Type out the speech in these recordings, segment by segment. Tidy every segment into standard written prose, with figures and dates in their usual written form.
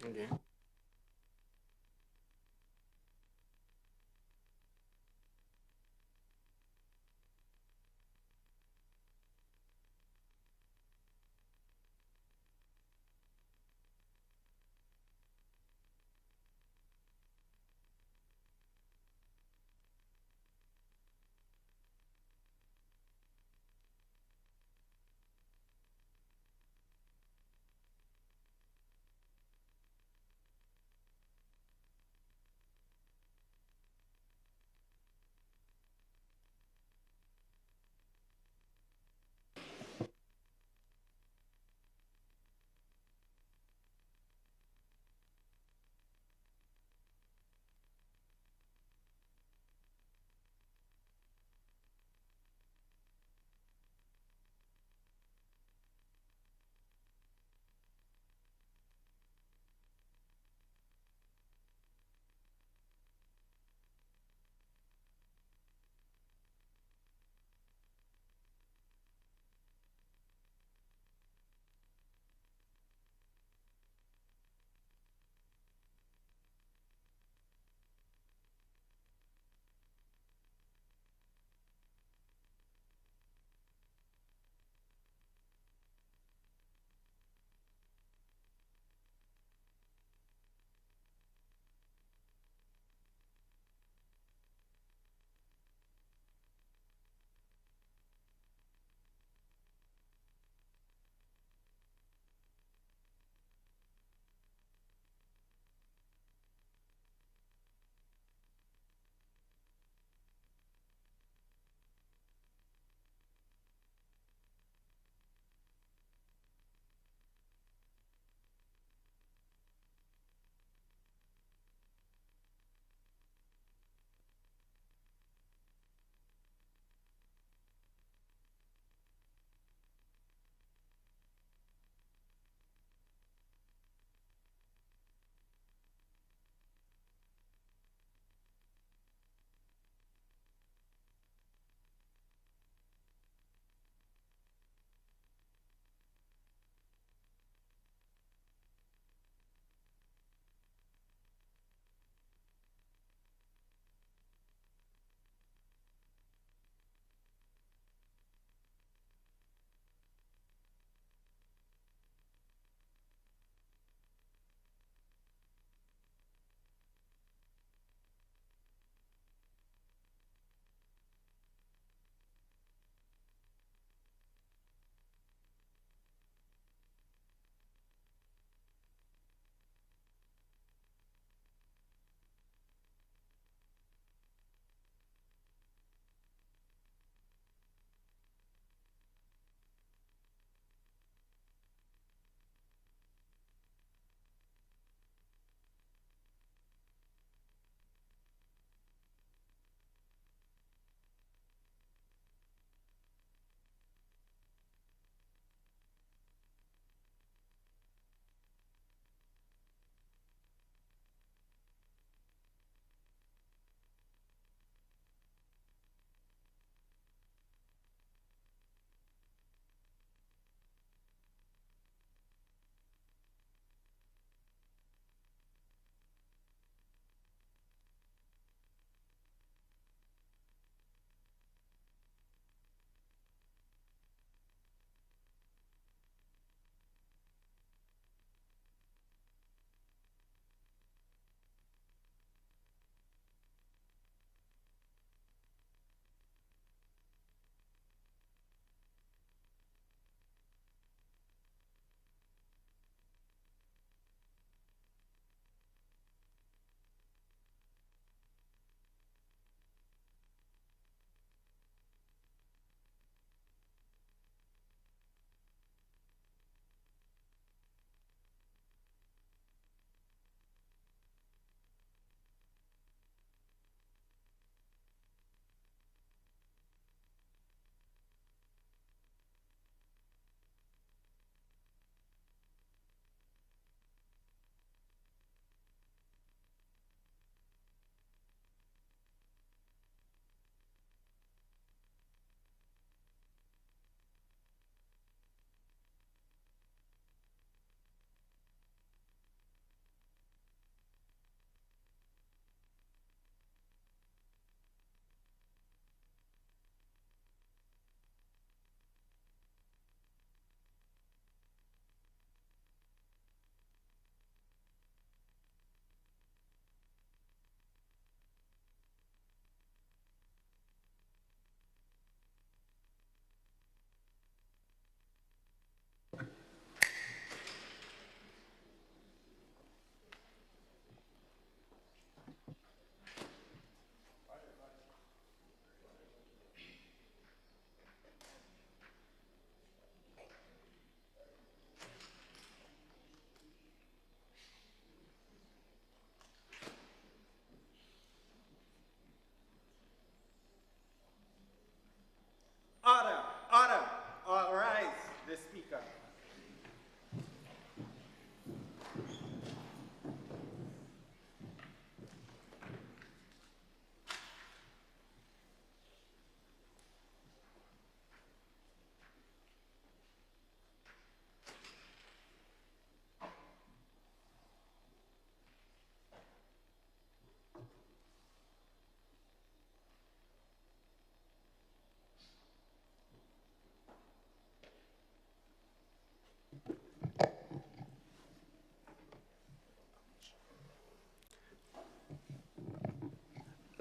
Okay.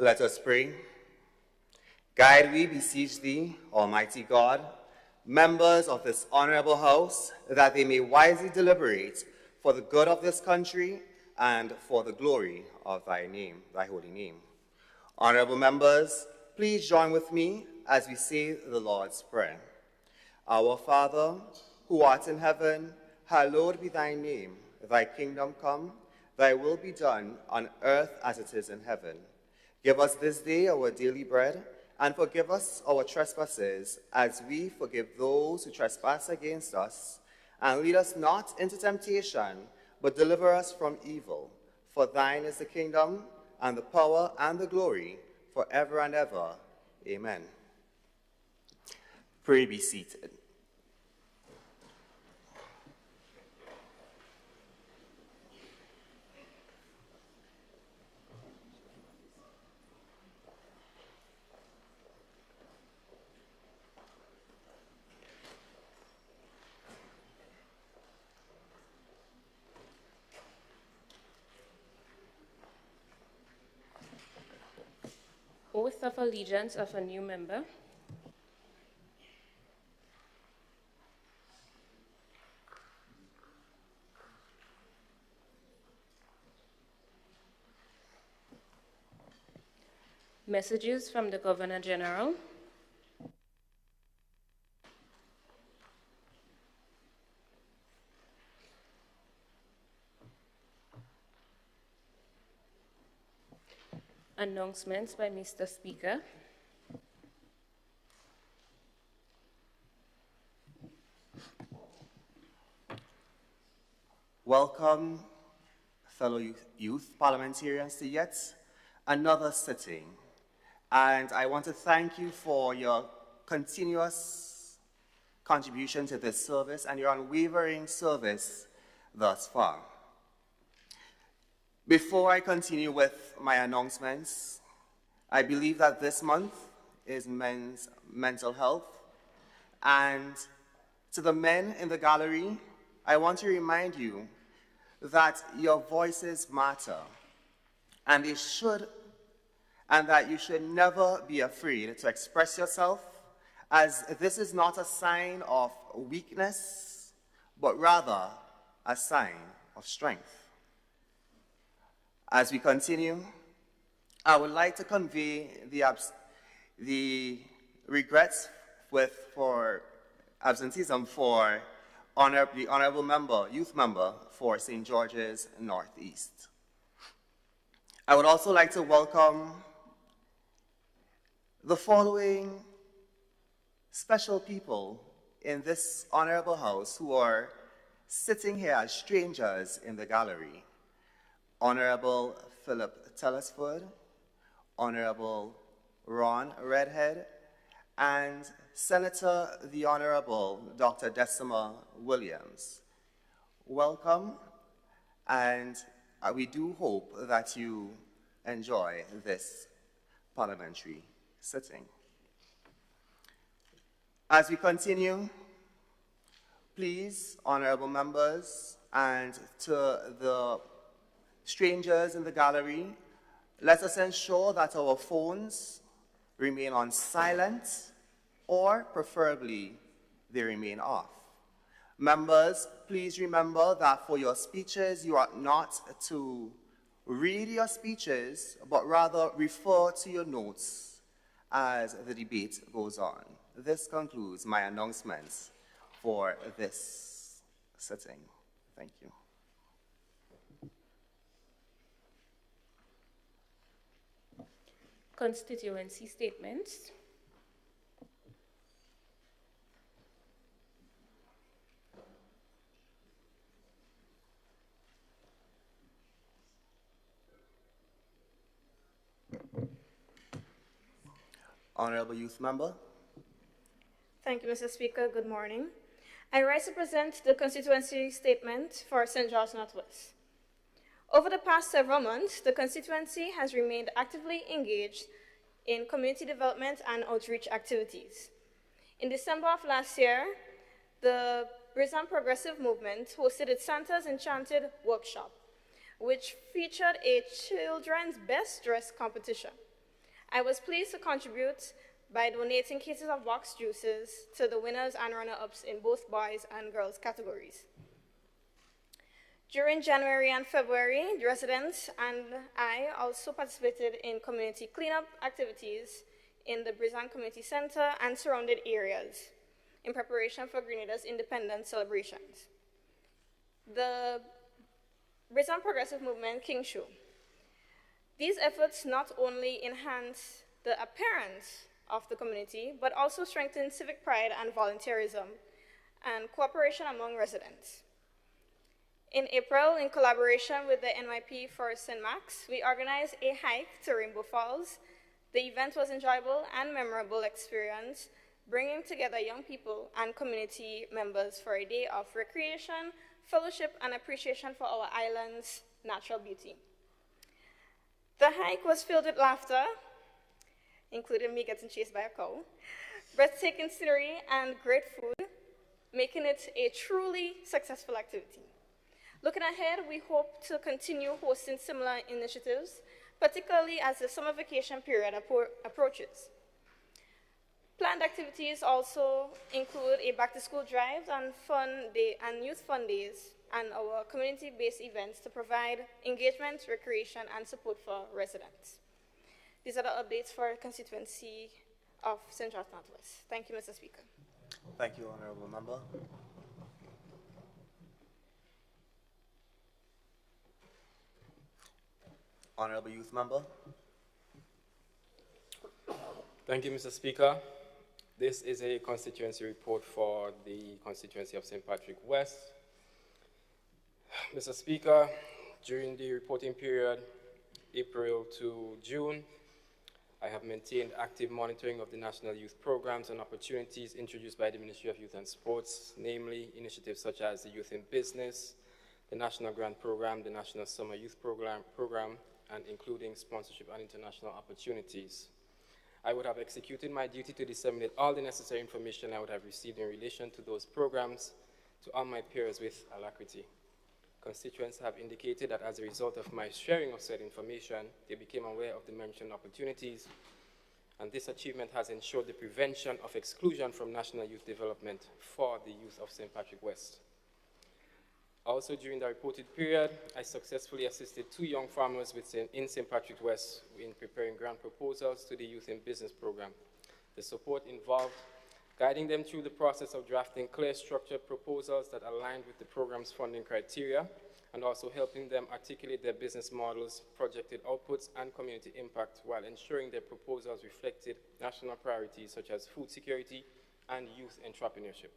Let us pray. Guide, we beseech thee, Almighty God, members of this honorable house, that they may wisely deliberate for the good of this country and for the glory of thy name, thy holy name. Honorable members, please join with me as we say the Lord's Prayer. Our Father, who art in heaven, hallowed be thy name. Thy kingdom come, thy will be done on earth as it is in heaven. Give us this day our daily bread, and forgive us our trespasses, as we forgive those who trespass against us. And lead us not into temptation, but deliver us from evil. For thine is the kingdom, and the power, and the glory, forever and ever. Amen. Pray be seated. Oath of Allegiance of a new member. Messages from the Governor General. Announcements by Mr. Speaker. Welcome, fellow youth parliamentarians, to yet another sitting. And I want to thank you for your continuous contribution to this service and your unwavering service thus far. Before I continue with my announcements, I believe that this month is Men's Mental Health. And to the men in the gallery, I want to remind you that your voices matter, and that you should never be afraid to express yourself, as this is not a sign of weakness, but rather a sign of strength. As we continue, I would like to convey the regrets for absenteeism for the honorable member, youth member for St. George's Northeast. I would also like to welcome the following special people in this honorable house who are sitting here as strangers in the gallery. Honorable Philip Telesford, Honorable Ron Redhead, and Senator the Honorable Dr. Decima Williams. Welcome, and we do hope that you enjoy this parliamentary sitting. As we continue, please, honorable members, and to the strangers in the gallery, let us ensure that our phones remain on silent, or preferably they remain off. Members, please remember that for your speeches, you are not to read your speeches, but rather refer to your notes as the debate goes on. This concludes my announcements for this sitting. Thank you. Constituency statements. Honorable Youth Member. Thank you, Mr. Speaker. Good morning. I rise to present the constituency statement for St. George Northwest. Over the past several months, the constituency has remained actively engaged in community development and outreach activities. In December of last year, the Brisbane Progressive Movement hosted its Santa's Enchanted workshop, which featured a children's best dress competition. I was pleased to contribute by donating cases of box juices to the winners and runner-ups in both boys and girls categories. During January and February, the residents and I also participated in community cleanup activities in the Brisbane Community Center and surrounded areas in preparation for Grenada's independence celebrations. The Brisbane Progressive Movement King Show. These efforts not only enhance the appearance of the community, but also strengthen civic pride and volunteerism and cooperation among residents. In April, in collaboration with the NYP for St. Max, we organized a hike to Rainbow Falls. The event was an enjoyable and memorable experience, bringing together young people and community members for a day of recreation, fellowship, and appreciation for our island's natural beauty. The hike was filled with laughter, including me getting chased by a cow, breathtaking scenery, and great food, making it a truly successful activity. Looking ahead, we hope to continue hosting similar initiatives, particularly as the summer vacation period approaches. Planned activities also include a back-to-school drive and youth fun days, and our community-based events to provide engagement, recreation, and support for residents. These are the updates for the constituency of St. George Northwest. Thank you, Mr. Speaker. Thank you, Honorable Member. Honorable Youth Member. Thank you, Mr. Speaker. This is a constituency report for the constituency of St. Patrick West. Mr. Speaker, during the reporting period, April to June, I have maintained active monitoring of the national youth programs and opportunities introduced by the Ministry of Youth and Sports, namely initiatives such as the Youth in Business, the National Grant Program, the National Summer Youth Program, and including sponsorship and international opportunities. I would have executed my duty to disseminate all the necessary information I would have received in relation to those programs to all my peers with alacrity. Constituents have indicated that as a result of my sharing of said information, they became aware of the mentioned opportunities, and this achievement has ensured the prevention of exclusion from national youth development for the youth of St. Patrick West. Also, during the reported period, I successfully assisted 2 young farmers in St. Patrick West in preparing grant proposals to the Youth in Business program. The support involved guiding them through the process of drafting clear, structured proposals that aligned with the program's funding criteria, and also helping them articulate their business models, projected outputs, and community impact, while ensuring their proposals reflected national priorities such as food security and youth entrepreneurship.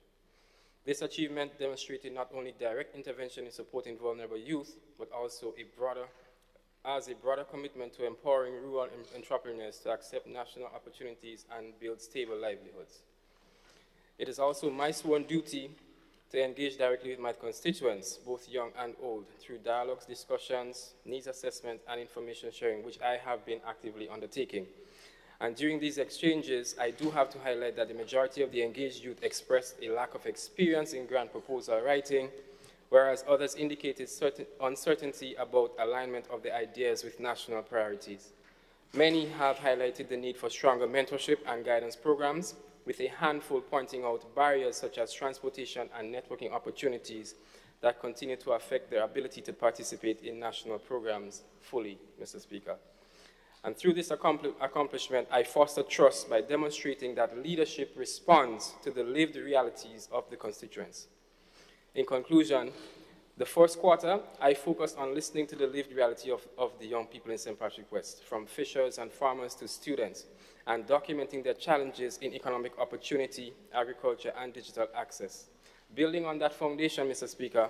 This achievement demonstrated not only direct intervention in supporting vulnerable youth, but also a broader commitment to empowering rural entrepreneurs to accept national opportunities and build stable livelihoods. It is also my sworn duty to engage directly with my constituents, both young and old, through dialogues, discussions, needs assessment, and information sharing, which I have been actively undertaking. And during these exchanges, I do have to highlight that the majority of the engaged youth expressed a lack of experience in grant proposal writing, whereas others indicated uncertainty about alignment of the ideas with national priorities. Many have highlighted the need for stronger mentorship and guidance programs, with a handful pointing out barriers such as transportation and networking opportunities that continue to affect their ability to participate in national programs fully, Mr. Speaker. And through this accomplishment, I foster trust by demonstrating that leadership responds to the lived realities of the constituents. In conclusion, the first quarter, I focused on listening to the lived reality of the young people in St. Patrick West, from fishers and farmers to students, and documenting their challenges in economic opportunity, agriculture, and digital access. Building on that foundation, Mr. Speaker,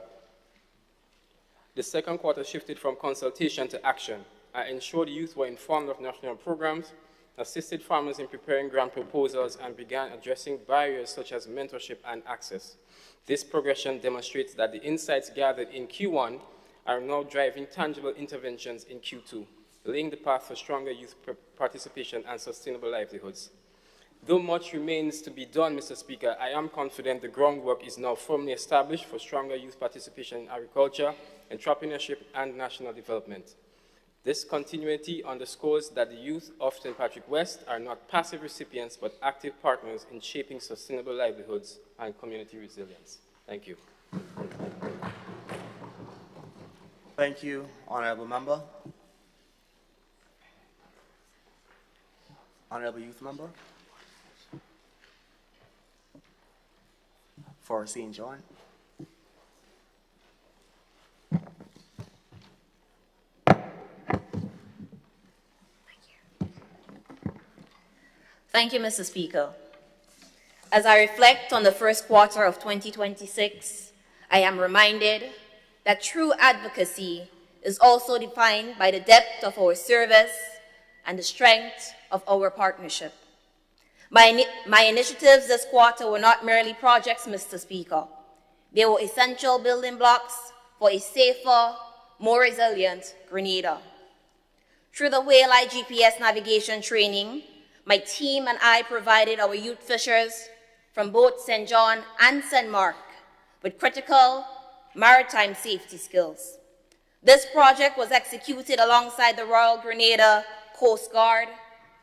the second quarter shifted from consultation to action. I ensured youth were informed of national programs, assisted farmers in preparing grant proposals, and began addressing barriers such as mentorship and access. This progression demonstrates that the insights gathered in Q1 are now driving tangible interventions in Q2, laying the path for stronger youth participation and sustainable livelihoods. Though much remains to be done, Mr. Speaker, I am confident the groundwork is now firmly established for stronger youth participation in agriculture, entrepreneurship, and national development. This continuity underscores that the youth of St. Patrick West are not passive recipients, but active partners in shaping sustainable livelihoods and community resilience. Thank you. Thank you, Honorable Member. Honorable Youth Member for St. John. Thank you, Mr. Speaker. As I reflect on the first quarter of 2026, I am reminded that true advocacy is also defined by the depth of our service and the strength of our partnership. My initiatives this quarter were not merely projects, Mr. Speaker. They were essential building blocks for a safer, more resilient Grenada. Through the Whale Eye GPS navigation training, my team and I provided our youth fishers from both St. John and St. Mark with critical maritime safety skills. This project was executed alongside the Royal Grenada Coast Guard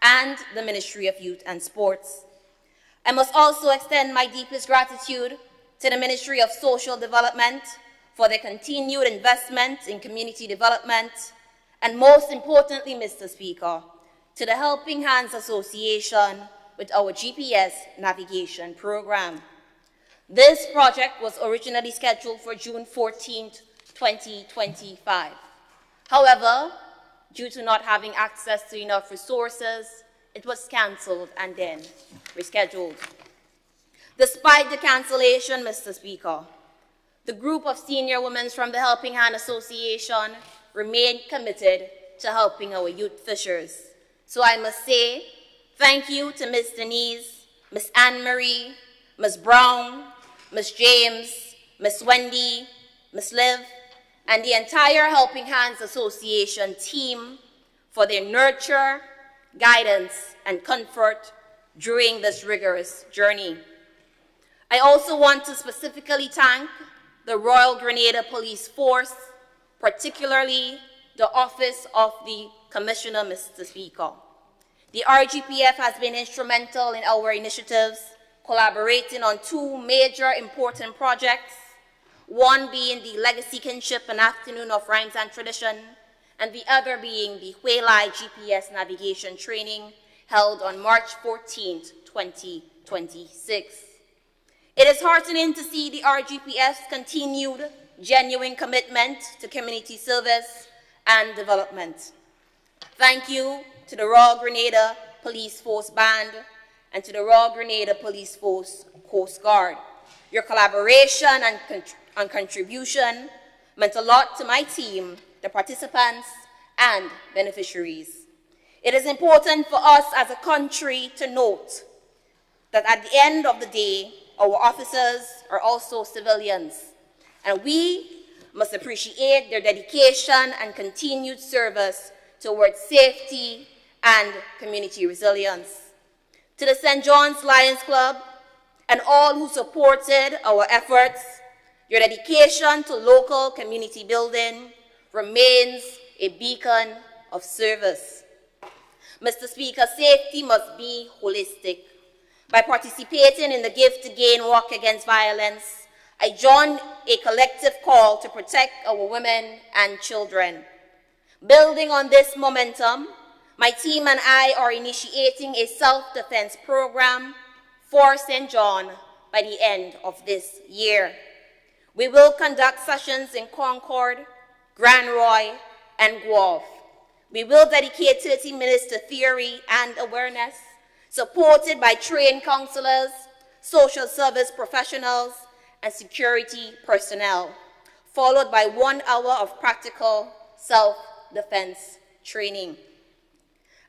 and the Ministry of Youth and Sports. I must also extend my deepest gratitude to the Ministry of Social Development for their continued investment in community development, and most importantly, Mr. Speaker, to the Helping Hands Association with our GPS navigation program. This project was originally scheduled for June 14, 2025. However, due to not having access to enough resources, it was cancelled and then rescheduled. Despite the cancellation, Mr. Speaker, the group of senior women from the Helping Hand Association remained committed to helping our youth fishers. So I must say thank you to Ms. Denise, Ms. Anne-Marie, Ms. Brown, Ms. James, Ms. Wendy, Ms. Liv, and the entire Helping Hands Association team for their nurture, guidance, and comfort during this rigorous journey. I also want to specifically thank the Royal Grenada Police Force, particularly the Office of the Commissioner, Mr. Speaker. The RGPF has been instrumental in our initiatives, collaborating on two major important projects, one being the Legacy Kinship and Afternoon of Rhymes and Tradition, and the other being the Whale Eye GPS navigation training held on March 14, 2026. It is heartening to see the RGPF's continued genuine commitment to community service and development. Thank you to the Royal Grenada Police Force Band and to the Royal Grenada Police Force Coast Guard. Your collaboration and contribution meant a lot to my team, the participants, and beneficiaries. It is important for us as a country to note that at the end of the day, our officers are also civilians, and we must appreciate their dedication and continued service towards safety and community resilience. To the St. John's Lions Club and all who supported our efforts, your dedication to local community building remains a beacon of service. Mr. Speaker, safety must be holistic. By participating in the Give to Gain Walk Against Violence, I join a collective call to protect our women and children. Building on this momentum, my team and I are initiating a self-defense program for St. John by the end of this year. We will conduct sessions in Concord, Grand Roy, and Guelph. We will dedicate 30 minutes to theory and awareness, supported by trained counselors, social service professionals, and security personnel, followed by 1 hour of practical self-defense training.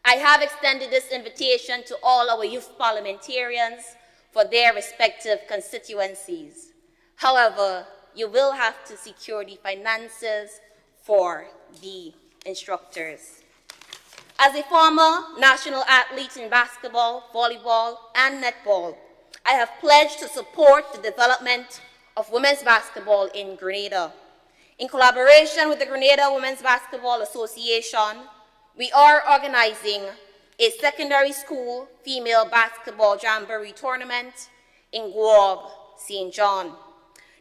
I have extended this invitation to all our youth parliamentarians for their respective constituencies. However, you will have to secure the finances for the instructors. As a former national athlete in basketball, volleyball, and netball, I have pledged to support the development of women's basketball in Grenada. In collaboration with the Grenada Women's Basketball Association, we are organizing a secondary school female basketball jamboree tournament in Guav, St. John.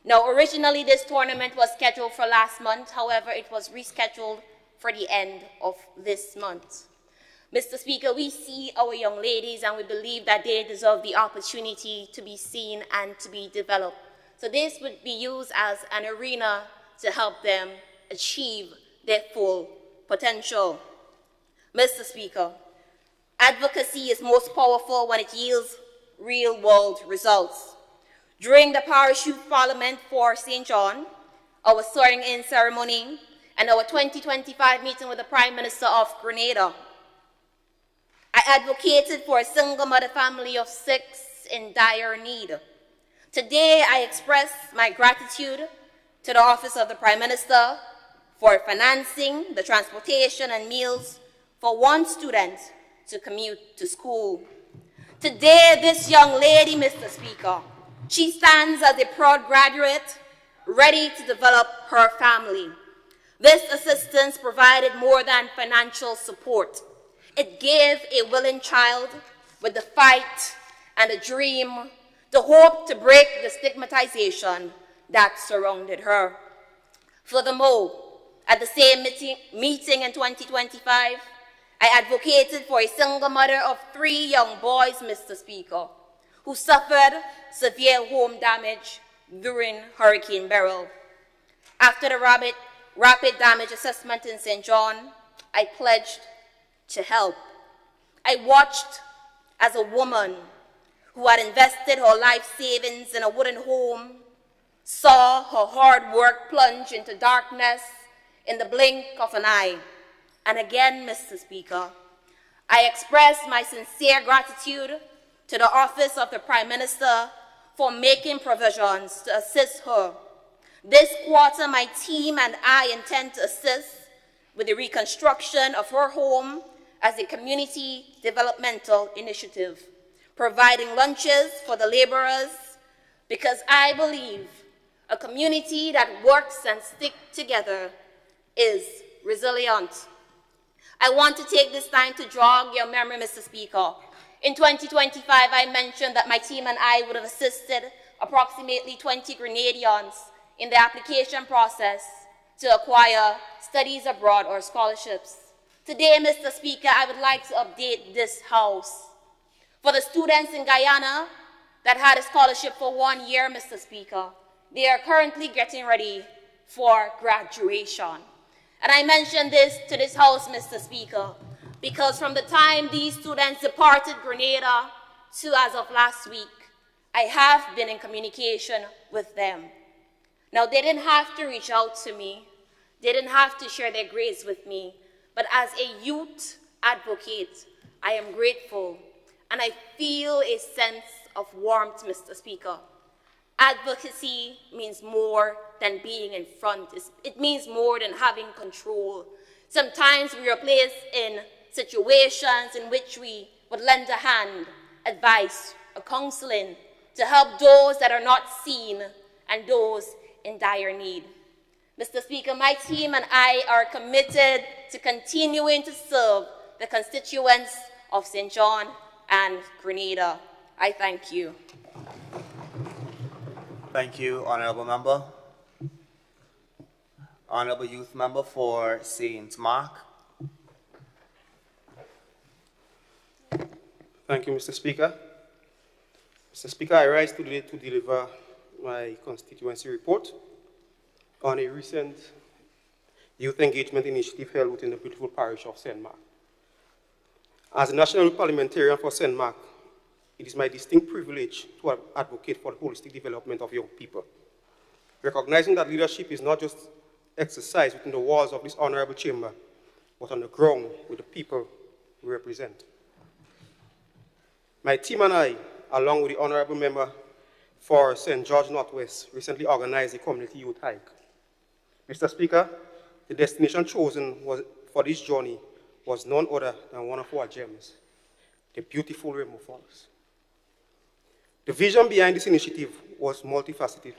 Now, originally this tournament was scheduled for last month, however, it was rescheduled for the end of this month. Mr. Speaker, we see our young ladies and we believe that they deserve the opportunity to be seen and to be developed. So this would be used as an arena to help them achieve their full potential. Mr. Speaker, advocacy is most powerful when it yields real-world results. During the Parish Youth Parliament for St. John, our swearing-in ceremony, and our 2025 meeting with the Prime Minister of Grenada, I advocated for a single mother family of 6 in dire need. Today, I express my gratitude to the Office of the Prime Minister for financing the transportation and meals for one student to commute to school. Today, this young lady, Mr. Speaker, she stands as a proud graduate, ready to develop her family. This assistance provided more than financial support. It gave a willing child with the fight and a dream, the hope to break the stigmatization that surrounded her. Furthermore, at the same meeting in 2025, I advocated for a single mother of 3 young boys, Mr. Speaker, who suffered severe home damage during Hurricane Beryl. After the rapid damage assessment in St. John, I pledged to help. I watched as a woman who had invested her life savings in a wooden home saw her hard work plunge into darkness in the blink of an eye. And again, Mr. Speaker, I express my sincere gratitude to the Office of the Prime Minister for making provisions to assist her. This quarter, my team and I intend to assist with the reconstruction of her home as a community developmental initiative, providing lunches for the laborers, because I believe a community that works and sticks together is resilient. I want to take this time to jog your memory, Mr. Speaker. In 2025, I mentioned that my team and I would have assisted approximately 20 Grenadians in the application process to acquire studies abroad or scholarships. Today, Mr. Speaker, I would like to update this House. For the students in Guyana that had a scholarship for 1 year, Mr. Speaker, they are currently getting ready for graduation. And I mention this to this House, Mr. Speaker, because from the time these students departed Grenada to as of last week, I have been in communication with them. Now, they didn't have to reach out to me. They didn't have to share their grades with me. But as a youth advocate, I am grateful, and I feel a sense of warmth, Mr. Speaker. Advocacy means more than being in front. It means more than having control. Sometimes we are placed in situations in which we would lend a hand, advice, or counseling to help those that are not seen and those in dire need. Mr. Speaker, my team and I are committed to continuing to serve the constituents of St. John and Grenada. I thank you. Thank you, Honorable Member. Honorable Youth Member for St. Mark. Thank you, Mr. Speaker. Mr. Speaker, I rise today to deliver my constituency report on a recent youth engagement initiative held within the beautiful parish of St. Mark. As a national parliamentarian for St. Mark, it is my distinct privilege to advocate for the holistic development of young people, recognizing that leadership is not just exercised within the walls of this honorable chamber, but on the ground with the people we represent. My team and I, along with the honorable member for St. George Northwest, recently organized a community youth hike. Mr. Speaker, the destination chosen for this journey was none other than one of our gems, the beautiful Rainbow Falls. The vision behind this initiative was multifaceted.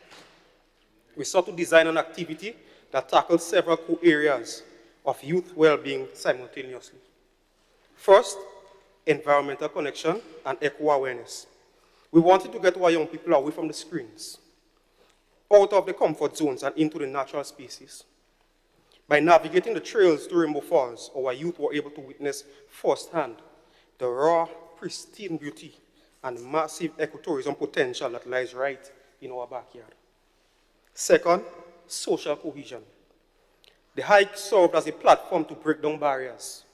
we sought to design an activity that tackled several core areas of youth well-being simultaneously. First, environmental connection and eco-awareness. We wanted to get our young people away from the screens, out of the comfort zones and into the natural spaces. By navigating the trails to Rainbow Falls, our youth were able to witness firsthand the raw, pristine beauty and massive ecotourism potential that lies right in our backyard. Second, social cohesion. The hike served as a platform to break down barriers.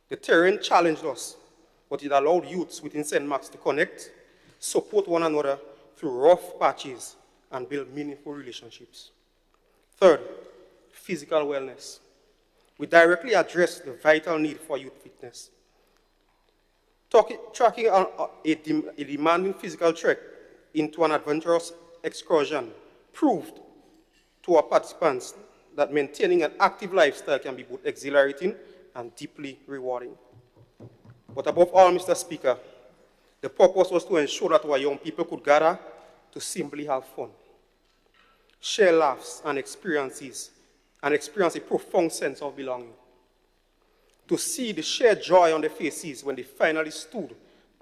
The terrain challenged us, but it allowed youths within St. Mark's to connect, support one another through rough patches, and build meaningful relationships. Third, physical wellness. We directly addressed the vital need for youth fitness. Tracking a demanding physical trek into an adventurous excursion proved to our participants that maintaining an active lifestyle can be both exhilarating and deeply rewarding. But above all, Mr. Speaker, the purpose was to ensure that our young people could gather to simply have fun, share laughs and experience a profound sense of belonging. To see the shared joy on their faces when they finally stood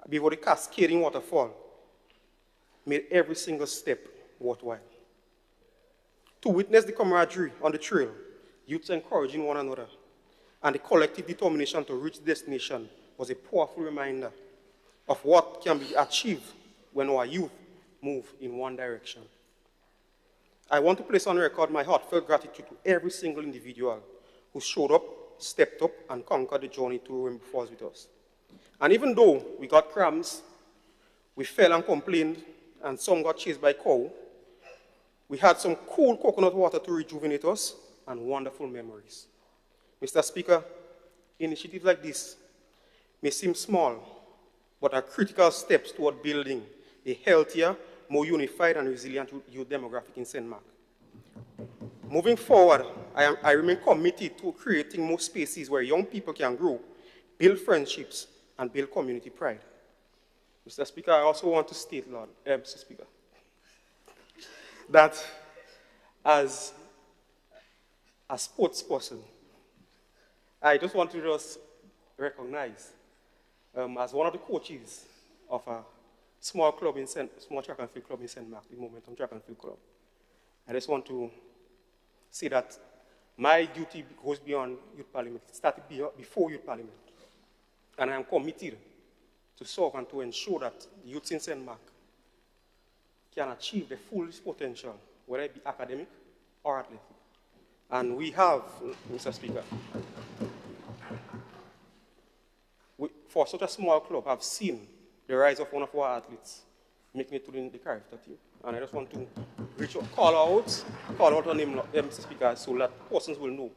before the cascading waterfall made every single step worthwhile. To witness the camaraderie on the trail, youths encouraging one another, and the collective determination to reach the destination was a powerful reminder of what can be achieved when our youth move in one direction. I want to place on record my heartfelt gratitude to every single individual who showed up, stepped up, and conquered the journey to Rainbow Falls with us. And even though we got cramps, we fell and complained, and some got chased by cow, we had some cool coconut water to rejuvenate us, and wonderful memories. Mr. Speaker, initiatives like this may seem small, but are critical steps toward building a healthier, more unified and resilient youth demographic in St. Mark. Moving forward, I remain committed to creating more spaces where young people can grow, build friendships, and build community pride. Mr. Speaker, I also want to state, Mr. Speaker, that as a sports person, I just want to recognize, as one of the coaches of a small track and field club in St. Mark, the Momentum Track and Field Club, I just want to say that my duty goes beyond Youth Parliament. It started before Youth Parliament. And I am committed to serve and to ensure that the youth in St. Mark can achieve the fullest potential, whether it be academic or athletic. And we have, Mr. Speaker, for such a small club, I've seen the rise of one of our athletes making it to the character team. And I just want to call out her name, Mr. Speaker, so that persons will know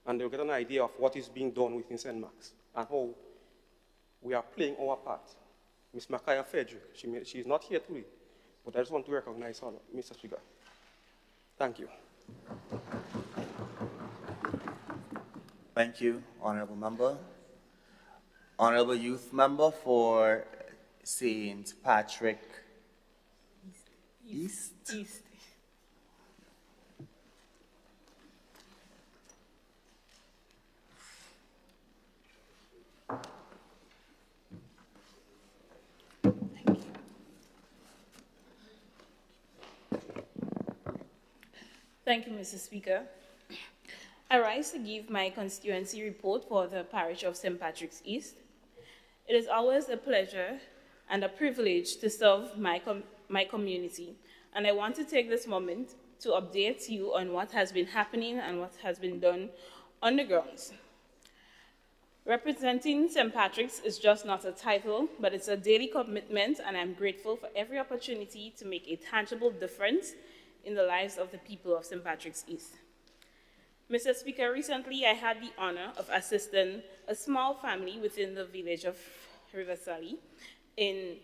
and they'll get an idea of what is being done within St. Mark's and how we are playing our part. Ms. Makaya Frederick, she is not here today, but I just want to recognize her, Mr. Speaker. Thank you. Thank you, Honorable Member. Honorable Youth Member for St. Patrick East. Thank you, Mr. Speaker. I rise to give my constituency report for the parish of St. Patrick's East. It is always a pleasure and a privilege to serve my community, and I want to take this moment to update you on what has been happening and what has been done on the grounds. Representing St. Patrick's is just not a title, but it's a daily commitment, and I'm grateful for every opportunity to make a tangible difference in the lives of the people of St. Patrick's East. Mr. Speaker, recently I had the honor of assisting a small family within the village of Riversally in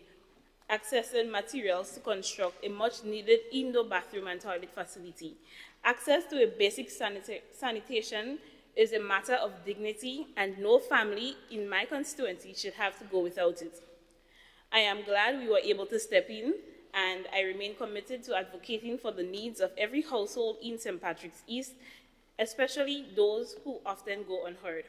accessing materials to construct a much-needed indoor bathroom and toilet facility. Access to a basic sanitation is a matter of dignity, and no family in my constituency should have to go without it. I am glad we were able to step in and I remain committed to advocating for the needs of every household in St. Patrick's East, especially those who often go unheard.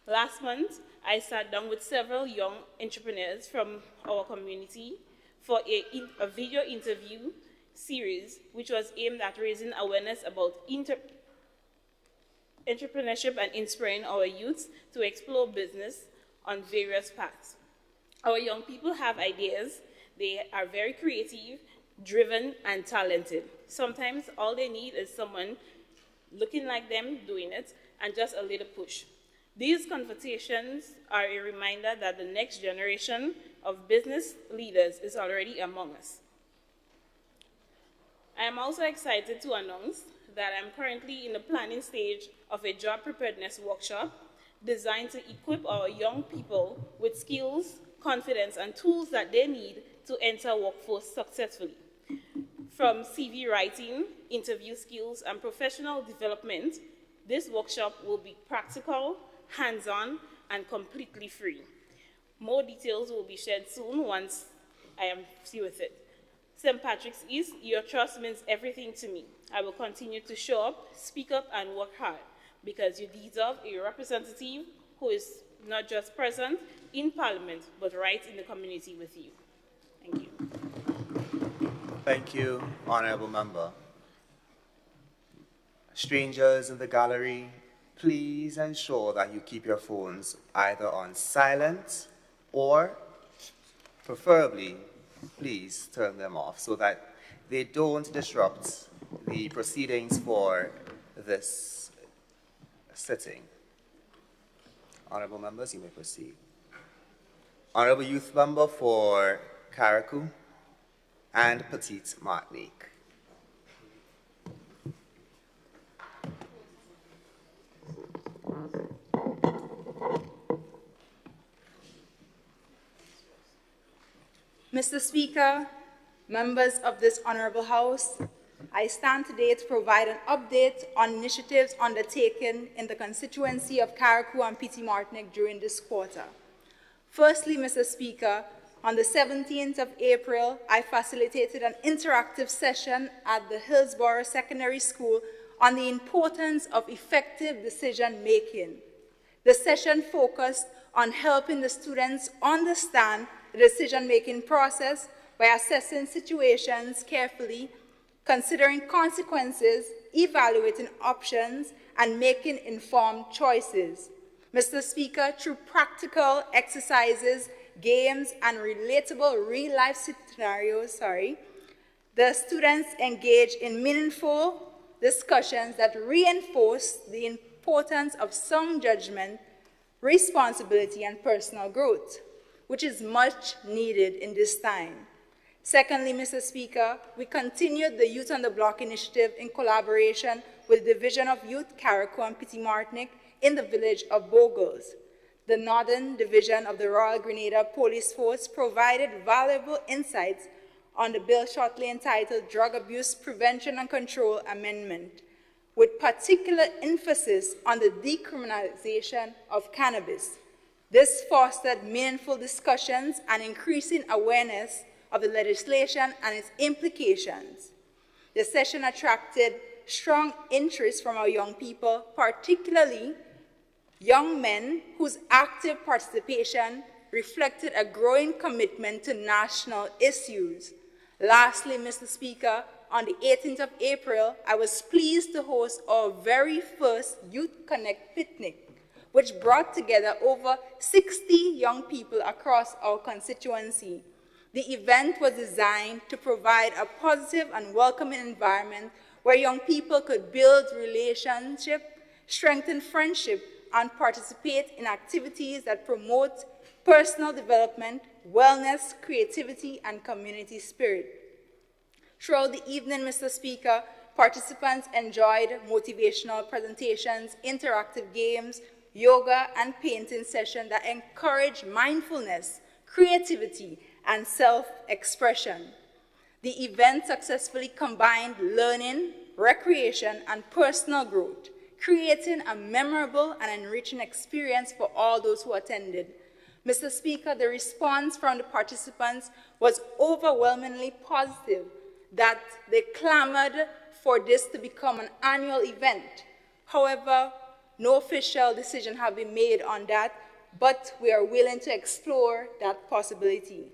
Last month, I sat down with several young entrepreneurs from our community for a video interview series, which was aimed at raising awareness about entrepreneurship and inspiring our youths to explore business on various paths. Our young people have ideas. They are very creative, driven, and talented. Sometimes all they need is someone looking like them doing it and just a little push. These conversations are a reminder that the next generation of business leaders is already among us. I am also excited to announce that I'm currently in the planning stage of a job preparedness workshop designed to equip our young people with skills, confidence, and tools that they need to enter workforce successfully. From CV writing, interview skills, and professional development, this workshop will be practical, hands-on, and completely free. More details will be shared soon once I am through with it. St. Patrick's East, your trust means everything to me. I will continue to show up, speak up, and work hard because you deserve a representative who is not just present in Parliament, but right in the community with you. Thank you. Thank you, Honourable Member. Strangers in the gallery, please ensure that you keep your phones either on silent or, preferably, please turn them off so that they don't disrupt the proceedings for this sitting. Honourable members, you may proceed. Honourable Youth Member for Carriacou and Petite Martinique. Mr. Speaker, members of this Honourable House, I stand today to provide an update on initiatives undertaken in the constituency of Carriacou and Petite Martinique during this quarter. Firstly, Mr. Speaker, on the 17th of April, I facilitated an interactive session at the Hillsborough Secondary School on the importance of effective decision-making. The session focused on helping the students understand the decision-making process by assessing situations carefully, considering consequences, evaluating options, and making informed choices. Mr. Speaker, through practical exercises, games, and relatable real-life scenarios, the students engage in meaningful discussions that reinforce the importance of sound judgment, responsibility, and personal growth, which is much needed in this time. Secondly, Mr. Speaker, we continued the Youth on the Block initiative in collaboration with the Division of Youth Carriacou and Petite Martinique in the village of Bogles. The Northern Division of the Royal Grenada Police Force provided valuable insights on the bill shortly entitled Drug Abuse Prevention and Control Amendment, with particular emphasis on the decriminalization of cannabis. This fostered meaningful discussions and increasing awareness of the legislation and its implications. The session attracted strong interest from our young people, particularly young men whose active participation reflected a growing commitment to national issues. Lastly, Mr. Speaker, on the 18th of April, I was pleased to host our very first Youth Connect picnic, which brought together over 60 young people across our constituency. The event was designed to provide a positive and welcoming environment where young people could build relationships, strengthen friendship, and participate in activities that promote personal development, wellness, creativity, and community spirit. Throughout the evening, Mr. Speaker, participants enjoyed motivational presentations, interactive games, yoga, and painting sessions that encourage mindfulness, creativity, and self-expression. The event successfully combined learning, recreation, and personal growth, creating a memorable and enriching experience for all those who attended. Mr. Speaker, the response from the participants was overwhelmingly positive, that they clamored for this to become an annual event. However, no official decision has been made on that, but we are willing to explore that possibility.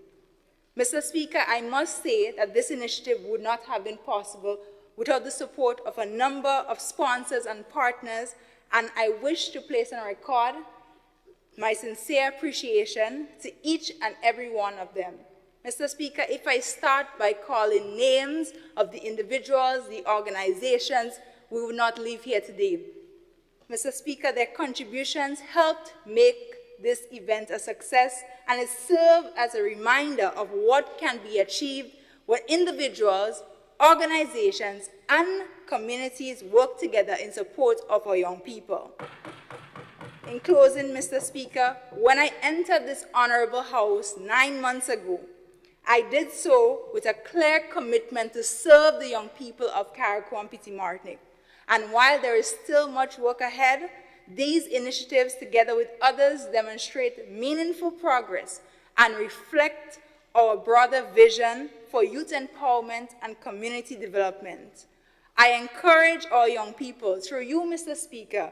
Mr. Speaker, I must say that this initiative would not have been possible without the support of a number of sponsors and partners, and I wish to place on record my sincere appreciation to each and every one of them. Mr. Speaker, if I start by calling names of the individuals, the organizations, we would not leave here today. Mr. Speaker, their contributions helped make this event a success, and it served as a reminder of what can be achieved when individuals, organizations, and communities work together in support of our young people. In closing, Mr. Speaker, when I entered this honorable house 9 months ago, I did so with a clear commitment to serve the young people of Carriacou and Petite Martinique. And while there is still much work ahead, these initiatives, together with others, demonstrate meaningful progress and reflect our broader vision for youth empowerment and community development. I encourage our young people, through you, Mr. Speaker,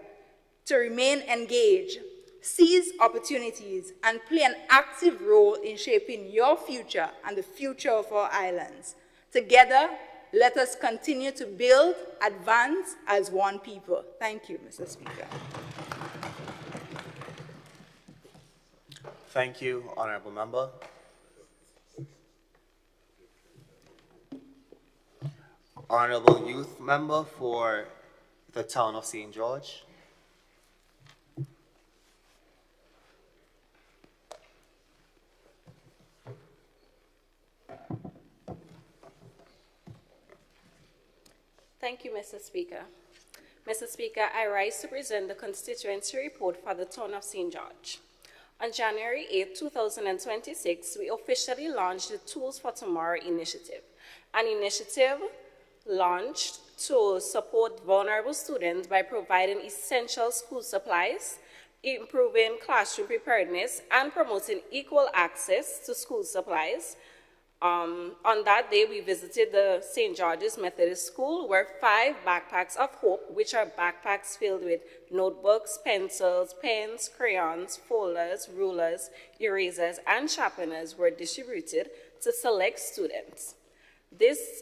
to remain engaged, seize opportunities, and play an active role in shaping your future and the future of our islands. Together, let us continue to build, advance as one people. Thank you, Mr. Speaker. Thank you, Honorable Member. Honorable Youth Member for the Town of St. George. Thank you, Mr. Speaker. Mr. Speaker, I rise to present the constituency report for the Town of St. George. On January 8, 2026, we officially launched the Tools for Tomorrow initiative, an initiative launched to support vulnerable students by providing essential school supplies, improving classroom preparedness, and promoting equal access to school supplies. On that day, we visited the St. George's Methodist School, where 5 backpacks of hope, which are backpacks filled with notebooks, pencils, pens, crayons, folders, rulers, erasers, and sharpeners, were distributed to select students. This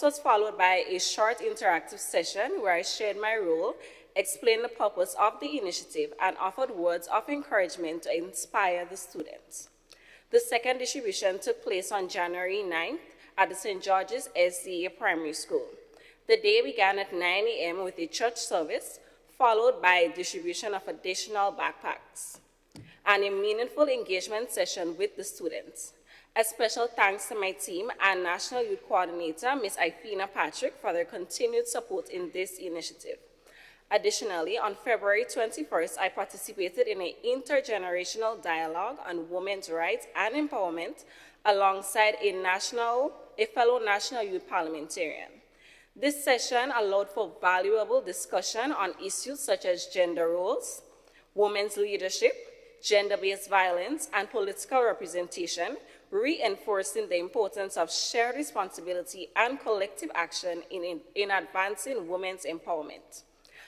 was followed by a short interactive session where I shared my role, explained the purpose of the initiative, and offered words of encouragement to inspire the students. The second distribution took place on January 9th at the St. George's SDA Primary School. The day began at 9 a.m. with a church service, followed by a distribution of additional backpacks and a meaningful engagement session with the students. A special thanks to my team and National Youth Coordinator, Ms. Ifina Patrick, for their continued support in this initiative. Additionally, on February 21st, I participated in an intergenerational dialogue on women's rights and empowerment alongside a fellow national youth parliamentarian. This session allowed for valuable discussion on issues such as gender roles, women's leadership, gender-based violence, and political representation, reinforcing the importance of shared responsibility and collective action in advancing women's empowerment.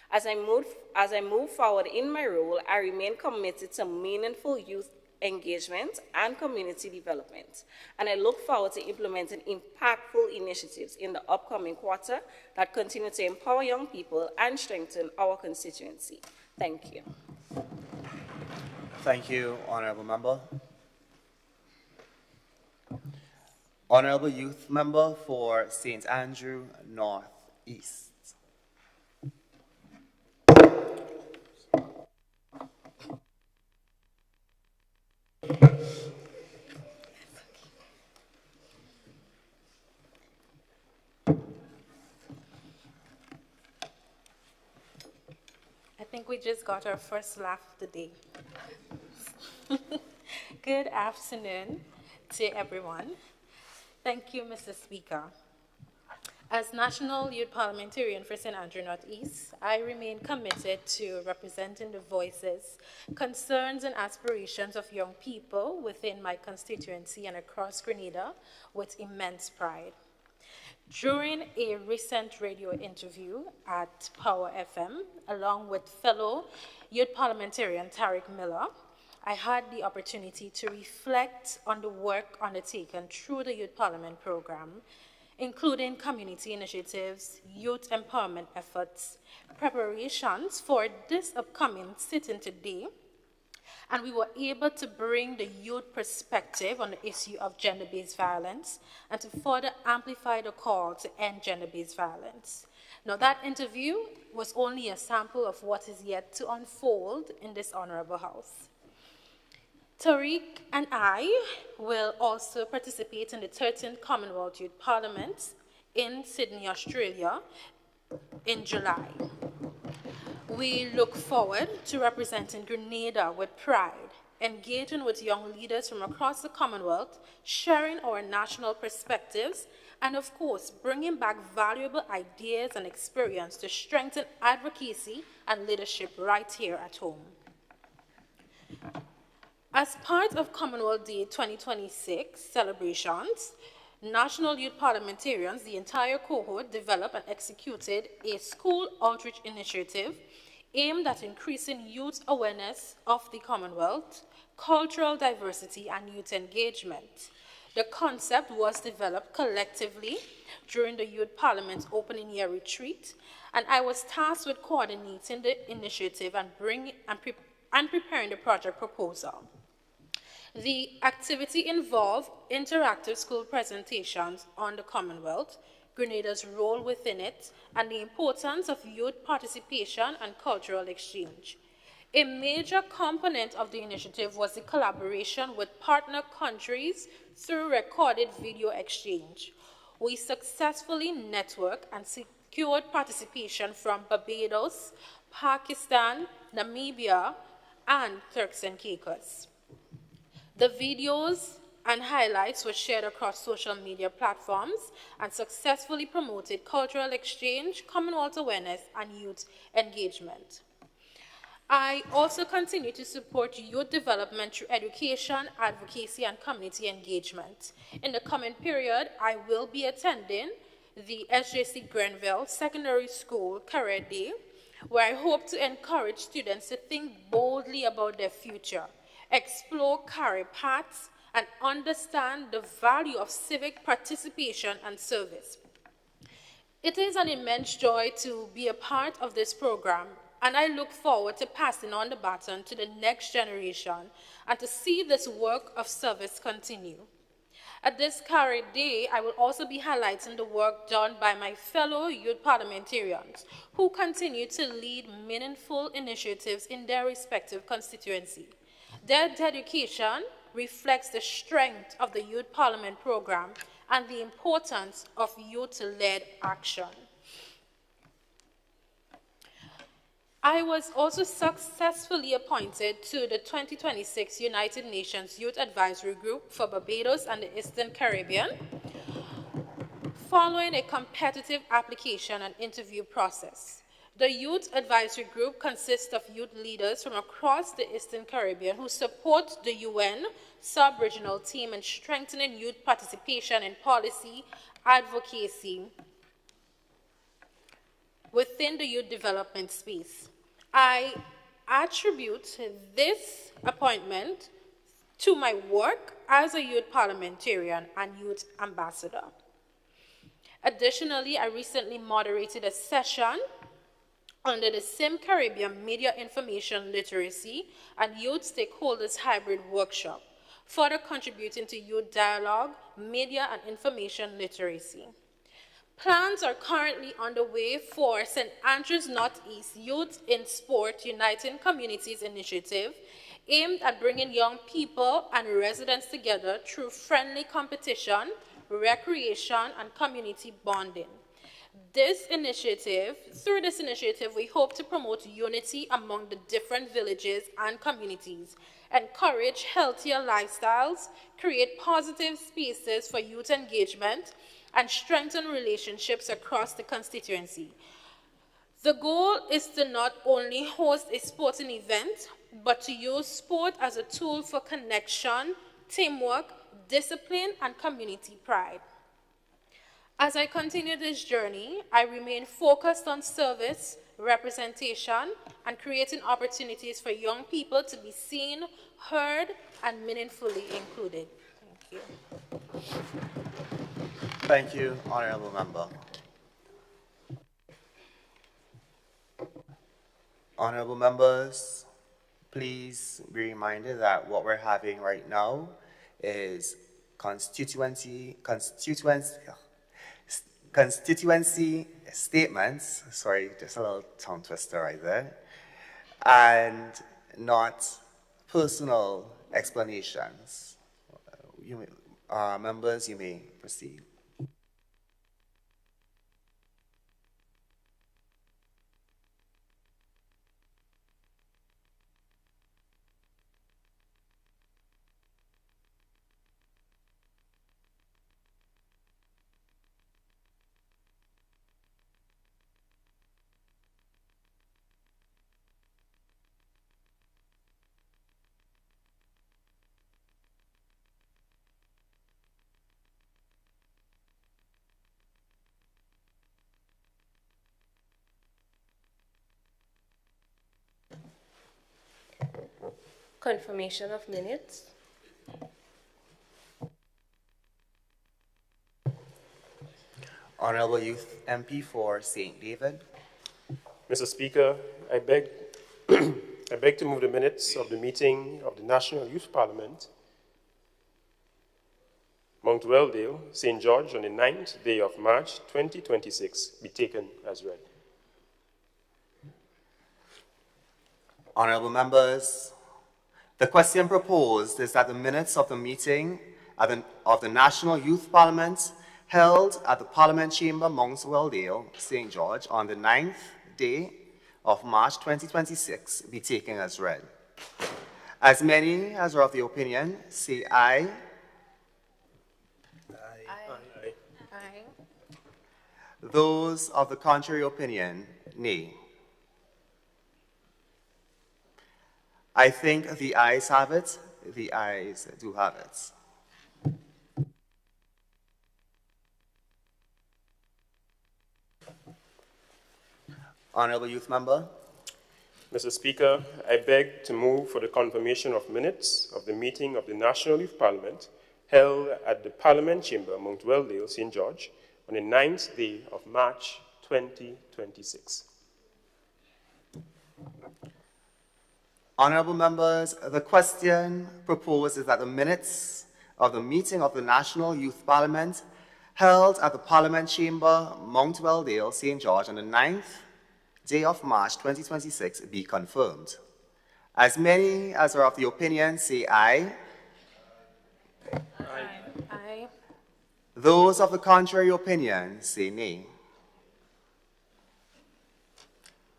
As I move forward in my role, I remain committed to meaningful youth engagement and community development, and I look forward to implementing impactful initiatives in the upcoming quarter that continue to empower young people and strengthen our constituency. Thank you. Thank you, Honorable Member. Honorable Youth Member for St. Andrew North East. I think we just got our first laugh of the day. Good afternoon to everyone. Thank you, Mr. Speaker. As National Youth Parliamentarian for St. Andrew Northeast, I remain committed to representing the voices, concerns, and aspirations of young people within my constituency and across Grenada with immense pride. During a recent radio interview at Power FM, along with fellow youth parliamentarian Tariq Miller, I had the opportunity to reflect on the work undertaken through the Youth Parliament program, including community initiatives, youth empowerment efforts, preparations for this upcoming sit-in today, and we were able to bring the youth perspective on the issue of gender-based violence and to further amplify the call to end gender-based violence. Now, that interview was only a sample of what is yet to unfold in this honorable house. Tariq and I will also participate in the 13th Commonwealth Youth Parliament in Sydney, Australia in July. We look forward to representing Grenada with pride, engaging with young leaders from across the Commonwealth, sharing our national perspectives, and of course, bringing back valuable ideas and experience to strengthen advocacy and leadership right here at home. As part of Commonwealth Day 2026 celebrations, National Youth Parliamentarians, the entire cohort, developed and executed a school outreach initiative aimed at increasing youth awareness of the Commonwealth, cultural diversity, and youth engagement. The concept was developed collectively during the Youth Parliament's opening year retreat, and I was tasked with coordinating the initiative and preparing the project proposal. The activity involved interactive school presentations on the Commonwealth, Grenada's role within it, and the importance of youth participation and cultural exchange. A major component of the initiative was the collaboration with partner countries through recorded video exchange. We successfully networked and secured participation from Barbados, Pakistan, Namibia, and Turks and Caicos. The videos and highlights were shared across social media platforms and successfully promoted cultural exchange, Commonwealth awareness, and youth engagement. I also continue to support youth development through education, advocacy, and community engagement. In the coming period, I will be attending the SJC Grenville Secondary School Career Day, where I hope to encourage students to think boldly about their future, explore career paths, and understand the value of civic participation and service. It is an immense joy to be a part of this program, and I look forward to passing on the baton to the next generation and to see this work of service continue. At this Career Day, I will also be highlighting the work done by my fellow youth parliamentarians who continue to lead meaningful initiatives in their respective constituency. Their dedication reflects the strength of the Youth Parliament program and the importance of youth-led action. I was also successfully appointed to the 2026 United Nations Youth Advisory Group for Barbados and the Eastern Caribbean, following a competitive application and interview process. The Youth Advisory Group consists of youth leaders from across the Eastern Caribbean who support the UN sub-regional team in strengthening youth participation in policy advocacy within the youth development space. I attribute this appointment to my work as a youth parliamentarian and youth ambassador. Additionally, I recently moderated a session under the SIM Caribbean Media Information Literacy and Youth Stakeholders Hybrid Workshop, further contributing to youth dialogue, media, and information literacy. Plans are currently underway for St. Andrews Northeast Youth in Sport Uniting Communities initiative, aimed at bringing young people and residents together through friendly competition, recreation, and community bonding. Through this initiative, we hope to promote unity among the different villages and communities, encourage healthier lifestyles, create positive spaces for youth engagement, and strengthen relationships across the constituency. The goal is to not only host a sporting event, but to use sport as a tool for connection, teamwork, discipline, and community pride. As I continue this journey, I remain focused on service, representation, and creating opportunities for young people to be seen, heard, and meaningfully included. Thank you. Thank you, Honorable Member. Honorable members, please be reminded that what we're having right now is constituency statements, sorry, just a little tongue twister right there, and not personal explanations. Members, you may proceed. Confirmation of minutes. Honorable Youth MP for St. David. Mr. Speaker, I beg, I beg to move the minutes of the meeting of the National Youth Parliament, Mount Welldale, St. George, on the 9th day of March 2026 be taken as read. Honorable members, the question proposed is that the minutes of the meeting of the National Youth Parliament held at the Parliament Chamber, Mount Welldale, St. George, on the 9th day of March 2026 be taken as read. As many as are of the opinion, say aye. Aye. Aye. Those of the contrary opinion, nay. I think the ayes have it. The ayes do have it. Honorable Youth Member. Mr. Speaker, I beg to move for the confirmation of minutes of the meeting of the National Youth Parliament held at the Parliament Chamber, Mount Welldale, St. George, on the 9th day of March 2026. Honorable members, the question proposed is that the minutes of the meeting of the National Youth Parliament held at the Parliament Chamber, Mount Welldale, St. George, on the 9th day of March 2026 be confirmed. As many as are of the opinion, say aye. Aye. Aye. Those of the contrary opinion, say nay.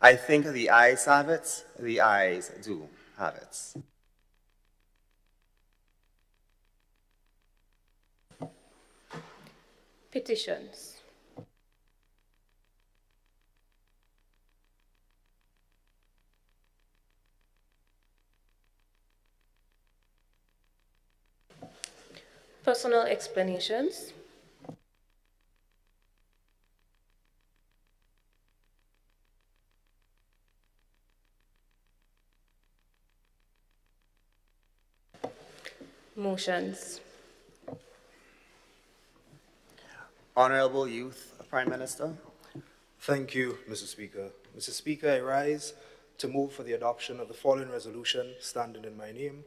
I think the ayes have it. The ayes do have it. Petitions. Personal explanations. Motions. Honorable Youth Prime Minister. Thank you, Mr. Speaker. Mr. Speaker, I rise to move for the adoption of the following resolution standing in my name.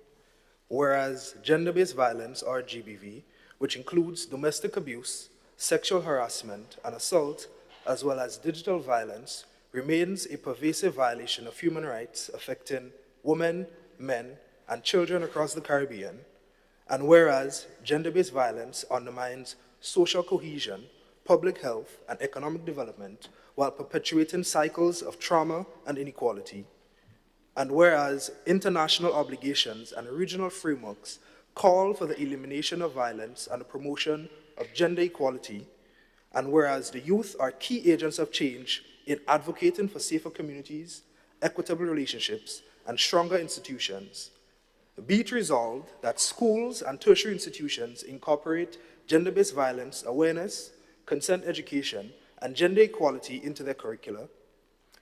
Whereas gender-based violence, or GBV, which includes domestic abuse, sexual harassment, and assault, as well as digital violence, remains a pervasive violation of human rights affecting women, men, and children across the Caribbean. And whereas gender-based violence undermines social cohesion, public health, and economic development while perpetuating cycles of trauma and inequality. And whereas international obligations and regional frameworks call for the elimination of violence and the promotion of gender equality, And whereas the youth are key agents of change in advocating for safer communities, equitable relationships, and stronger institutions, be it resolved that schools and tertiary institutions incorporate gender-based violence awareness, consent education, and gender equality into their curricula.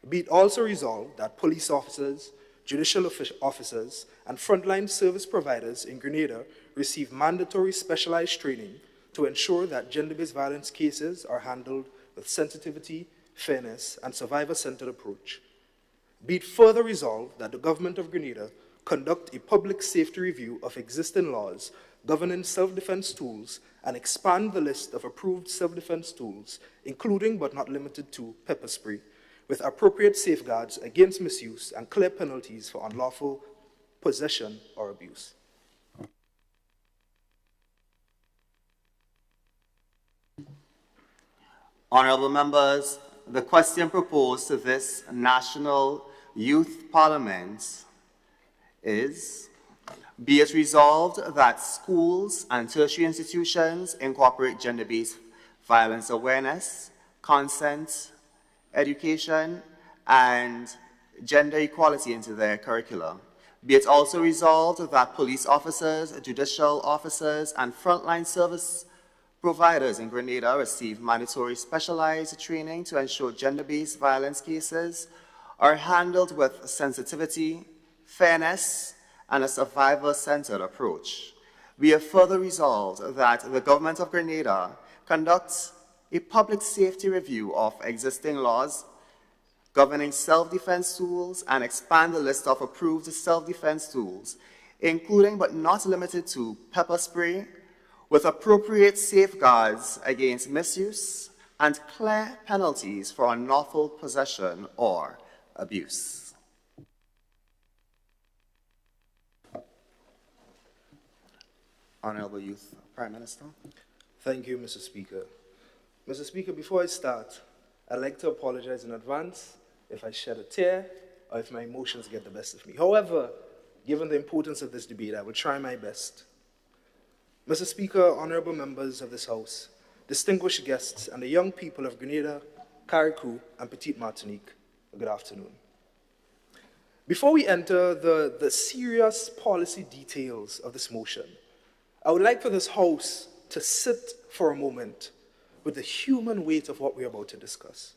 Be it also resolved that police officers, judicial officers, and frontline service providers in Grenada receive mandatory specialized training to ensure that gender-based violence cases are handled with sensitivity, fairness, and survivor-centered approach. Be it further resolved that the government of Grenada conduct a public safety review of existing laws governing self-defense tools and expand the list of approved self-defense tools, including but not limited to pepper spray, with appropriate safeguards against misuse and clear penalties for unlawful possession or abuse. Honorable members, the question proposed to this National Youth Parliament is, be it resolved that schools and tertiary institutions incorporate gender-based violence awareness, consent, education, and gender equality into their curricula. Be it also resolved that police officers, judicial officers, and frontline service providers in Grenada receive mandatory specialized training to ensure gender-based violence cases are handled with sensitivity, fairness, and a survivor-centered approach. We have further resolved that the government of Grenada conducts a public safety review of existing laws governing self-defense tools and expand the list of approved self-defense tools, including but not limited to pepper spray, with appropriate safeguards against misuse and clear penalties for unlawful possession or abuse. Honorable Youth Prime Minister. Thank you, Mr. Speaker. Mr. Speaker, before I start, I'd like to apologize in advance if I shed a tear or if my emotions get the best of me. However, given the importance of this debate, I will try my best. Mr. Speaker, honorable members of this House, distinguished guests, and the young people of Grenada, Carriacou, and Petite Martinique, good afternoon. Before we enter the serious policy details of this motion, I would like for this House to sit for a moment with the human weight of what we're about to discuss.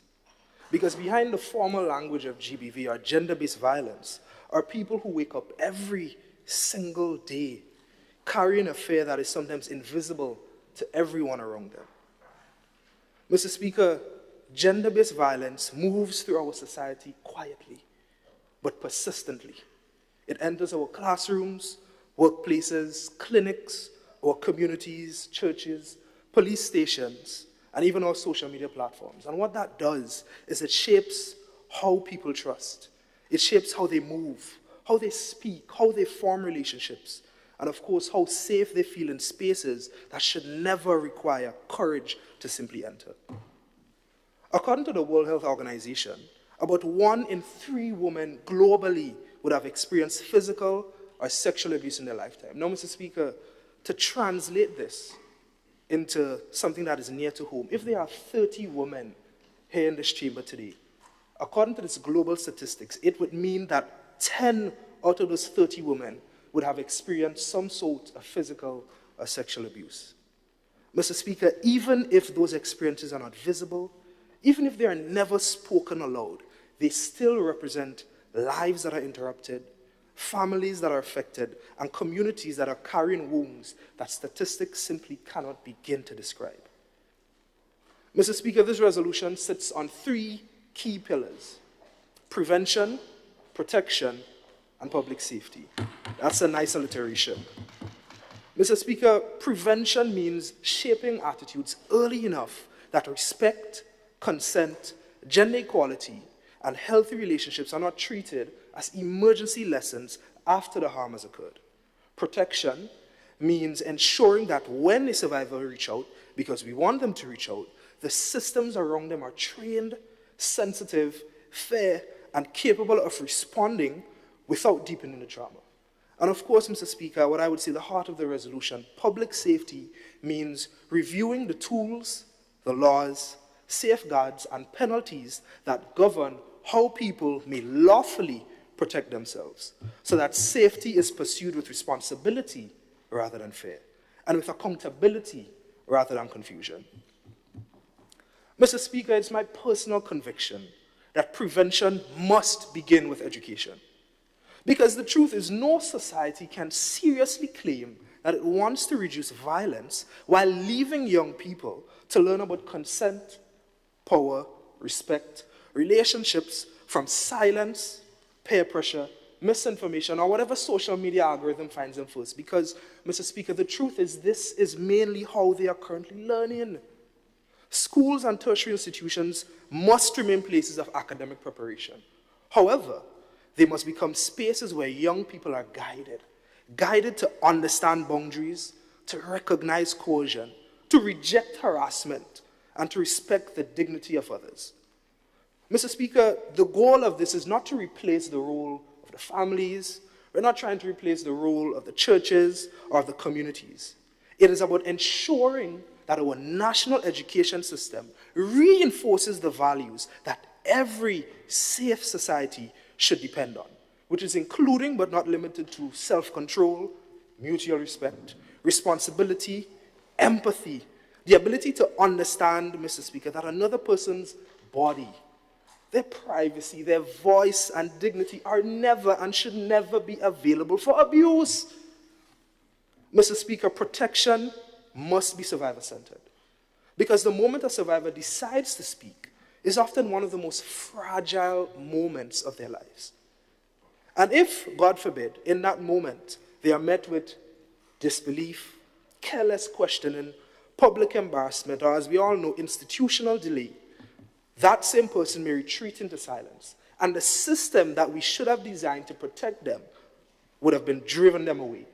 Because behind the formal language of GBV, or gender-based violence, are people who wake up every single day carrying a fear that is sometimes invisible to everyone around them. Mr. Speaker, gender-based violence moves through our society quietly, but persistently. It enters our classrooms, workplaces, clinics, our communities, churches, police stations, and even our social media platforms. And what that does is it shapes how people trust. It shapes how they move, how they speak, how they form relationships, and of course, how safe they feel in spaces that should never require courage to simply enter. According to the World Health Organization, about 1 in 3 women globally would have experienced physical or sexual abuse in their lifetime. Now, Mr. Speaker, to translate this into something that is near to home, if there are 30 women here in this chamber today, according to this global statistics, it would mean that 10 out of those 30 women would have experienced some sort of physical or sexual abuse. Mr. Speaker, even if those experiences are not visible, even if they are never spoken aloud, they still represent lives that are interrupted, families that are affected, and communities that are carrying wounds that statistics simply cannot begin to describe. Mr. Speaker, this resolution sits on 3 key pillars: prevention, protection, and public safety. That's a nice alliteration. Mr. Speaker, prevention means shaping attitudes early enough that respect, consent, gender equality, and healthy relationships are not treated as emergency lessons after the harm has occurred. Protection means ensuring that when a survivor reach out, because we want them to reach out, the systems around them are trained, sensitive, fair, and capable of responding without deepening the trauma. And of course, Mr. Speaker, what I would say the heart of the resolution, public safety, means reviewing the tools, the laws, safeguards, and penalties that govern how people may lawfully protect themselves, so that safety is pursued with responsibility rather than fear, and with accountability rather than confusion. Mr. Speaker, it's my personal conviction that prevention must begin with education. Because the truth is, no society can seriously claim that it wants to reduce violence while leaving young people to learn about consent, power, respect, relationships from silence, peer pressure, misinformation, or whatever social media algorithm finds them first. Because, Mr. Speaker, the truth is this is mainly how they are currently learning. Schools and tertiary institutions must remain places of academic preparation. However, they must become spaces where young people are guided to understand boundaries, to recognize coercion, to reject harassment, and to respect the dignity of others. Mr. Speaker, the goal of this is not to replace the role of the families. We're not trying to replace the role of the churches or of the communities. It is about ensuring that our national education system reinforces the values that every safe society should depend on, which is including but not limited to self-control, mutual respect, responsibility, empathy, the ability to understand, Mr. Speaker, that another person's body, their privacy, their voice, and dignity are never and should never be available for abuse. Mr. Speaker, protection must be survivor-centered, because the moment a survivor decides to speak is often one of the most fragile moments of their lives. And if, God forbid, in that moment, they are met with disbelief, careless questioning, public embarrassment, or as we all know, institutional delay, that same person may retreat into silence, and the system that we should have designed to protect them would have been driven them away.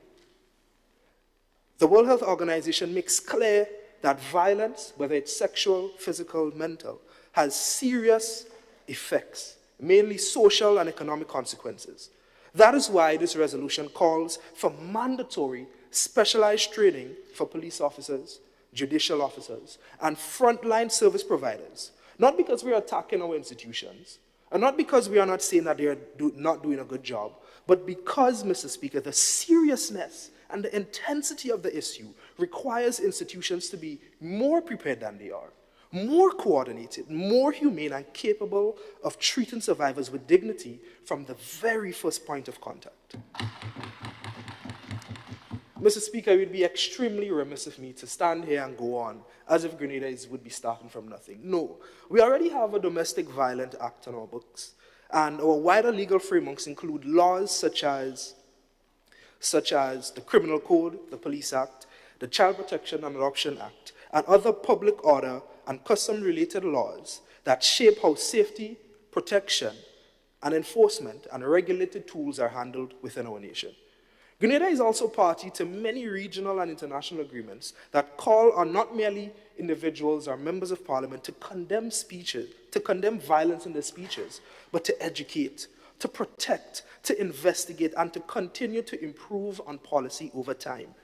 The World Health Organization makes clear that violence, whether it's sexual, physical, mental, has serious effects, mainly social and economic consequences. That is why this resolution calls for mandatory specialized training for police officers, judicial officers, and frontline service providers. Not because we are attacking our institutions, and not because we are not saying that they are not doing a good job, but because, Mr. Speaker, the seriousness and the intensity of the issue requires institutions to be more prepared than they are, more coordinated, more humane, and capable of treating survivors with dignity from the very first point of contact. Mr. Speaker, it would be extremely remiss of me to stand here and go on as if Grenada would be starting from nothing. No, we already have a Domestic Violence Act on our books, and our wider legal frameworks include laws such as the Criminal Code, the Police Act, the Child Protection and Adoption Act, and other public order and custom-related laws that shape how safety, protection, and enforcement and regulated tools are handled within our nation. Grenada is also party to many regional and international agreements that call on not merely individuals or members of parliament to condemn violence in their speeches, but to educate, to protect, to investigate, and to continue to improve on policy over time.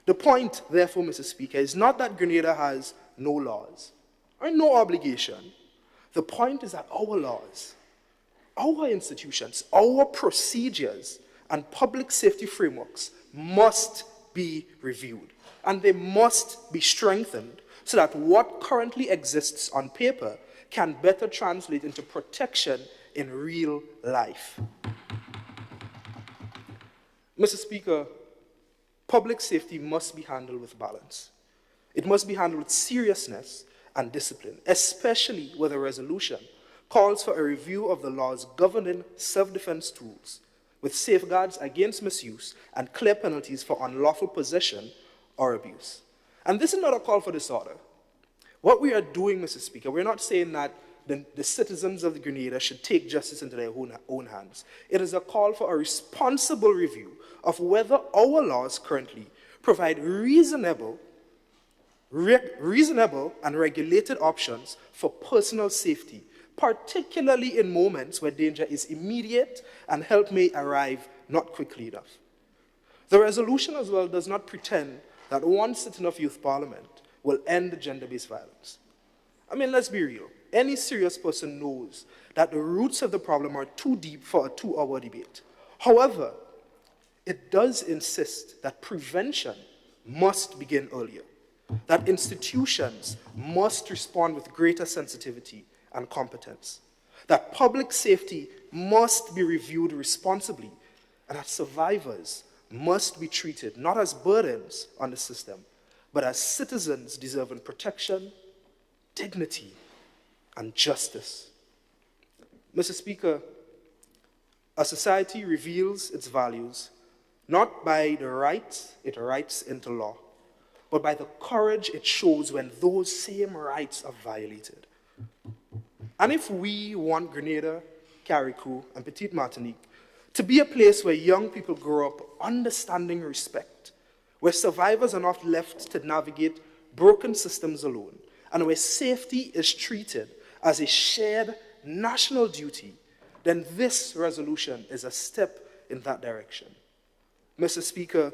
The point, therefore, Mr. Speaker, is not that Grenada has no laws or no obligation. The point is that our laws, our institutions, our procedures, and public safety frameworks must be reviewed, and they must be strengthened so that what currently exists on paper can better translate into protection in real life. Mr. Speaker, public safety must be handled with balance. It must be handled with seriousness and discipline, especially where the resolution calls for a review of the laws governing self-defense tools, with safeguards against misuse and clear penalties for unlawful possession or abuse. And this is not a call for disorder. What we are doing, Mr. Speaker, we're not saying that the citizens of Grenada should take justice into their own hands. It is a call for a responsible review of whether our laws currently provide reasonable and regulated options for personal safety, particularly in moments where danger is immediate and help may arrive not quickly enough. The resolution as well does not pretend that one sitting of Youth Parliament will end the gender-based violence. I mean, let's be real. Any serious person knows that the roots of the problem are too deep for a 2-hour debate. However, it does insist that prevention must begin earlier, that institutions must respond with greater sensitivity and competence, that public safety must be reviewed responsibly, and that survivors must be treated not as burdens on the system, but as citizens deserving protection, dignity, and justice. Mr. Speaker, a society reveals its values not by the rights it writes into law, but by the courage it shows when those same rights are violated. And if we want Grenada, Carriacou, and Petite Martinique to be a place where young people grow up understanding respect, where survivors are not left to navigate broken systems alone, and where safety is treated as a shared national duty, then this resolution is a step in that direction. Mr. Speaker,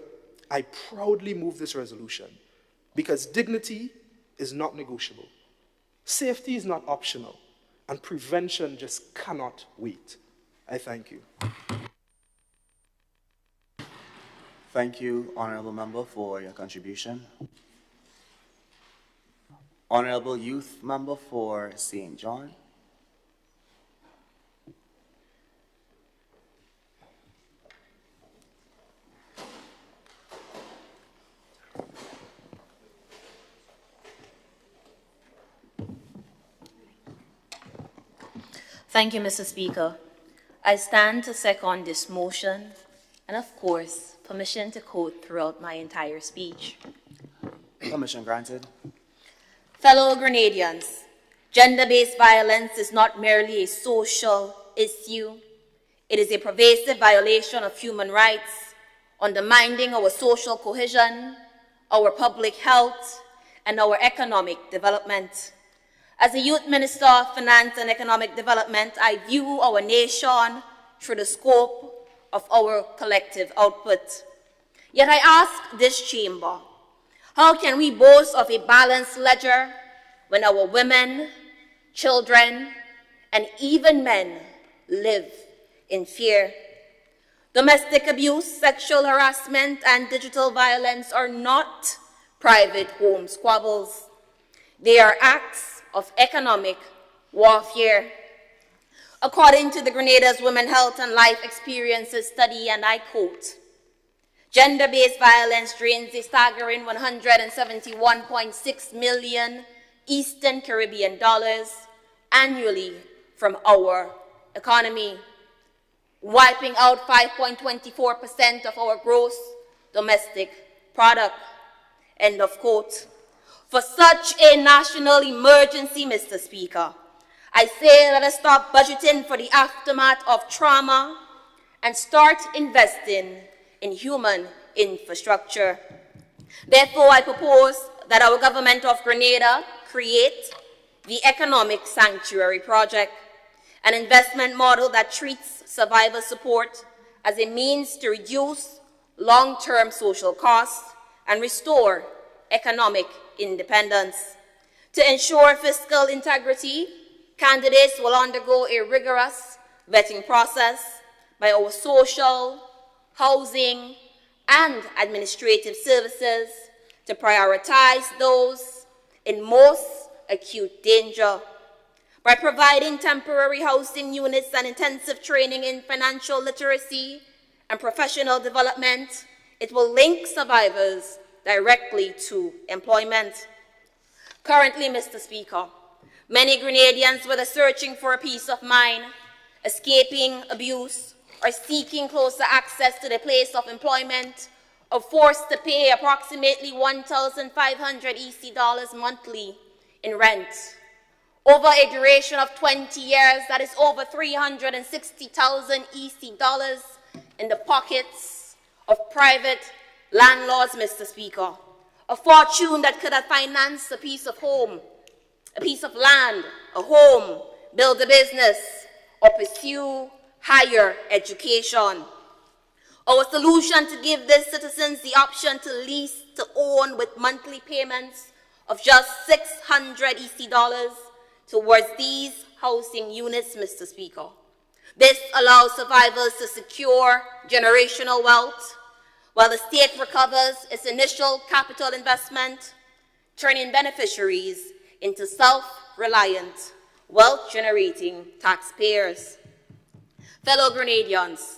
I proudly move this resolution because dignity is not negotiable, safety is not optional, and prevention just cannot wait. I thank you. Thank you, Honorable Member, for your contribution. Honorable Youth Member for St. John. Thank you, Mr. Speaker. I stand to second this motion and, of course, permission to quote throughout my entire speech. Permission granted. Fellow Grenadians, gender-based violence is not merely a social issue. It is a pervasive violation of human rights, undermining our social cohesion, our public health, and our economic development. As a Youth Minister of Finance and Economic Development, I view our nation through the scope of our collective output. Yet I ask this chamber, how can we boast of a balanced ledger when our women, children, and even men live in fear? Domestic abuse, sexual harassment, and digital violence are not private home squabbles. They are acts of economic warfare. According to the Grenada's Women Health and Life Experiences study, and I quote, gender-based violence drains a staggering $171.6 million Eastern Caribbean dollars annually from our economy, wiping out 5.24% of our gross domestic product, end of quote. For such a national emergency, Mr. Speaker, I say let us stop budgeting for the aftermath of trauma and start investing in human infrastructure. Therefore, I propose that our government of Grenada create the Economic Sanctuary Project, an investment model that treats survivor support as a means to reduce long-term social costs and restore economic independence. To ensure fiscal integrity, candidates will undergo a rigorous vetting process by our social, housing, and administrative services to prioritize those in most acute danger. By providing temporary housing units and intensive training in financial literacy and professional development, it will link survivors directly to employment. Currently, Mr. Speaker, many Grenadians, whether searching for a peace of mind, escaping abuse, or seeking closer access to their place of employment, are forced to pay approximately 1,500 EC dollars monthly in rent. Over a duration of 20 years, that is over 360,000 EC dollars in the pockets of private landlords, Mr. Speaker. A fortune that could have financed a piece of home, a piece of land, a home, build a business, or pursue higher education. Our solution to give these citizens the option to lease to own with monthly payments of just 600 EC dollars towards these housing units, Mr. Speaker. This allows survivors to secure generational wealth while the state recovers its initial capital investment, turning beneficiaries into self-reliant, wealth-generating taxpayers. Fellow Grenadians,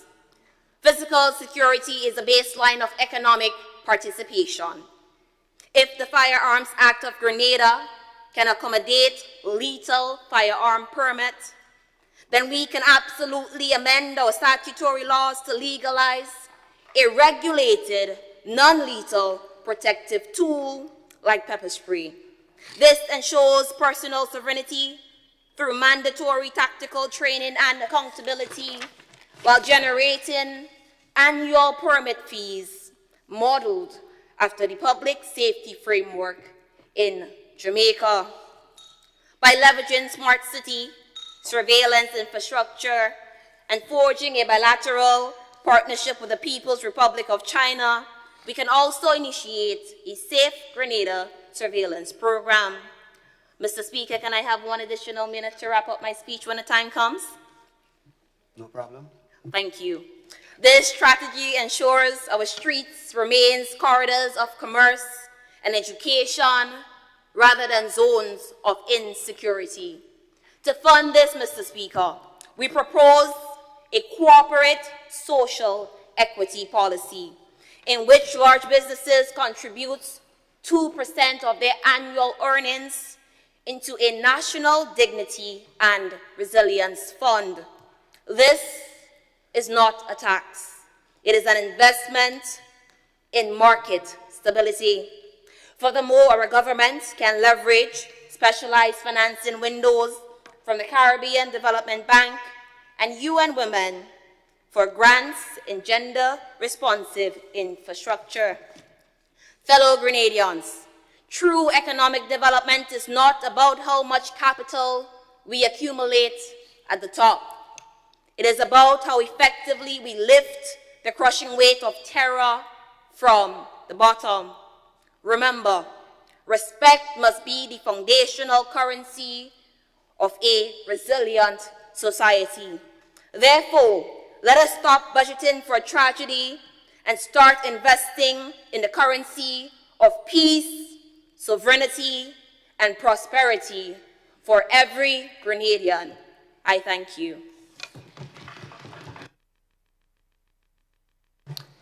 physical security is a baseline of economic participation. If the Firearms Act of Grenada can accommodate lethal firearm permit, then we can absolutely amend our statutory laws to legalize a regulated, non-lethal protective tool like pepper spray. This ensures personal sovereignty through mandatory tactical training and accountability while generating annual permit fees modeled after the public safety framework in Jamaica. By leveraging smart city, surveillance infrastructure, and forging a bilateral partnership with the People's Republic of China, we can also initiate a Safe Grenada surveillance program. Mr. Speaker, can I have 1 additional minute to wrap up my speech when the time comes? No problem. Thank you. This strategy ensures our streets remains corridors of commerce and education rather than zones of insecurity. To fund this, Mr. Speaker, we propose a corporate social equity policy in which large businesses contribute 2% of their annual earnings into a national dignity and resilience fund. This is not a tax. It is an investment in market stability. Furthermore, our government can leverage specialized financing windows from the Caribbean Development Bank and UN Women for grants in gender-responsive infrastructure. Fellow Grenadians, true economic development is not about how much capital we accumulate at the top. It is about how effectively we lift the crushing weight of terror from the bottom. Remember, respect must be the foundational currency of a resilient society. Therefore, let us stop budgeting for tragedy and start investing in the currency of peace, sovereignty, and prosperity for every Grenadian. I thank you.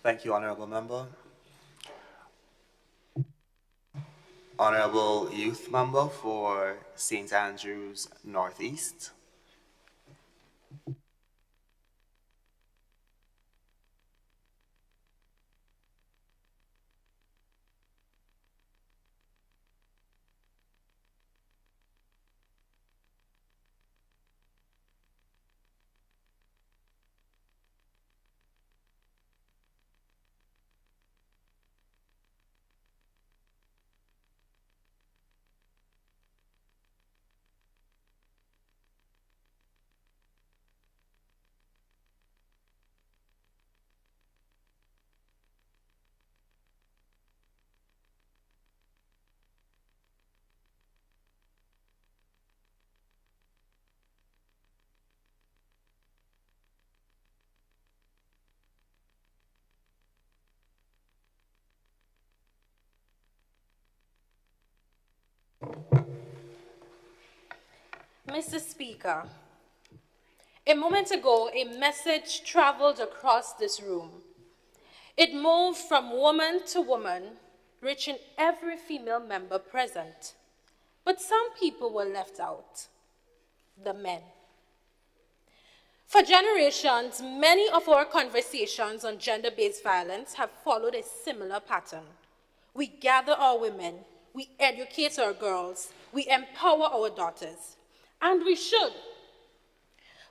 Thank you, Honorable Member. Honorable Youth Member for St. Andrews Northeast. Mr. Speaker, a moment ago, a message traveled across this room. It moved from woman to woman, reaching every female member present. But some people were left out, the men. For generations, many of our conversations on gender-based violence have followed a similar pattern. We gather our women, we educate our girls, we empower our daughters, and we should.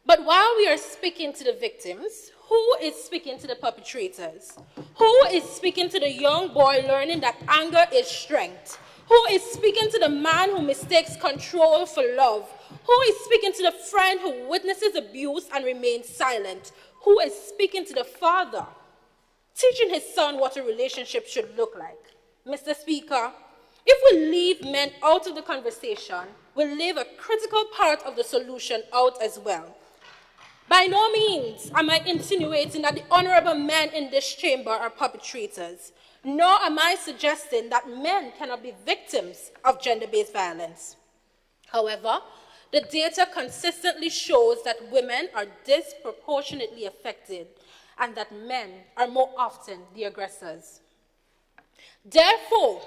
But while we are speaking to the victims, who is speaking to the perpetrators? Who is speaking to the young boy learning that anger is strength? Who is speaking to the man who mistakes control for love? Who is speaking to the friend who witnesses abuse and remains silent? Who is speaking to the father, teaching his son what a relationship should look like? Mr. Speaker, if we leave men out of the conversation, will leave a critical part of the solution out as well. By no means am I insinuating that the honorable men in this chamber are perpetrators, nor am I suggesting that men cannot be victims of gender-based violence. However, the data consistently shows that women are disproportionately affected and that men are more often the aggressors. Therefore,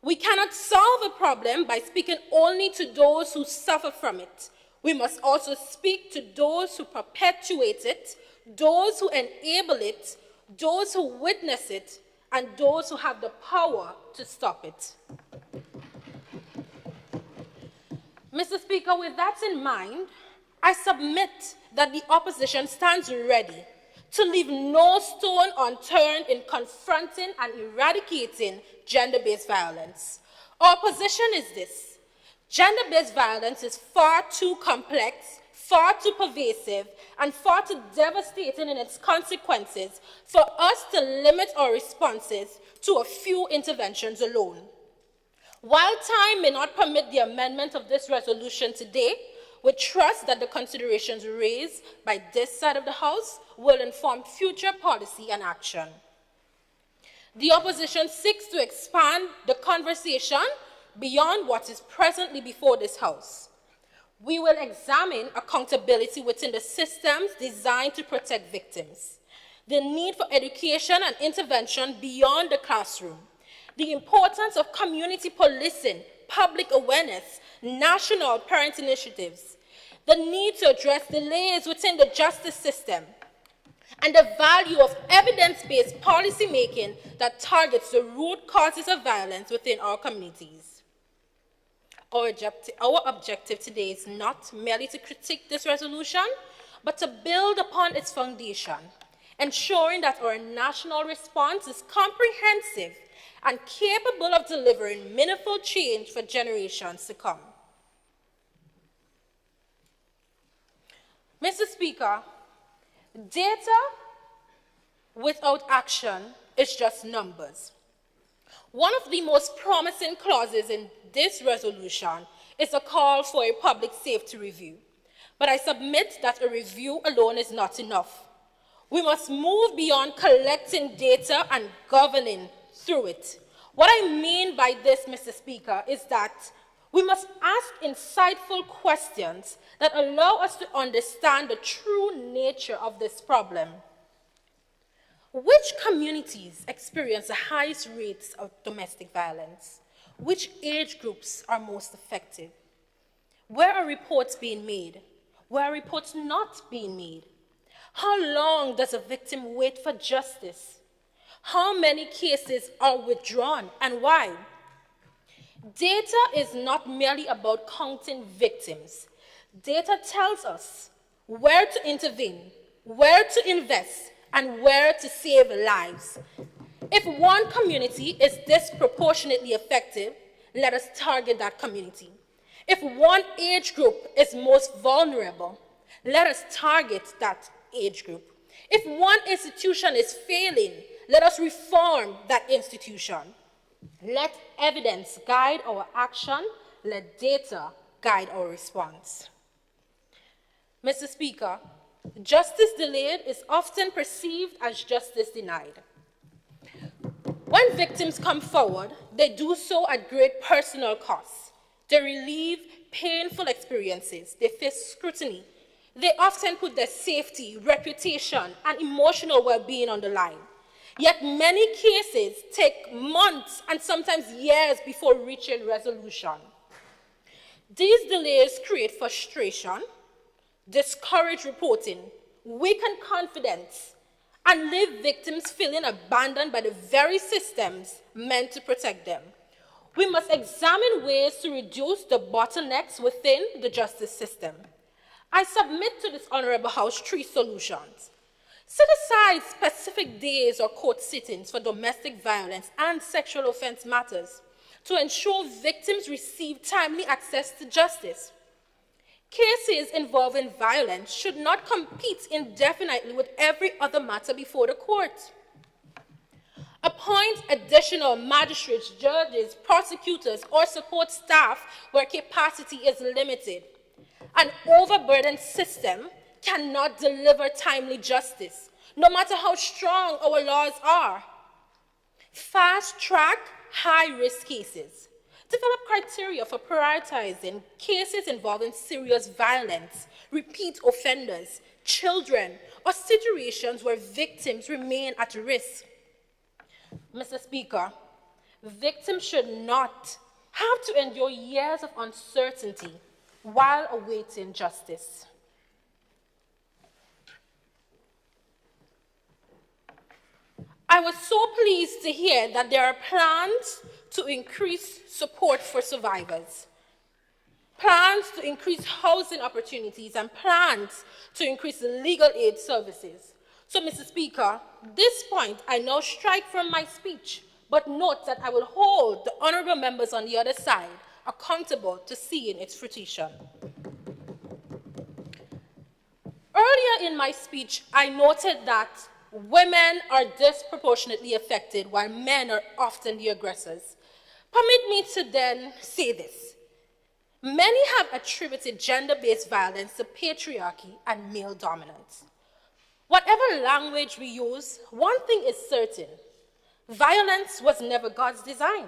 we cannot solve a problem by speaking only to those who suffer from it. We must also speak to those who perpetuate it, those who enable it, those who witness it, and those who have the power to stop it. Mr. Speaker, with that in mind, I submit that the opposition stands ready to leave no stone unturned in confronting and eradicating gender-based violence. Our position is this: gender-based violence is far too complex, far too pervasive, and far too devastating in its consequences for us to limit our responses to a few interventions alone. While time may not permit the amendment of this resolution today, we trust that the considerations raised by this side of the House will inform future policy and action. The opposition seeks to expand the conversation beyond what is presently before this House. We will examine accountability within the systems designed to protect victims, the need for education and intervention beyond the classroom, the importance of community policing, public awareness, national parent initiatives, the need to address delays within the justice system, and the value of evidence-based policy making that targets the root causes of violence within our communities. Our objective today is not merely to critique this resolution, but to build upon its foundation, ensuring that our national response is comprehensive and capable of delivering meaningful change for generations to come. Mr. Speaker, data without action is just numbers. One of the most promising clauses in this resolution is a call for a public safety review. But I submit that a review alone is not enough. We must move beyond collecting data and governing through it. What I mean by this, Mr. Speaker, is that we must ask insightful questions that allow us to understand the true nature of this problem. Which communities experience the highest rates of domestic violence? Which age groups are most affected? Where are reports being made? Where are reports not being made? How long does a victim wait for justice? How many cases are withdrawn and why? Data is not merely about counting victims. Data tells us where to intervene, where to invest, and where to save lives. If one community is disproportionately affected, let us target that community. If one age group is most vulnerable, let us target that age group. If one institution is failing, let us reform that institution. Let evidence guide our action. Let data guide our response. Mr. Speaker, justice delayed is often perceived as justice denied. When victims come forward, they do so at great personal cost. They relieve painful experiences. They face scrutiny. They often put their safety, reputation, and emotional well-being on the line. Yet many cases take months and sometimes years before reaching resolution. These delays create frustration, discourage reporting, weaken confidence, and leave victims feeling abandoned by the very systems meant to protect them. We must examine ways to reduce the bottlenecks within the justice system. I submit to this Honorable House 3 solutions. Set aside specific days or court sittings for domestic violence and sexual offense matters to ensure victims receive timely access to justice. Cases involving violence should not compete indefinitely with every other matter before the court. Appoint additional magistrates, judges, prosecutors, or support staff where capacity is limited. An overburdened system cannot deliver timely justice, no matter how strong our laws are. Fast-track high-risk cases. Develop criteria for prioritizing cases involving serious violence, repeat offenders, children, or situations where victims remain at risk. Mr. Speaker, victims should not have to endure years of uncertainty while awaiting justice. I was so pleased to hear that there are plans to increase support for survivors, plans to increase housing opportunities, and plans to increase legal aid services. So, Mr. Speaker, this point I now strike from my speech, but note that I will hold the honourable members on the other side accountable to seeing its fruition. Earlier in my speech, I noted that women are disproportionately affected while men are often the aggressors. Permit me to then say this. Many have attributed gender-based violence to patriarchy and male dominance. Whatever language we use, one thing is certain. Violence was never God's design.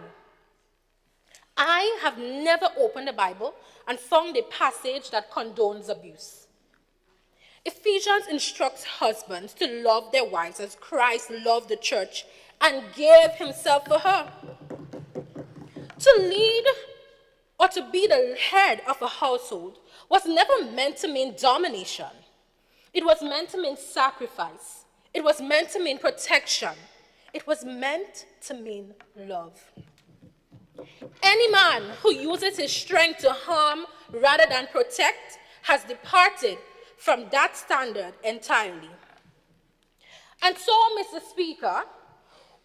I have never opened the Bible and found a passage that condones abuse. Ephesians instructs husbands to love their wives as Christ loved the church and gave himself for her. To lead or to be the head of a household was never meant to mean domination. It was meant to mean sacrifice. It was meant to mean protection. It was meant to mean love. Any man who uses his strength to harm rather than protect has departed from that standard entirely. And so, Mr. Speaker,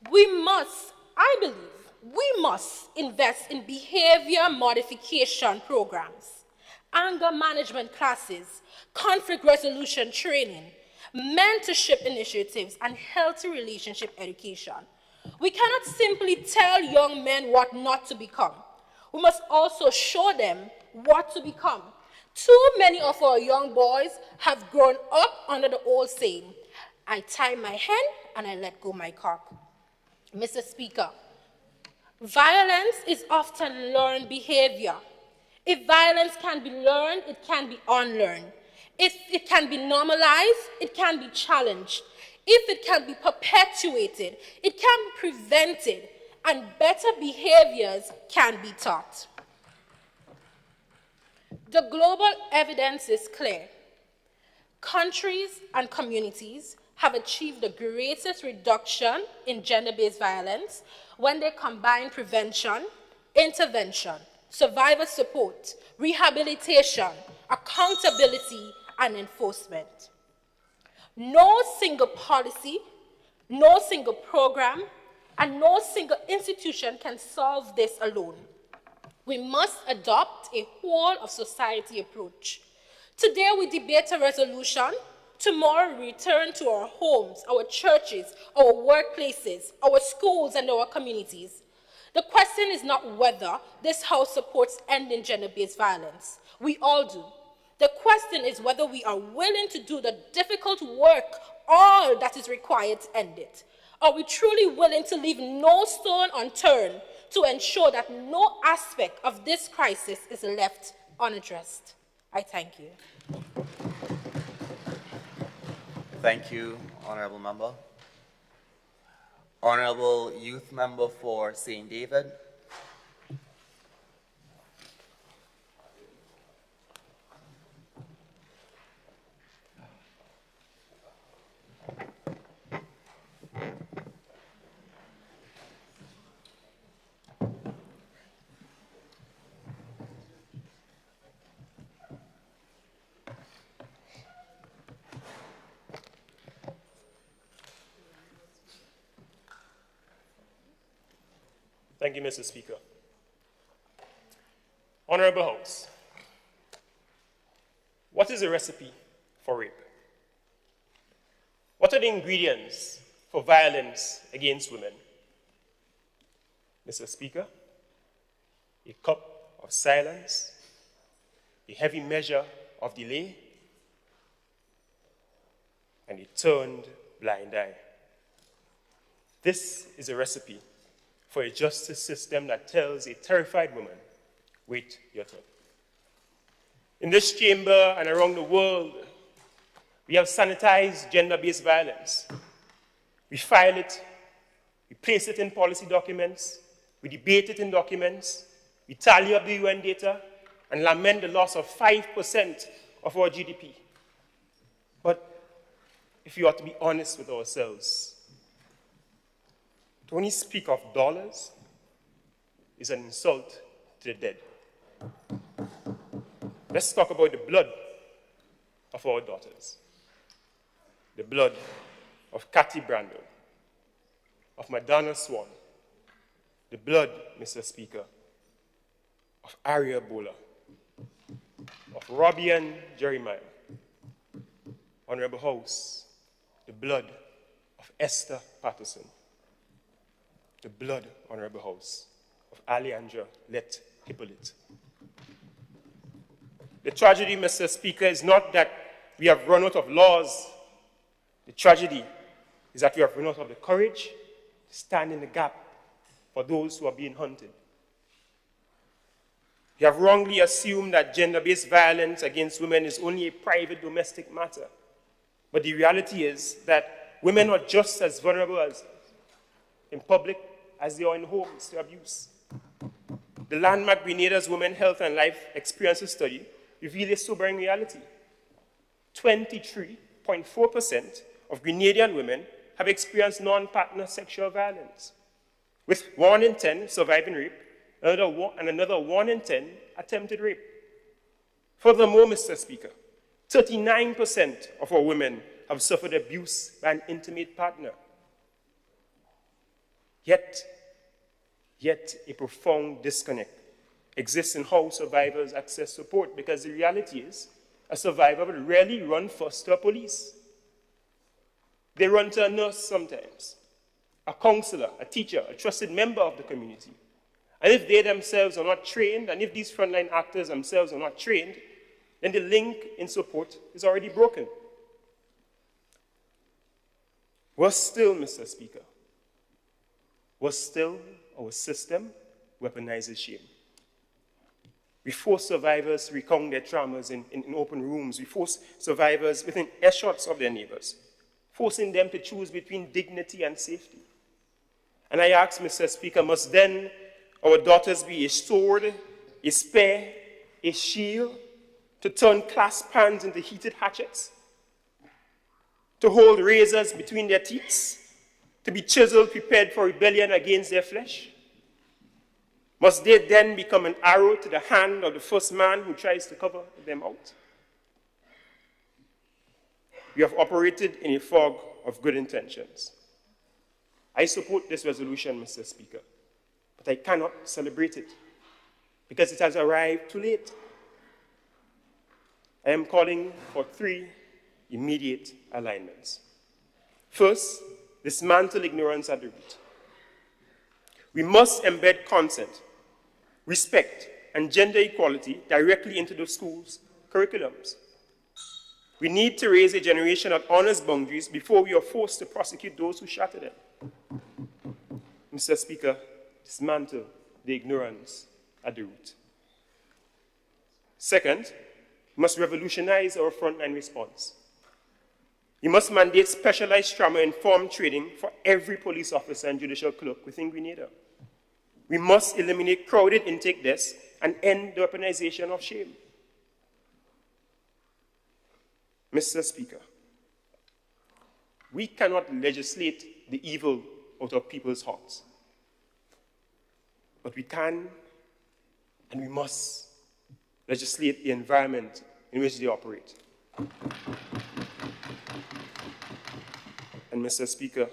I believe, we must invest in behavior modification programs, anger management classes, conflict resolution training, mentorship initiatives, and healthy relationship education. We cannot simply tell young men what not to become. We must also show them what to become. Too many of our young boys have grown up under the old saying, I tie my hen and I let go my cock. Mr. Speaker, violence is often learned behavior. If violence can be learned, it can be unlearned. If it can be normalized, it can be challenged. If it can be perpetuated, it can be prevented, and better behaviors can be taught. The global evidence is clear. Countries and communities have achieved the greatest reduction in gender-based violence when they combine prevention, intervention, survivor support, rehabilitation, accountability, and enforcement. No single policy, no single program, and no single institution can solve this alone. We must adopt a whole-of-society approach. Today we debate a resolution. Tomorrow we return to our homes, our churches, our workplaces, our schools, and our communities. The question is not whether this House supports ending gender-based violence. We all do. The question is whether we are willing to do the difficult work, all that is required to end it. Are we truly willing to leave no stone unturned to ensure that no aspect of this crisis is left unaddressed? I thank you. Thank you, Honourable Member. Honourable Youth Member for St. David. Thank you, Mr. Speaker. Honorable House, what is the recipe for rape? What are the ingredients for violence against women? Mr. Speaker, a cup of silence, a heavy measure of delay, and a turned blind eye. This is a recipe for a justice system that tells a terrified woman, wait your turn. In this chamber and around the world, we have sanitized gender-based violence. We file it, we place it in policy documents, we debate it in documents, we tally up the UN data, and lament the loss of 5% of our GDP. But if we ought to be honest with ourselves, to only speak of dollars is an insult to the dead. Let's talk about the blood of our daughters. The blood of Kathy Brandon, of Madonna Swan, the blood, Mr. Speaker, of Aria Bola, of Robian Jeremiah, Honorable House, the blood of Esther Patterson, the blood, Honorable House, of Alejandra Let Hippolyte. The tragedy, Mr. Speaker, is not that we have run out of laws. The tragedy is that we have run out of the courage to stand in the gap for those who are being hunted. We have wrongly assumed that gender-based violence against women is only a private domestic matter. But the reality is that women are just as vulnerable in public as they are in homes to abuse. The landmark Grenada's Women Health and Life Experiences study revealed a sobering reality. 23.4% of Grenadian women have experienced non-partner sexual violence, with 1 in 10 surviving rape, and another 1 in 10 attempted rape. Furthermore, Mr. Speaker, 39% of our women have suffered abuse by an intimate partner. Yet a profound disconnect exists in how survivors access support, because the reality is a survivor will rarely run first to a police. They run to a nurse sometimes, a counselor, a teacher, a trusted member of the community. And if they themselves are not trained, and if these frontline actors themselves are not trained, then the link in support is already broken. Worse still, Mr. Speaker, worse still, our system weaponizes shame. We force survivors to recount their traumas in open rooms. We force survivors within earshots of their neighbors, forcing them to choose between dignity and safety. And I ask, Mr. Speaker, must then our daughters be a sword, a spear, a shield, to turn clasp hands into heated hatchets, to hold razors between their teeth, to be chiseled, prepared for rebellion against their flesh? Must they then become an arrow to the hand of the first man who tries to cover them out? We have operated in a fog of good intentions. I support this resolution, Mr. Speaker, but I cannot celebrate it because it has arrived too late. I am calling for 3 immediate alignments. First, dismantle ignorance at the root. We must embed consent, respect, and gender equality directly into the schools' curriculums. We need to raise a generation that honors boundaries before we are forced to prosecute those who shatter them. Mr. Speaker, dismantle the ignorance at the root. Second, we must revolutionize our frontline response. We must mandate specialized trauma-informed training for every police officer and judicial clerk within Grenada. We must eliminate crowded intake desks and end the weaponization of shame. Mr. Speaker, we cannot legislate the evil out of people's hearts, but we can and we must legislate the environment in which they operate. And Mr. Speaker,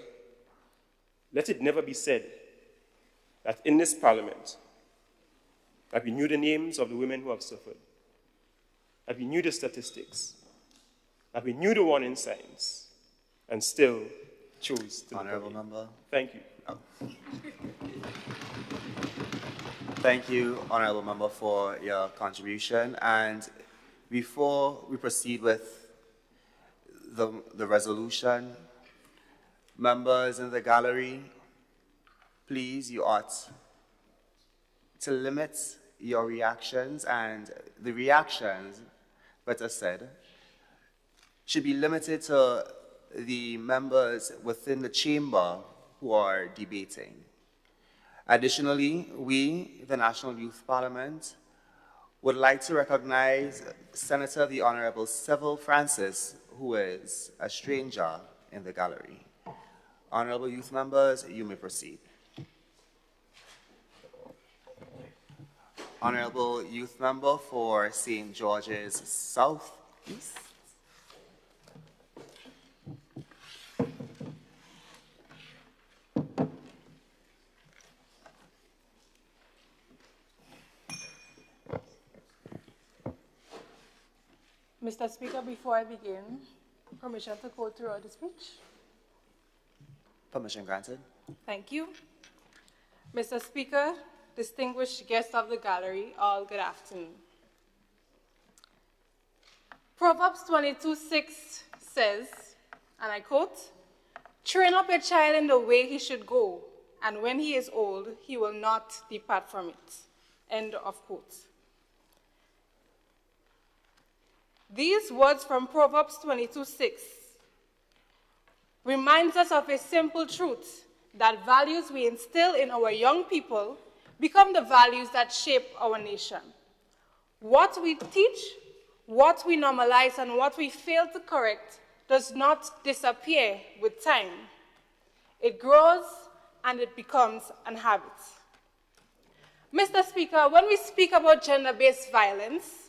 let it never be said that in this Parliament, that we knew the names of the women who have suffered, that we knew the statistics, that we knew the warning signs, and still chose to. Honourable member. Thank you. Oh. Thank you, Honourable Member, for your contribution. And before we proceed with the resolution, members in the gallery, please, you ought to limit your reactions, and the reactions, better said, should be limited to the members within the chamber who are debating. Additionally, we, the National Youth Parliament, would like to recognize Senator the Honorable Civil Francis, who is a stranger in the gallery. Honorable youth members, you may proceed. Honorable youth member for St. George's South East. Mr. Speaker, before I begin, permission to go through the speech? Permission granted. Thank you. Mr. Speaker, distinguished guests of the gallery, all good afternoon. Proverbs 22:6 says, and I quote, "Train up a child in the way he should go, and when he is old, he will not depart from it." End of quote. These words from Proverbs 22:6 reminds us of a simple truth, that values we instill in our young people become the values that shape our nation. What we teach, what we normalize, and what we fail to correct does not disappear with time. It grows and it becomes an habit. Mr. Speaker, when we speak about gender-based violence,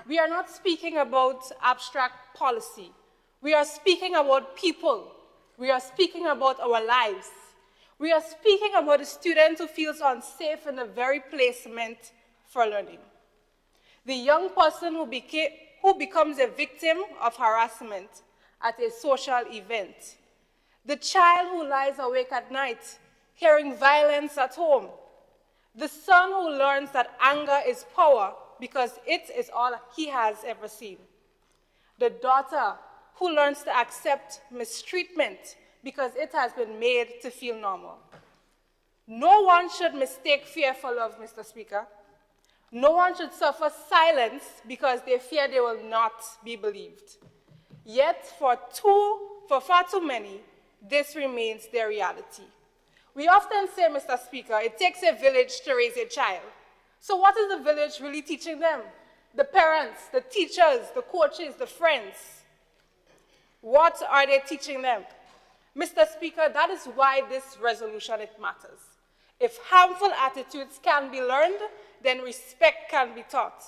we are not speaking about abstract policy. We are speaking about people. We are speaking about our lives. We are speaking about a student who feels unsafe in the very place meant for learning. The young person who becomes a victim of harassment at a social event. The child who lies awake at night, hearing violence at home. The son who learns that anger is power because it is all he has ever seen. The daughter who learns to accept mistreatment because it has been made to feel normal. No one should mistake fear for love, Mr. Speaker. No one should suffer silence because they fear they will not be believed. Yet, for far too many, this remains their reality. We often say, Mr. Speaker, it takes a village to raise a child. So what is the village really teaching them? The parents, the teachers, the coaches, the friends. What are they teaching them? Mr. Speaker, that is why this resolution, it matters. If harmful attitudes can be learned, then respect can be taught.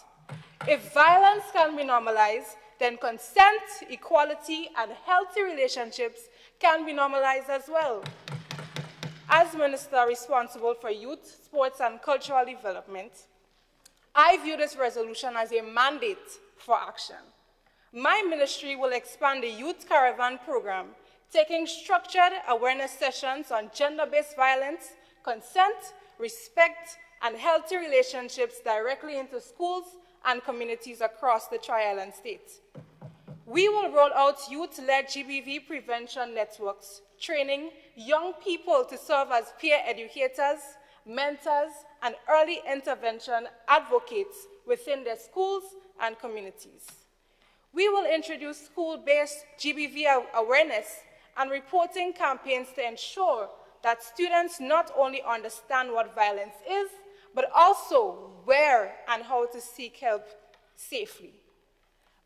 If violence can be normalized, then consent, equality, and healthy relationships can be normalized as well. As Minister responsible for youth, sports, and cultural development, I view this resolution as a mandate for action. My ministry will expand the Youth Caravan program, taking structured awareness sessions on gender-based violence, consent, respect, and healthy relationships directly into schools and communities across the Tri-Island state. We will roll out youth-led GBV prevention networks, training young people to serve as peer educators, mentors, and early intervention advocates within their schools and communities. We will introduce school-based GBV awareness and reporting campaigns to ensure that students not only understand what violence is, but also where and how to seek help safely.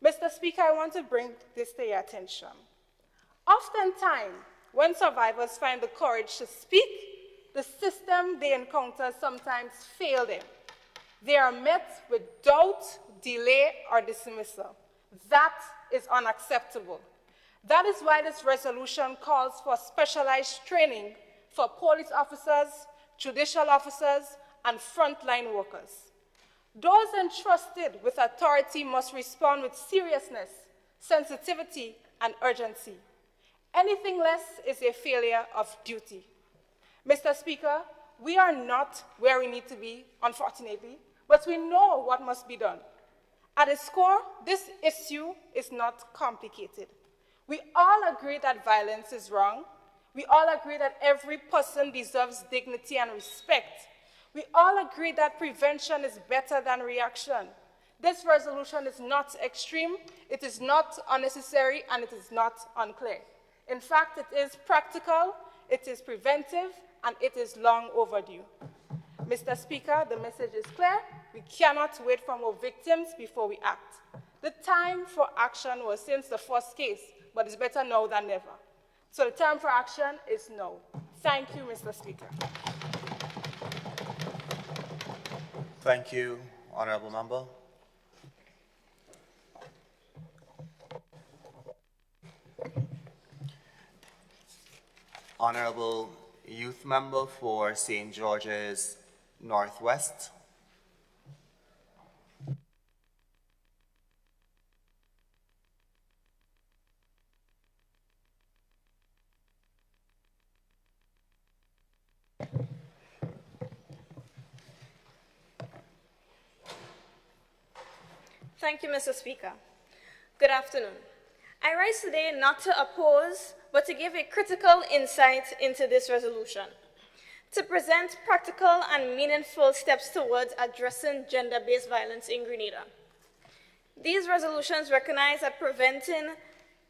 Mr. Speaker, I want to bring this to your attention. Oftentimes, when survivors find the courage to speak, the system they encounter sometimes fails them. They are met with doubt, delay, or dismissal. That is unacceptable. That is why this resolution calls for specialized training for police officers, judicial officers, and frontline workers. Those entrusted with authority must respond with seriousness, sensitivity, and urgency. Anything less is a failure of duty. Mr. Speaker, we are not where we need to be, unfortunately, but we know what must be done. At its core, this issue is not complicated. We all agree that violence is wrong. We all agree that every person deserves dignity and respect. We all agree that prevention is better than reaction. This resolution is not extreme, it is not unnecessary, and it is not unclear. In fact, it is practical, it is preventive, and it is long overdue. Mr. Speaker, the message is clear. We cannot wait for more victims before we act. The time for action was since the first case, but it's better now than never. So the time for action is now. Thank you, Mr. Speaker. Thank you, Honourable Member. Honourable Youth Member for St. George's Northwest. Thank you, Mr. Speaker. Good afternoon. I rise today not to oppose, but to give a critical insight into this resolution, to present practical and meaningful steps towards addressing gender-based violence in Grenada. These resolutions recognize that preventing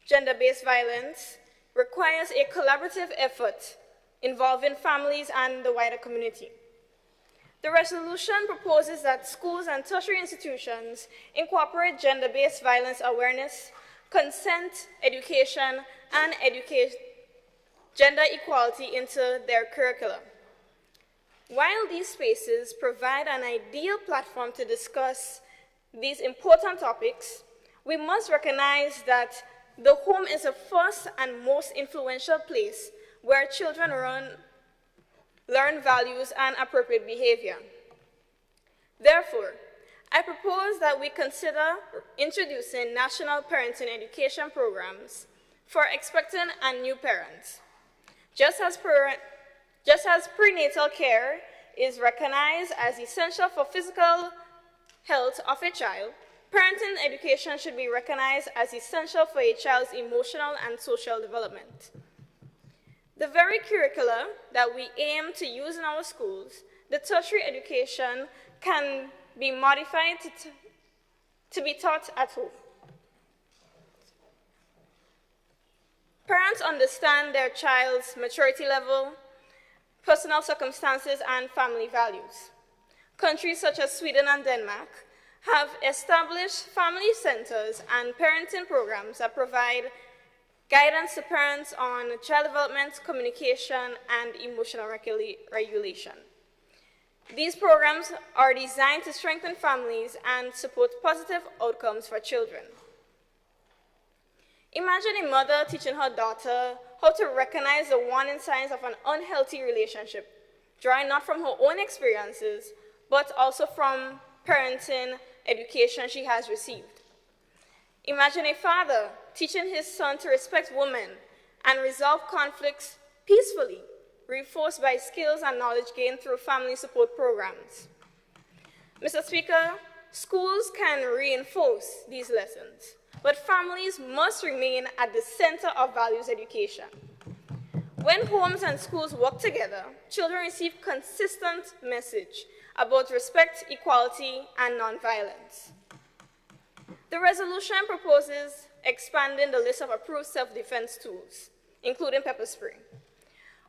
gender-based violence requires a collaborative effort involving families and the wider community. The resolution proposes that schools and tertiary institutions incorporate gender-based violence awareness, consent, education, and gender equality into their curricula. While these spaces provide an ideal platform to discuss these important topics, we must recognize that the home is the first and most influential place where children learn values and appropriate behavior. Therefore, I propose that we consider introducing national parenting education programs for expectant and new parents. Just as prenatal care is recognized as essential for physical health of a child, parenting education should be recognized as essential for a child's emotional and social development. The very curricula that we aim to use in our schools, the tertiary education, can be modified to be taught at home. Parents understand their child's maturity level, personal circumstances, and family values. Countries such as Sweden and Denmark have established family centers and parenting programs that provide guidance to parents on child development, communication, and emotional regulation. These programs are designed to strengthen families and support positive outcomes for children. Imagine a mother teaching her daughter how to recognize the warning signs of an unhealthy relationship, drawing not from her own experiences, but also from parenting education she has received. Imagine a father teaching his son to respect women and resolve conflicts peacefully, reinforced by skills and knowledge gained through family support programs. Mr. Speaker, schools can reinforce these lessons, but families must remain at the center of values education. When homes and schools work together, children receive consistent message about respect, equality, and nonviolence. The resolution proposes expanding the list of approved self-defense tools, including pepper spray.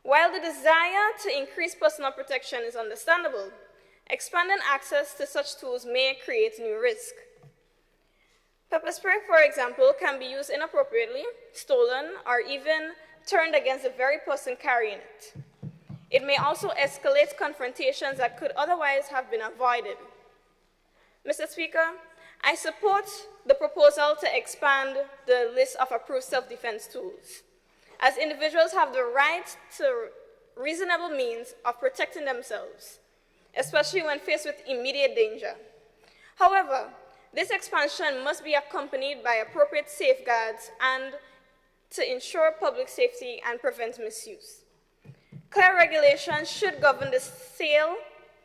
While the desire to increase personal protection is understandable, expanding access to such tools may create new risk. Pepper spray, for example, can be used inappropriately, stolen, or even turned against the very person carrying it. It may also escalate confrontations that could otherwise have been avoided. Mr. Speaker, I support the proposal to expand the list of approved self-defense tools, as individuals have the right to reasonable means of protecting themselves, especially when faced with immediate danger. However, this expansion must be accompanied by appropriate safeguards and to ensure public safety and prevent misuse. Clear regulations should govern the sale,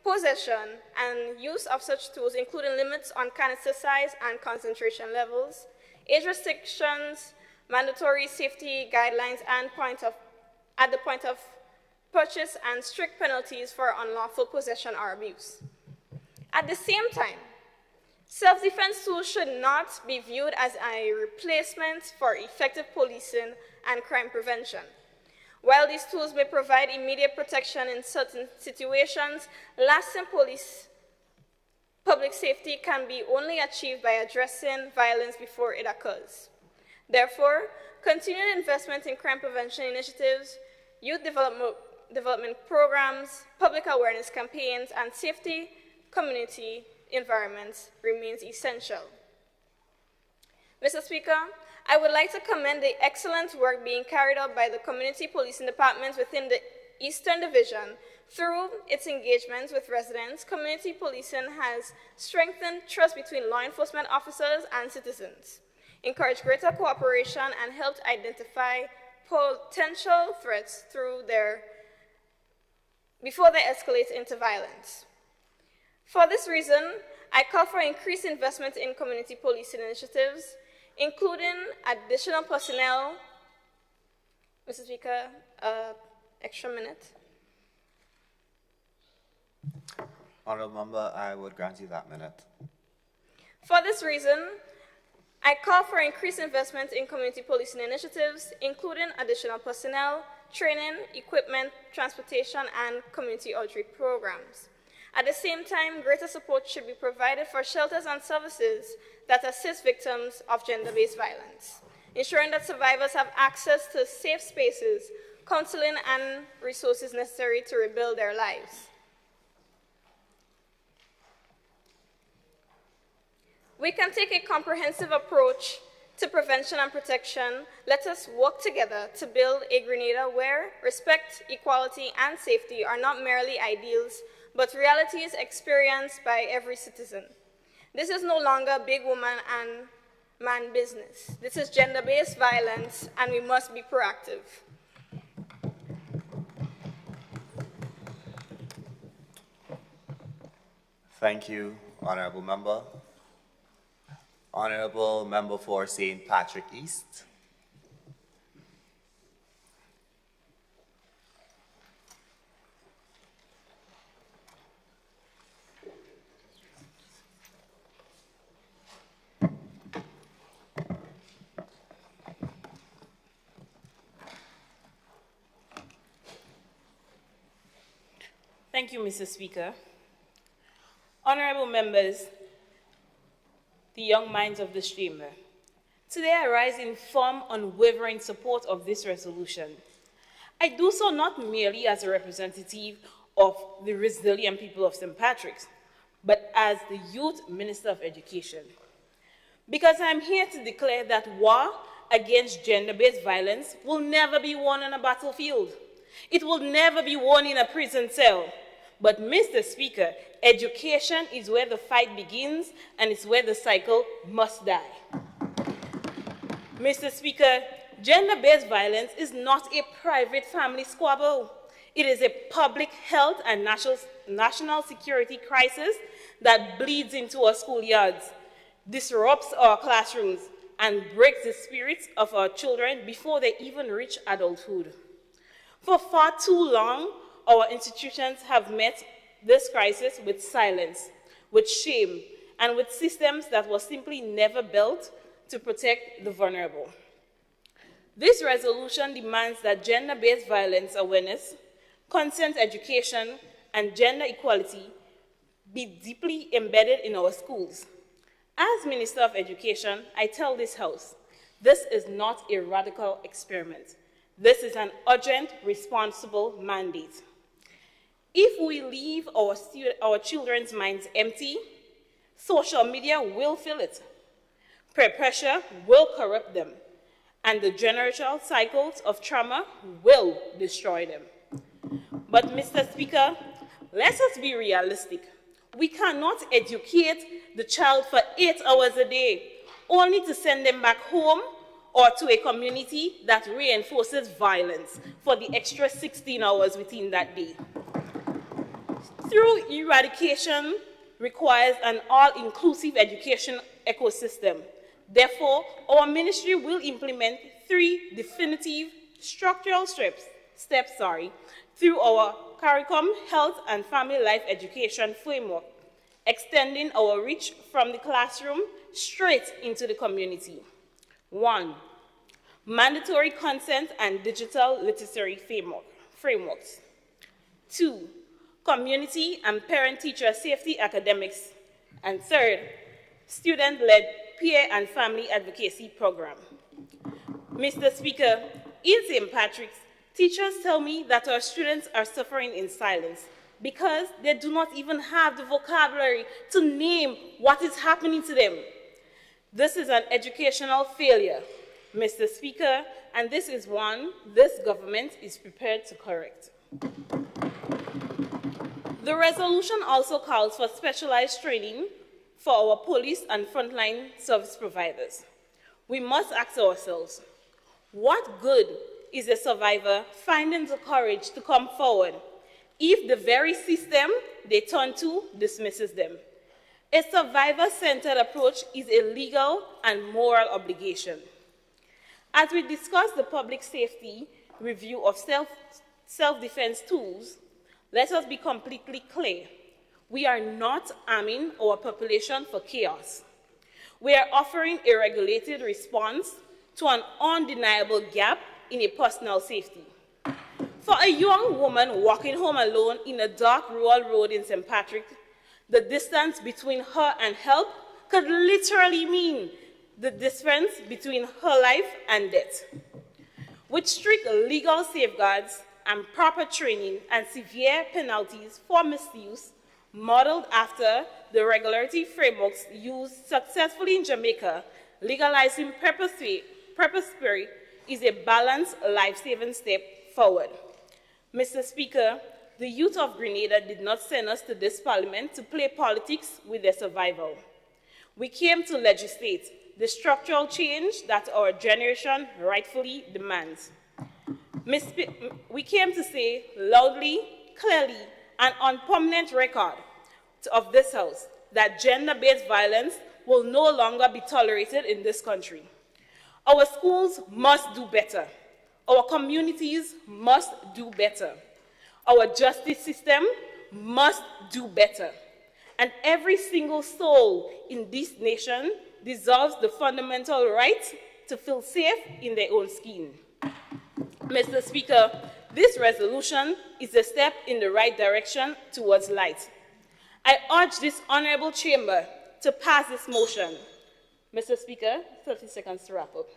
possession, and use of such tools, including limits on canister size and concentration levels, age restrictions, mandatory safety guidelines and at the point of purchase, and strict penalties for unlawful possession or abuse. At the same time, self-defense tools should not be viewed as a replacement for effective policing and crime prevention. While these tools may provide immediate protection in certain situations, lasting public safety can be only achieved by addressing violence before it occurs. Therefore, continued investment in crime prevention initiatives, youth development programs, public awareness campaigns, and safety community environments remains essential. Mr. Speaker, I would like to commend the excellent work being carried out by the community policing departments within the Eastern Division. Through its engagements with residents, community policing has strengthened trust between law enforcement officers and citizens, encouraged greater cooperation, and helped identify potential threats before they escalate into violence. For this reason, I call for increased investment in community policing initiatives, including additional personnel. Mr. Speaker, extra minute. Honourable Member, I would grant you that minute. For this reason, I call for increased investment in community policing initiatives, including additional personnel, training, equipment, transportation, and community outreach programs. At the same time, greater support should be provided for shelters and services that assist victims of gender-based violence, ensuring that survivors have access to safe spaces, counseling, and resources necessary to rebuild their lives. We can take a comprehensive approach to prevention and protection. Let us work together to build a Grenada where respect, equality, and safety are not merely ideals, but realities experienced by every citizen. This is no longer big woman and man business. This is gender-based violence, and we must be proactive. Thank you, Honourable Member. Honourable Member for St. Patrick East. Thank you, Mr. Speaker. Honourable members, the young minds of this chamber, today I rise in firm, unwavering support of this resolution. I do so not merely as a representative of the resilient people of St. Patrick's, but as the Youth Minister of Education. Because I'm here to declare that war against gender-based violence will never be won on a battlefield. It will never be won in a prison cell. But, Mr. Speaker, education is where the fight begins, and it's where the cycle must die. Mr. Speaker, gender-based violence is not a private family squabble. It is a public health and national security crisis that bleeds into our schoolyards, disrupts our classrooms, and breaks the spirits of our children before they even reach adulthood. For far too long, our institutions have met this crisis with silence, with shame, and with systems that were simply never built to protect the vulnerable. This resolution demands that gender-based violence awareness, consent education, and gender equality be deeply embedded in our schools. As Minister of Education, I tell this House, this is not a radical experiment. This is an urgent, responsible mandate. If we leave our children's minds empty, social media will fill it. Peer pressure will corrupt them, and the generational cycles of trauma will destroy them. But, Mr. Speaker, let us be realistic. We cannot educate the child for 8 hours a day, only to send them back home or to a community that reinforces violence for the extra 16 hours within that day. Through eradication requires an all-inclusive education ecosystem. Therefore, our ministry will implement 3 definitive structural steps through our CARICOM Health and Family Life Education Framework, extending our reach from the classroom straight into the community. 1. Mandatory consent and digital literacy frameworks. 2. Community and parent-teacher safety academics. And 3rd, student-led peer and family advocacy program. Mr. Speaker, in St. Patrick's, teachers tell me that our students are suffering in silence because they do not even have the vocabulary to name what is happening to them. This is an educational failure, Mr. Speaker, and this is one this government is prepared to correct. The resolution also calls for specialized training for our police and frontline service providers. We must ask ourselves, what good is a survivor finding the courage to come forward if the very system they turn to dismisses them? A survivor-centered approach is a legal and moral obligation. As we discuss the public safety review of self-defense tools, let us be completely clear. We are not arming our population for chaos. We are offering a regulated response to an undeniable gap in a personal safety. For a young woman walking home alone in a dark rural road in St. Patrick, the distance between her and help could literally mean the difference between her life and death. With strict legal safeguards and proper training and severe penalties for misuse, modeled after the regulatory frameworks used successfully in Jamaica, legalizing pepper spray is a balanced, life-saving step forward. Mr. Speaker, the youth of Grenada did not send us to this parliament to play politics with their survival. We came to legislate the structural change that our generation rightfully demands. We came to say loudly, clearly, and on permanent record of this House that gender-based violence will no longer be tolerated in this country. Our schools must do better. Our communities must do better. Our justice system must do better. And every single soul in this nation deserves the fundamental right to feel safe in their own skin. Mr. Speaker, this resolution is a step in the right direction towards light. I urge this honorable chamber to pass this motion. Mr. Speaker, 30 seconds to wrap up.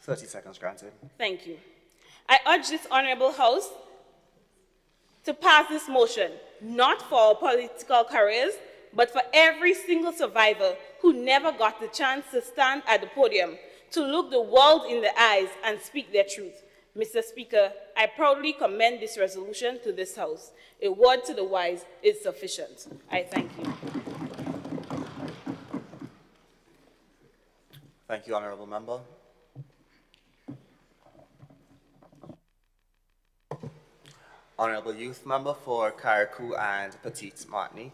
30 seconds granted. Thank you. I urge this honorable House to pass this motion, not for our political careers, but for every single survivor who never got the chance to stand at the podium, to look the world in the eyes and speak their truth. Mr. Speaker, I proudly commend this resolution to this House. A word to the wise is sufficient. I thank you. Thank you, Honourable Member. Honourable Youth Member for Carriacou and Petite Martinique.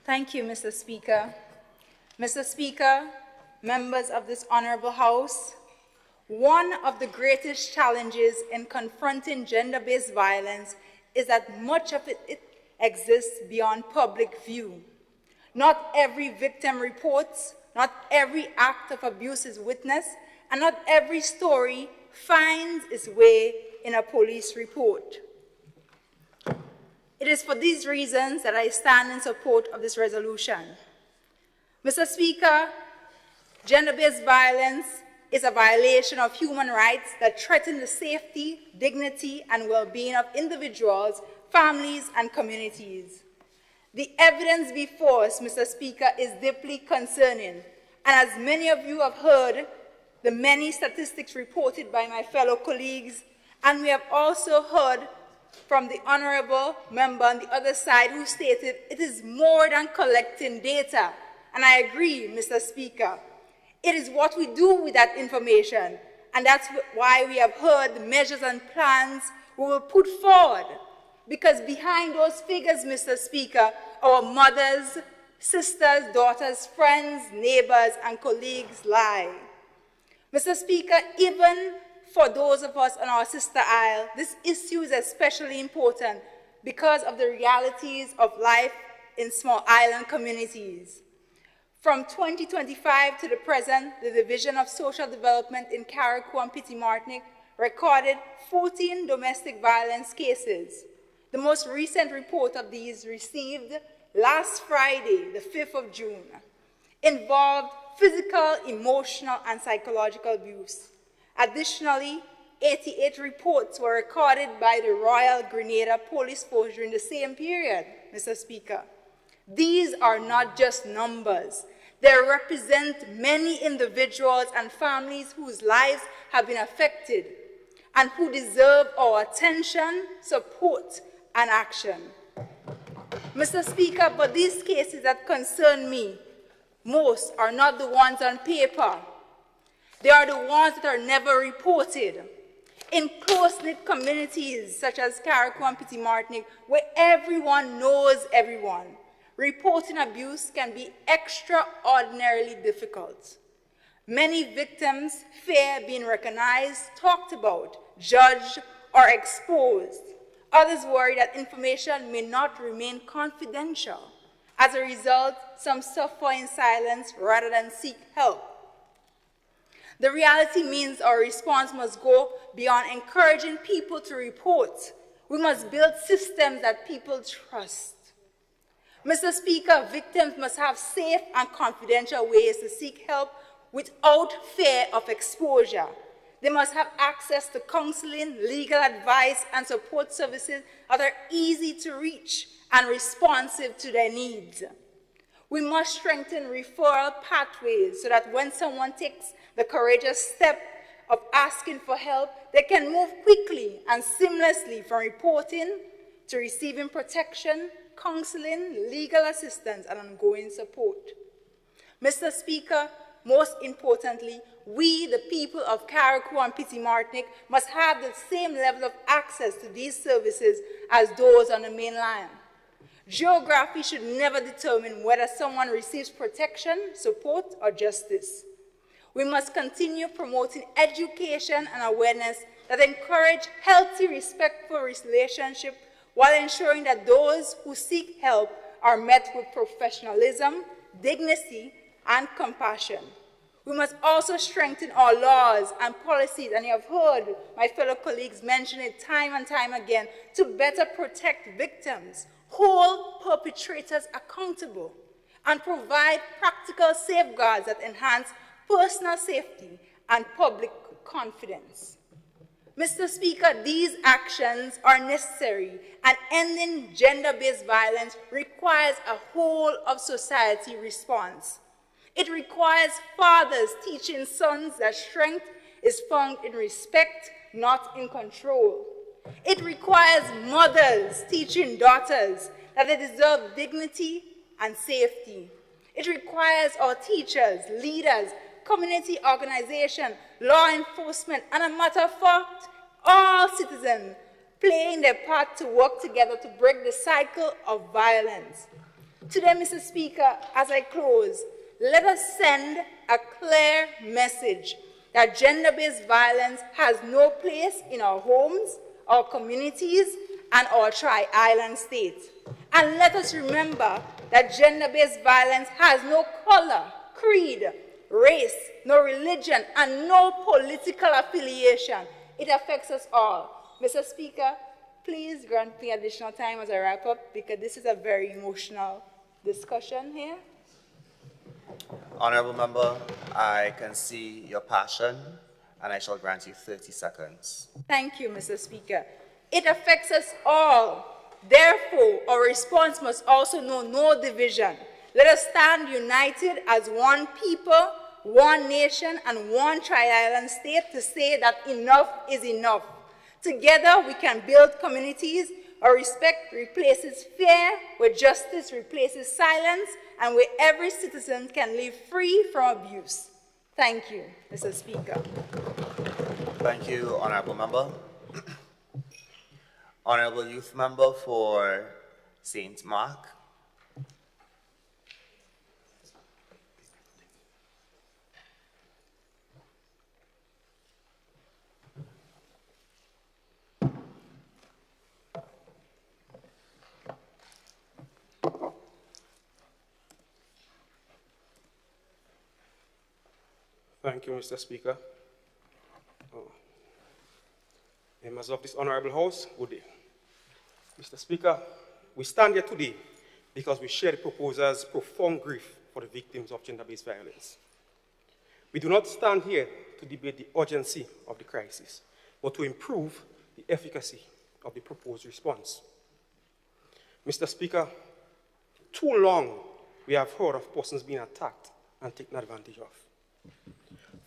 Thank you, Mr. Speaker. Mr. Speaker, members of this honorable House, one of the greatest challenges in confronting gender-based violence is that much of it exists beyond public view. Not every victim reports, not every act of abuse is witnessed, and not every story finds its way in a police report. It is for these reasons that I stand in support of this resolution. Mr. Speaker, gender-based violence is a violation of human rights that threaten the safety, dignity, and well-being of individuals, families, and communities. The evidence before us, Mr. Speaker, is deeply concerning, and as many of you have heard, the many statistics reported by my fellow colleagues, and we have also heard from the honorable member on the other side who stated it is more than collecting data. And I agree, Mr. Speaker. It is what we do with that information, and that's why we have heard the measures and plans we will put forward. Because behind those figures, Mr. Speaker, our mothers, sisters, daughters, friends, neighbors, and colleagues lie. Mr. Speaker, even for those of us on our sister aisle, this issue is especially important because of the realities of life in small island communities. From 2025 to the present, the Division of Social Development in Carriacou and Petit Martinique recorded 14 domestic violence cases. The most recent report of these received last Friday, the 5th of June, involved physical, emotional, and psychological abuse. Additionally, 88 reports were recorded by the Royal Grenada Police Force during the same period, Mr. Speaker. These are not just numbers. They represent many individuals and families whose lives have been affected and who deserve our attention, support, and action. Mr. Speaker, but these cases that concern me most are not the ones on paper. They are the ones that are never reported. In close-knit communities such as Carriacou and Petit Martinique, where everyone knows everyone, reporting abuse can be extraordinarily difficult. Many victims fear being recognized, talked about, judged, or exposed. Others worry that information may not remain confidential. As a result, some suffer in silence rather than seek help. The reality means our response must go beyond encouraging people to report. We must build systems that people trust. Mr. Speaker, victims must have safe and confidential ways to seek help without fear of exposure. They must have access to counseling, legal advice, and support services that are easy to reach and responsive to their needs. We must strengthen referral pathways so that when someone takes the courageous step of asking for help, they can move quickly and seamlessly from reporting to receiving protection, counseling, legal assistance, and ongoing support. Mr. Speaker, most importantly, we, the people of Carriacou and Petit Martinique, must have the same level of access to these services as those on the mainland. Geography should never determine whether someone receives protection, support, or justice. We must continue promoting education and awareness that encourage healthy, respectful relationships while ensuring that those who seek help are met with professionalism, dignity, and compassion. We must also strengthen our laws and policies, and you have heard my fellow colleagues mention it time and time again, to better protect victims, hold perpetrators accountable, and provide practical safeguards that enhance personal safety and public confidence. Mr. Speaker, these actions are necessary, and ending gender-based violence requires a whole-of-society response. It requires fathers teaching sons that strength is found in respect, not in control. It requires mothers teaching daughters that they deserve dignity and safety. It requires our teachers, leaders, community organizations, law enforcement, and a matter of fact, all citizens playing their part to work together to break the cycle of violence. Today, Mr. Speaker, as I close, let us send a clear message that gender-based violence has no place in our homes, our communities, and our tri-island states. And let us remember that gender-based violence has no color, creed, race, no religion, and no political affiliation. It affects us all. Mr. Speaker, please grant me additional time as I wrap up, because this is a very emotional discussion here. Honorable member, I can see your passion, and I shall grant you 30 seconds. Thank you, Mr. Speaker. It affects us all. Therefore, our response must also know no division. Let us stand united as one people, one nation, and one tri-island state to say that enough is enough. Together, we can build communities where respect replaces fear, where justice replaces silence, and where every citizen can live free from abuse. Thank you, Mr. Speaker. Thank you, honorable member. Honorable youth member for St. Mark. Thank you, Mr. Speaker. Members of this honorable House, good day. Mr. Speaker, we stand here today because we share the proposer's profound grief for the victims of gender-based violence. We do not stand here to debate the urgency of the crisis, but to improve the efficacy of the proposed response. Mr. Speaker, too long we have heard of persons being attacked and taken advantage of.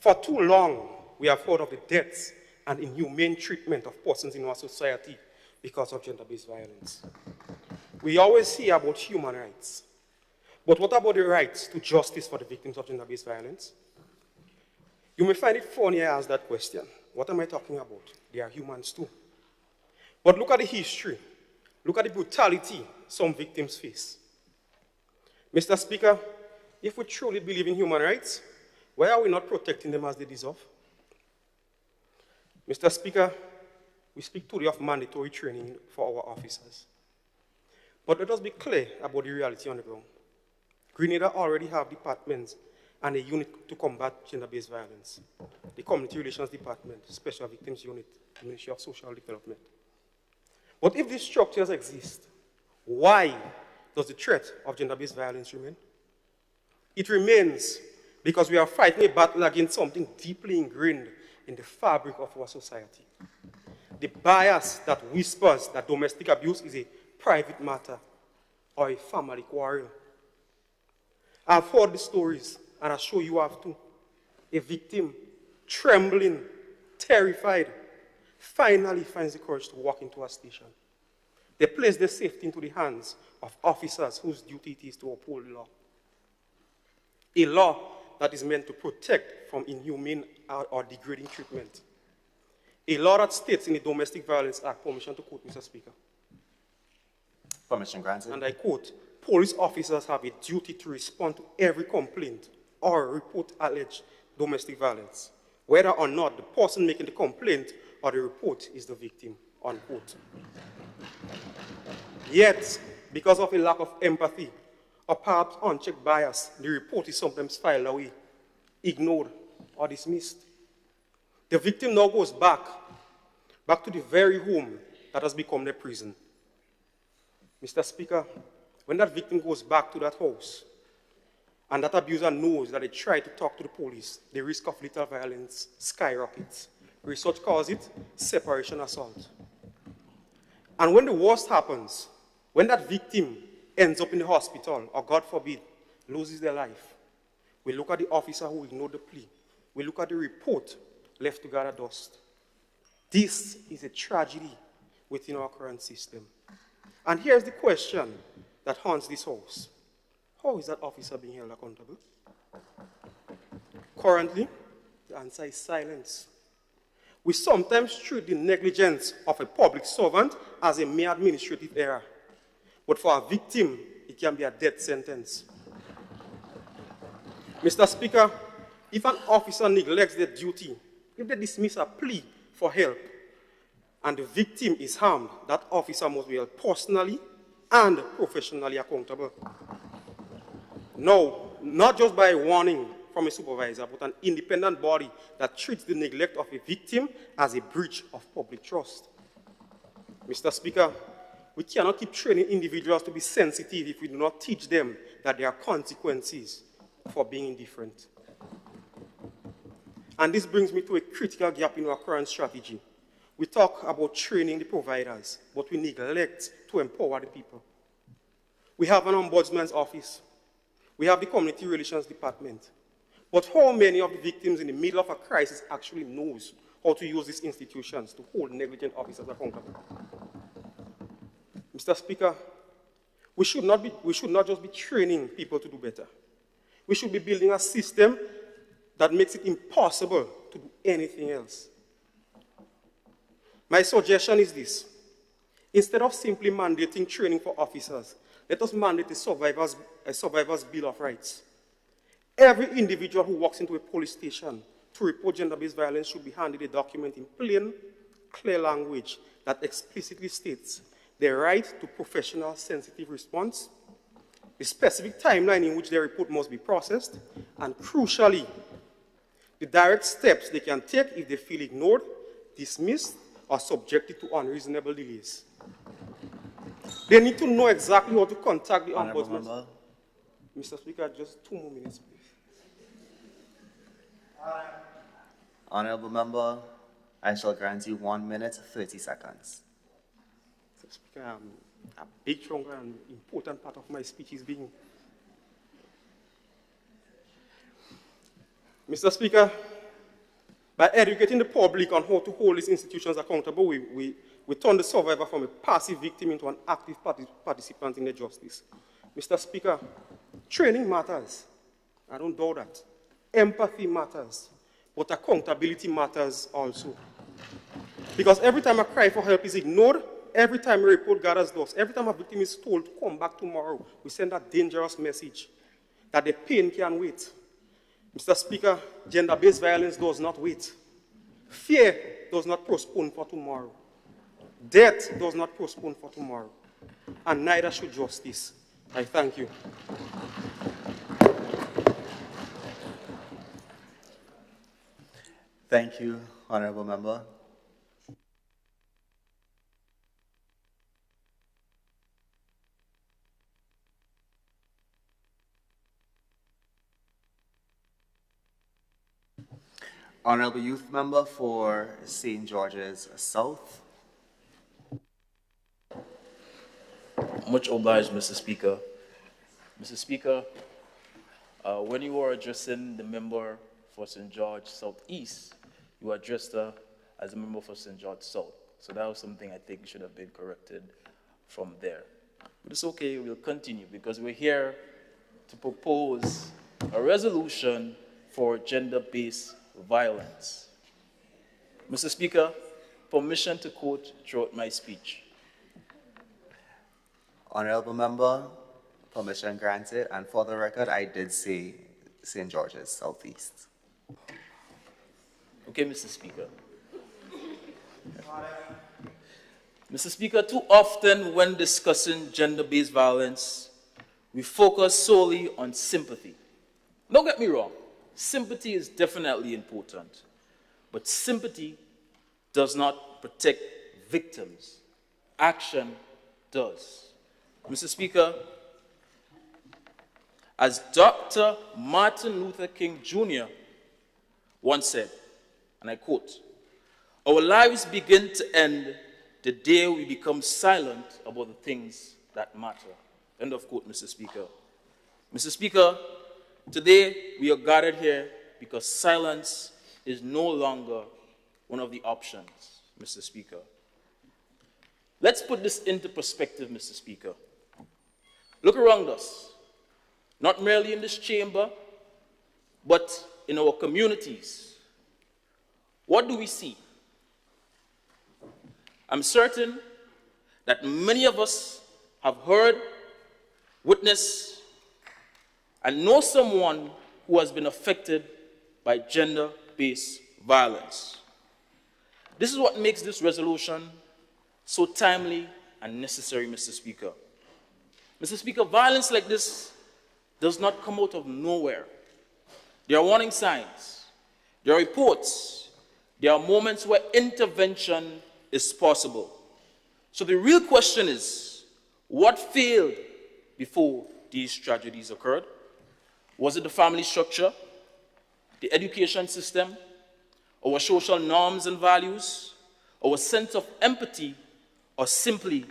For too long, we have heard of the deaths and inhumane treatment of persons in our society because of gender-based violence. We always hear about human rights, but what about the rights to justice for the victims of gender-based violence? You may find it funny I ask that question. What am I talking about? They are humans too. But look at the history. Look at the brutality some victims face. Mr. Speaker, if we truly believe in human rights, why are we not protecting them as they deserve? Mr. Speaker, we speak today of mandatory training for our officers. But let us be clear about the reality on the ground. Grenada already have departments and a unit to combat gender-based violence. The Community Relations Department, Special Victims Unit, Ministry of Social Development. But if these structures exist, why does the threat of gender-based violence remain? It remains because we are fighting a battle against something deeply ingrained in the fabric of our society. The bias that whispers that domestic abuse is a private matter or a family quarrel. I've heard the stories, and I'm sure you have too. A victim, trembling, terrified, finally finds the courage to walk into a station. They place their safety into the hands of officers whose duty it is to uphold the law. A law that is meant to protect from inhumane or degrading treatment. A law that states in the Domestic Violence Act, permission to quote, Mr. Speaker. Permission granted. And I quote, police officers have a duty to respond to every complaint or report alleged domestic violence, whether or not the person making the complaint or the report is the victim, unquote. Yet, because of a lack of empathy, or perhaps unchecked bias, the report is sometimes filed away, ignored, or dismissed. The victim now goes back to the very home that has become their prison. Mr. Speaker, when that victim goes back to that house, and that abuser knows that they try to talk to the police, the risk of lethal violence skyrockets. Research calls it separation assault. And when the worst happens, when that victim ends up in the hospital, or God forbid, loses their life, we look at the officer who ignored the plea. We look at the report left to gather dust. This is a tragedy within our current system. And here's the question that haunts this house. How is that officer being held accountable? Currently, the answer is silence. We sometimes treat the negligence of a public servant as a mere administrative error. But for a victim, it can be a death sentence. Mr. Speaker, if an officer neglects their duty, if they dismiss a plea for help, and the victim is harmed, that officer must be held personally and professionally accountable. No, not just by a warning from a supervisor, but an independent body that treats the neglect of a victim as a breach of public trust. Mr. Speaker, we cannot keep training individuals to be sensitive if we do not teach them that there are consequences for being indifferent. And this brings me to a critical gap in our current strategy. We talk about training the providers, but we neglect to empower the people. We have an ombudsman's office. We have the community relations department. But how many of the victims in the middle of a crisis actually knows how to use these institutions to hold negligent officers accountable? Mr. Speaker, we should not just be training people to do better. We should be building a system that makes it impossible to do anything else. My suggestion is this. Instead of simply mandating training for officers, let us mandate a survivor's Bill of Rights. Every individual who walks into a police station to report gender-based violence should be handed a document in plain, clear language that explicitly states their right to professional, sensitive response, the specific timeline in which their report must be processed, and crucially, the direct steps they can take if they feel ignored, dismissed, or subjected to unreasonable delays. They need to know exactly how to contact the ombudsman. Mr. Speaker, just 2 more minutes, please. Honorable Member, I shall grant you 1 minute, 30 seconds. Mr. Speaker, a big chunk and important part of my speech is being. Mr. Speaker, by educating the public on how to hold these institutions accountable, we turn the survivor from a passive victim into an active participant in the justice. Mr. Speaker, training matters. I don't doubt that. Empathy matters. But accountability matters also. Because every time a cry for help is ignored, every time a report gathers dust, every time a victim is told to come back tomorrow, we send a dangerous message that the pain can wait. Mr. Speaker, gender-based violence does not wait. Fear does not postpone for tomorrow. Death does not postpone for tomorrow. And neither should justice. I thank you. Thank you, Honorable Member. Honorable Youth Member for St. George's South. Much obliged, Mr. Speaker. Mr. Speaker, when you were addressing the member for St. George Southeast, you addressed her as a member for St. George South. So that was something I think should have been corrected from there. But it's okay, we'll continue because we're here to propose a resolution for gender-based violence. Mr. Speaker, permission to quote throughout my speech. Honorable Member, permission granted, and for the record, I did say St. George's Southeast. Okay, Mr. Speaker. Mr. Speaker, too often when discussing gender-based violence, we focus solely on sympathy. Don't get me wrong, sympathy is definitely important, but sympathy does not protect victims. Action does. Mr. Speaker, as Dr. Martin Luther King Jr. once said, and I quote, "Our lives begin to end the day we become silent about the things that matter." End of quote, Mr. Speaker. Mr. Speaker, today we are gathered here because silence is no longer one of the options, Mr. Speaker. Let's put this into perspective, Mr. Speaker. Look around us, not merely in this chamber, but in our communities. What do we see? I'm certain that many of us have heard, witnessed, and know someone who has been affected by gender-based violence. This is what makes this resolution so timely and necessary, Mr. Speaker. Mr. Speaker, violence like this does not come out of nowhere. There are warning signs, there are reports, there are moments where intervention is possible. So the real question is, what failed before these tragedies occurred? Was it the family structure, the education system, our social norms and values, our sense of empathy, or simply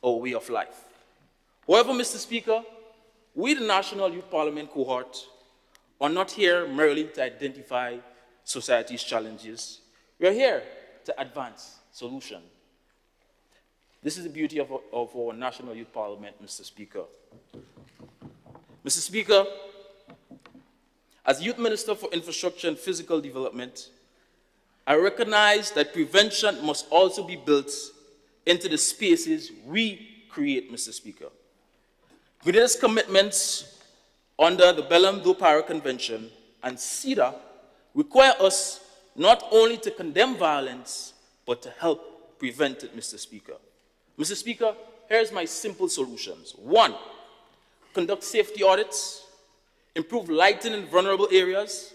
our way of life? However, Mr. Speaker, we, the National Youth Parliament cohort, are not here merely to identify society's challenges. We are here to advance solutions. This is the beauty of our National Youth Parliament, Mr. Speaker. Mr. Speaker, as Youth Minister for Infrastructure and Physical Development, I recognize that prevention must also be built into the spaces we create, Mr. Speaker. Grenada's commitments under the Belém-do Pará Convention and CEDA require us not only to condemn violence, but to help prevent it, Mr. Speaker. Mr. Speaker, here's my simple solutions. 1, conduct safety audits, improve lighting in vulnerable areas,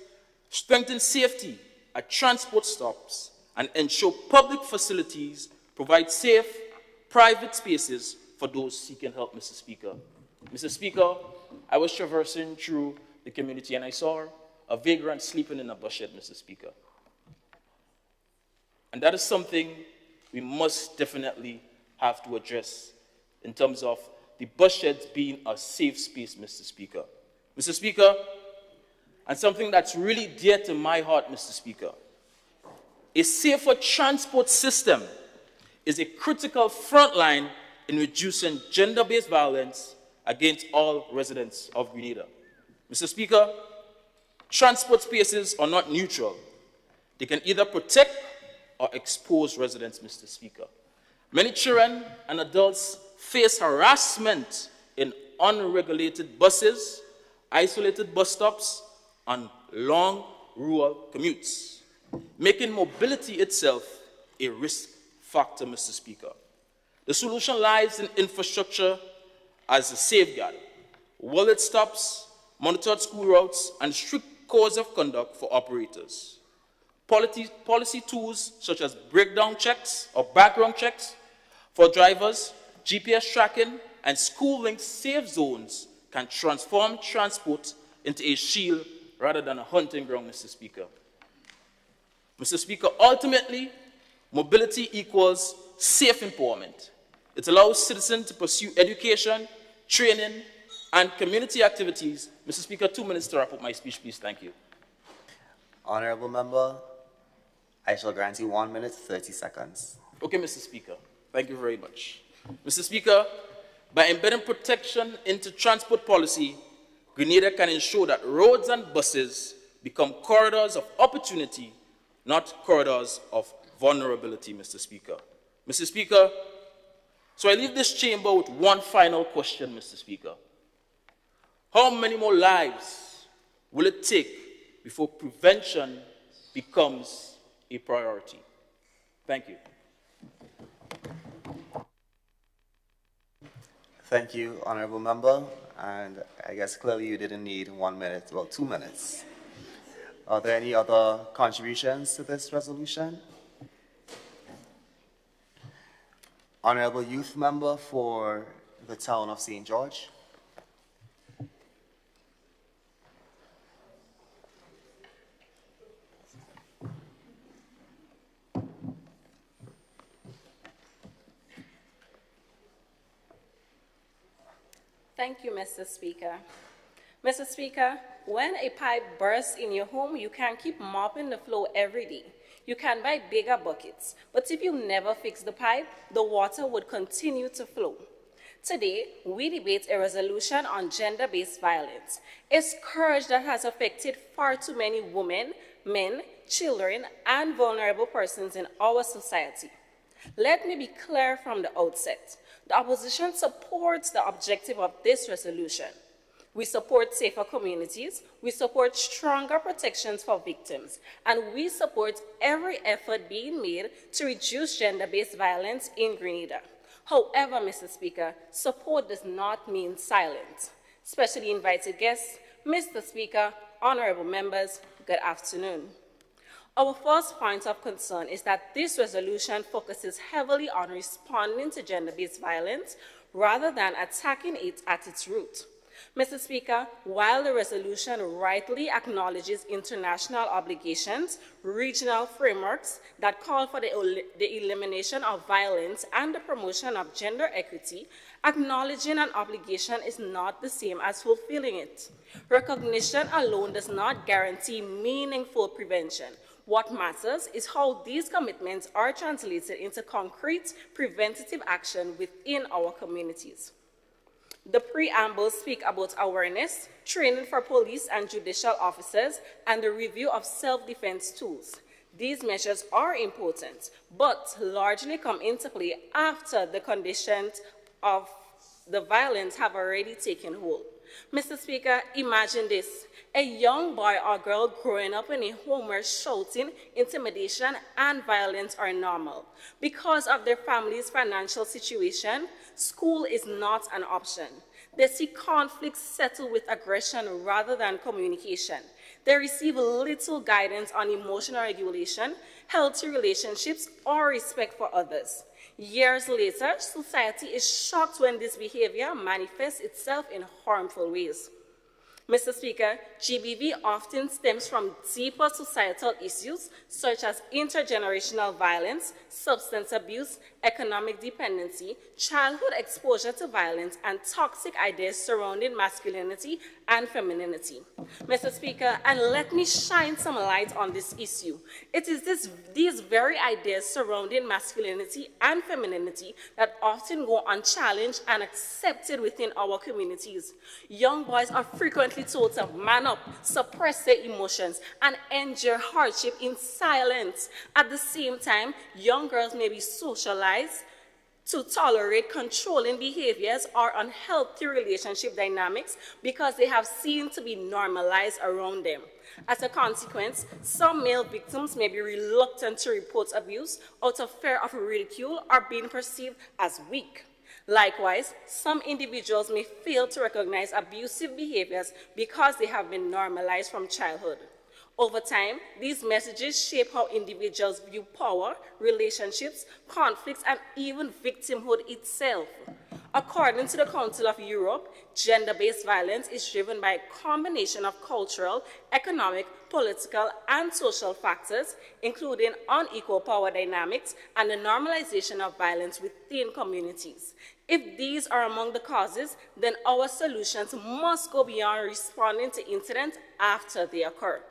strengthen safety at transport stops, and ensure public facilities provide safe, private spaces for those seeking help, Mr. Speaker. Mr. Speaker, I was traversing through the community and I saw a vagrant sleeping in a bus shed, Mr. Speaker. And that is something we must definitely have to address in terms of the bus sheds being a safe space, Mr. Speaker. Mr. Speaker, and something that's really dear to my heart, Mr. Speaker, a safer transport system is a critical front line in reducing gender-based violence against all residents of Grenada. Mr. Speaker, transport spaces are not neutral. They can either protect or expose residents, Mr. Speaker. Many children and adults face harassment in unregulated buses, isolated bus stops, and long rural commutes, making mobility itself a risk factor, Mr. Speaker. The solution lies in infrastructure as a safeguard, wallet stops, monitored school routes, and strict codes of conduct for operators. Policy tools such as breakdown checks or background checks for drivers, GPS tracking, and school-linked safe zones can transform transport into a shield rather than a hunting ground, Mr. Speaker. Mr. Speaker, ultimately, mobility equals safe empowerment. It allows citizens to pursue education, training, and community activities. Mr. Speaker, 2 minutes to wrap up my speech, please. Thank you. Honorable member, I shall grant you 1 minute, 30 seconds. Okay, Mr. Speaker. Thank you very much. Mr. Speaker, by embedding protection into transport policy, Grenada can ensure that roads and buses become corridors of opportunity, not corridors of vulnerability, Mr. Speaker. Mr. Speaker, so I leave this chamber with one final question, Mr. Speaker. How many more lives will it take before prevention becomes a priority? Thank you. Thank you, honorable member. And I guess clearly you didn't need 1 minute, well, 2 minutes. Are there any other contributions to this resolution? Honorable youth member for the town of St. George. Thank you, Mr. Speaker. Mr. Speaker, when a pipe bursts in your home, you can keep mopping the floor every day. You can buy bigger buckets, but if you never fix the pipe, the water would continue to flow. Today, we debate a resolution on gender-based violence, a scourge that has affected far too many women, men, children, and vulnerable persons in our society. Let me be clear from the outset. The opposition supports the objective of this resolution. We support safer communities, we support stronger protections for victims, and we support every effort being made to reduce gender-based violence in Grenada. However, Mr. Speaker, support does not mean silence. Specially invited guests, Mr. Speaker, honorable members, good afternoon. Our first point of concern is that this resolution focuses heavily on responding to gender-based violence rather than attacking it at its root. Mr. Speaker, while the resolution rightly acknowledges international obligations, regional frameworks that call for the elimination of violence and the promotion of gender equity, acknowledging an obligation is not the same as fulfilling it. Recognition alone does not guarantee meaningful prevention. What matters is how these commitments are translated into concrete preventative action within our communities. The preambles speak about awareness, training for police and judicial officers, and the review of self-defense tools. These measures are important, but largely come into play after the conditions of the violence have already taken hold. Mr. Speaker, imagine this. A young boy or girl growing up in a home where shouting, intimidation, and violence are normal. Because of their family's financial situation, school is not an option. They see conflicts settle with aggression rather than communication. They receive little guidance on emotional regulation, healthy relationships, or respect for others. Years later, society is shocked when this behavior manifests itself in harmful ways. Mr. Speaker, GBV often stems from deeper societal issues such as intergenerational violence, substance abuse, economic dependency, childhood exposure to violence, and toxic ideas surrounding masculinity and femininity. Mr. Speaker, and let me shine some light on this issue. It is these very ideas surrounding masculinity and femininity that often go unchallenged and accepted within our communities. Young boys are frequently told to man up, suppress their emotions, and endure hardship in silence. At the same time, young girls may be socialized to tolerate controlling behaviors or unhealthy relationship dynamics because they have seemed to be normalized around them. As a consequence, some male victims may be reluctant to report abuse out of fear of ridicule or being perceived as weak. Likewise, some individuals may fail to recognize abusive behaviors because they have been normalized from childhood. Over time, these messages shape how individuals view power, relationships, conflicts, and even victimhood itself. According to the Council of Europe, gender-based violence is driven by a combination of cultural, economic, political, and social factors, including unequal power dynamics and the normalization of violence within communities. If these are among the causes, then our solutions must go beyond responding to incidents after they occur.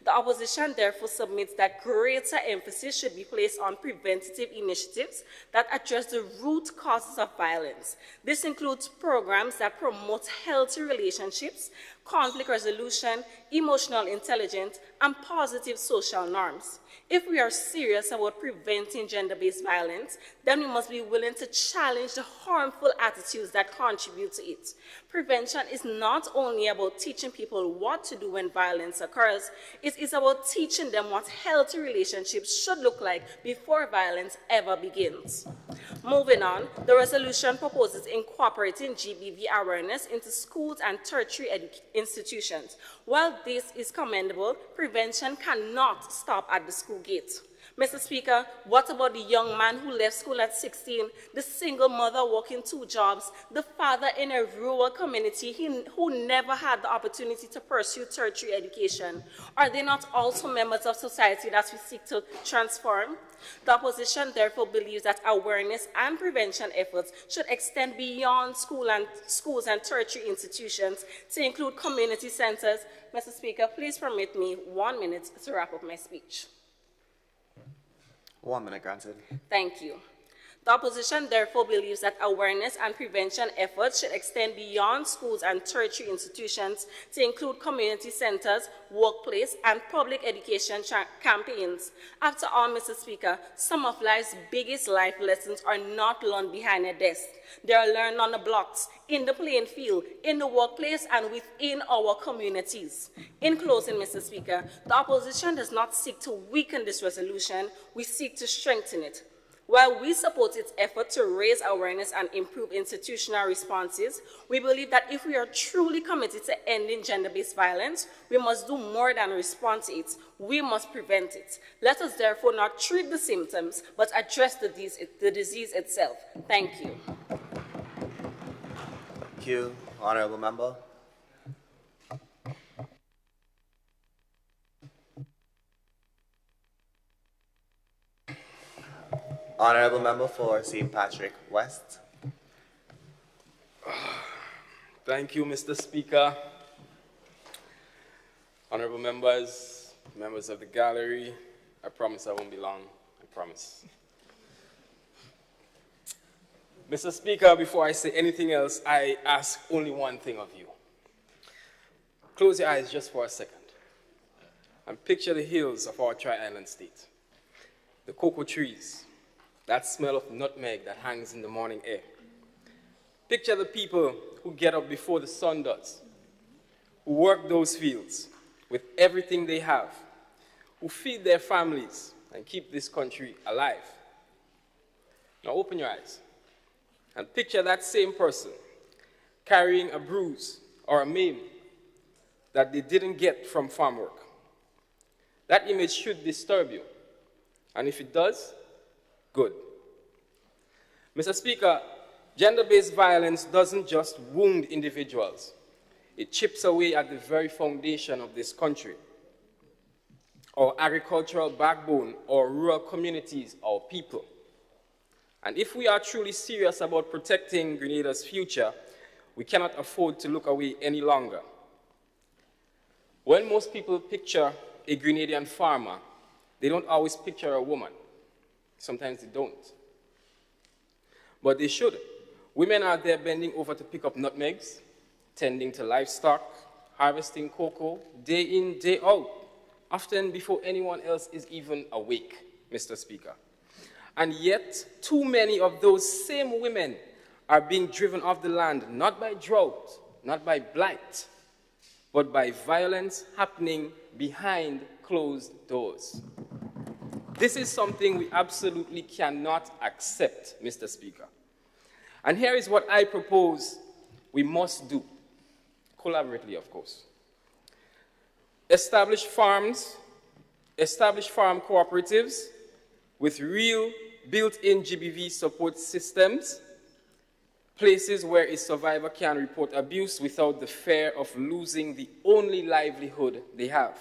The opposition therefore submits that greater emphasis should be placed on preventative initiatives that address the root causes of violence. This includes programs that promote healthy relationships, conflict resolution, emotional intelligence, and positive social norms. If we are serious about preventing gender-based violence, then we must be willing to challenge the harmful attitudes that contribute to it. Prevention is not only about teaching people what to do when violence occurs, it is about teaching them what healthy relationships should look like before violence ever begins. Moving on, the resolution proposes incorporating GBV awareness into schools and tertiary institutions. While this is commendable, prevention cannot stop at the school gate. Mr. Speaker, what about the young man who left school at 16, the single mother working 2 jobs, the father in a rural community who never had the opportunity to pursue tertiary education? Are they not also members of society that we seek to transform? The opposition therefore believes that awareness and prevention efforts should extend beyond schools and tertiary institutions to include community centers. Mr. Speaker, please permit me 1 minute to wrap up my speech. 1 minute granted. Thank you. The opposition therefore believes that awareness and prevention efforts should extend beyond schools and tertiary institutions to include community centers, workplace, and public education campaigns. After all, Mr. Speaker, some of life's biggest life lessons are not learned behind a desk. They are learned on the blocks, in the playing field, in the workplace, and within our communities. In closing, Mr. Speaker, the opposition does not seek to weaken this resolution, we seek to strengthen it. While we support its effort to raise awareness and improve institutional responses, we believe that if we are truly committed to ending gender-based violence, we must do more than respond to it. We must prevent it. Let us therefore not treat the symptoms, but address the disease itself. Thank you. Thank you, Honorable Member. Honorable Member for St. Patrick West. Thank you, Mr. Speaker. Honorable members, members of the gallery, I promise I won't be long, I promise. Mr. Speaker, before I say anything else, I ask only one thing of you. Close your eyes just for a second and picture the hills of our Tri-Island state, the cocoa trees, that smell of nutmeg that hangs in the morning air. Picture the people who get up before the sun does, who work those fields with everything they have, who feed their families and keep this country alive. Now open your eyes and picture that same person carrying a bruise or a maim that they didn't get from farm work. That image should disturb you, and if it does, good. Mr. Speaker, gender-based violence doesn't just wound individuals. It chips away at the very foundation of this country. Our agricultural backbone, our rural communities, our people. And if we are truly serious about protecting Grenada's future, we cannot afford to look away any longer. When most people picture a Grenadian farmer, they don't always picture a woman. Sometimes they don't. But they should. Women are there bending over to pick up nutmegs, tending to livestock, harvesting cocoa, day in, day out, often before anyone else is even awake, Mr. Speaker. And yet, too many of those same women are being driven off the land, not by drought, not by blight, but by violence happening behind closed doors. This is something we absolutely cannot accept, Mr. Speaker. And here is what I propose we must do, collaboratively, of course. Establish farm cooperatives with real built-in GBV support systems, places where a survivor can report abuse without the fear of losing the only livelihood they have.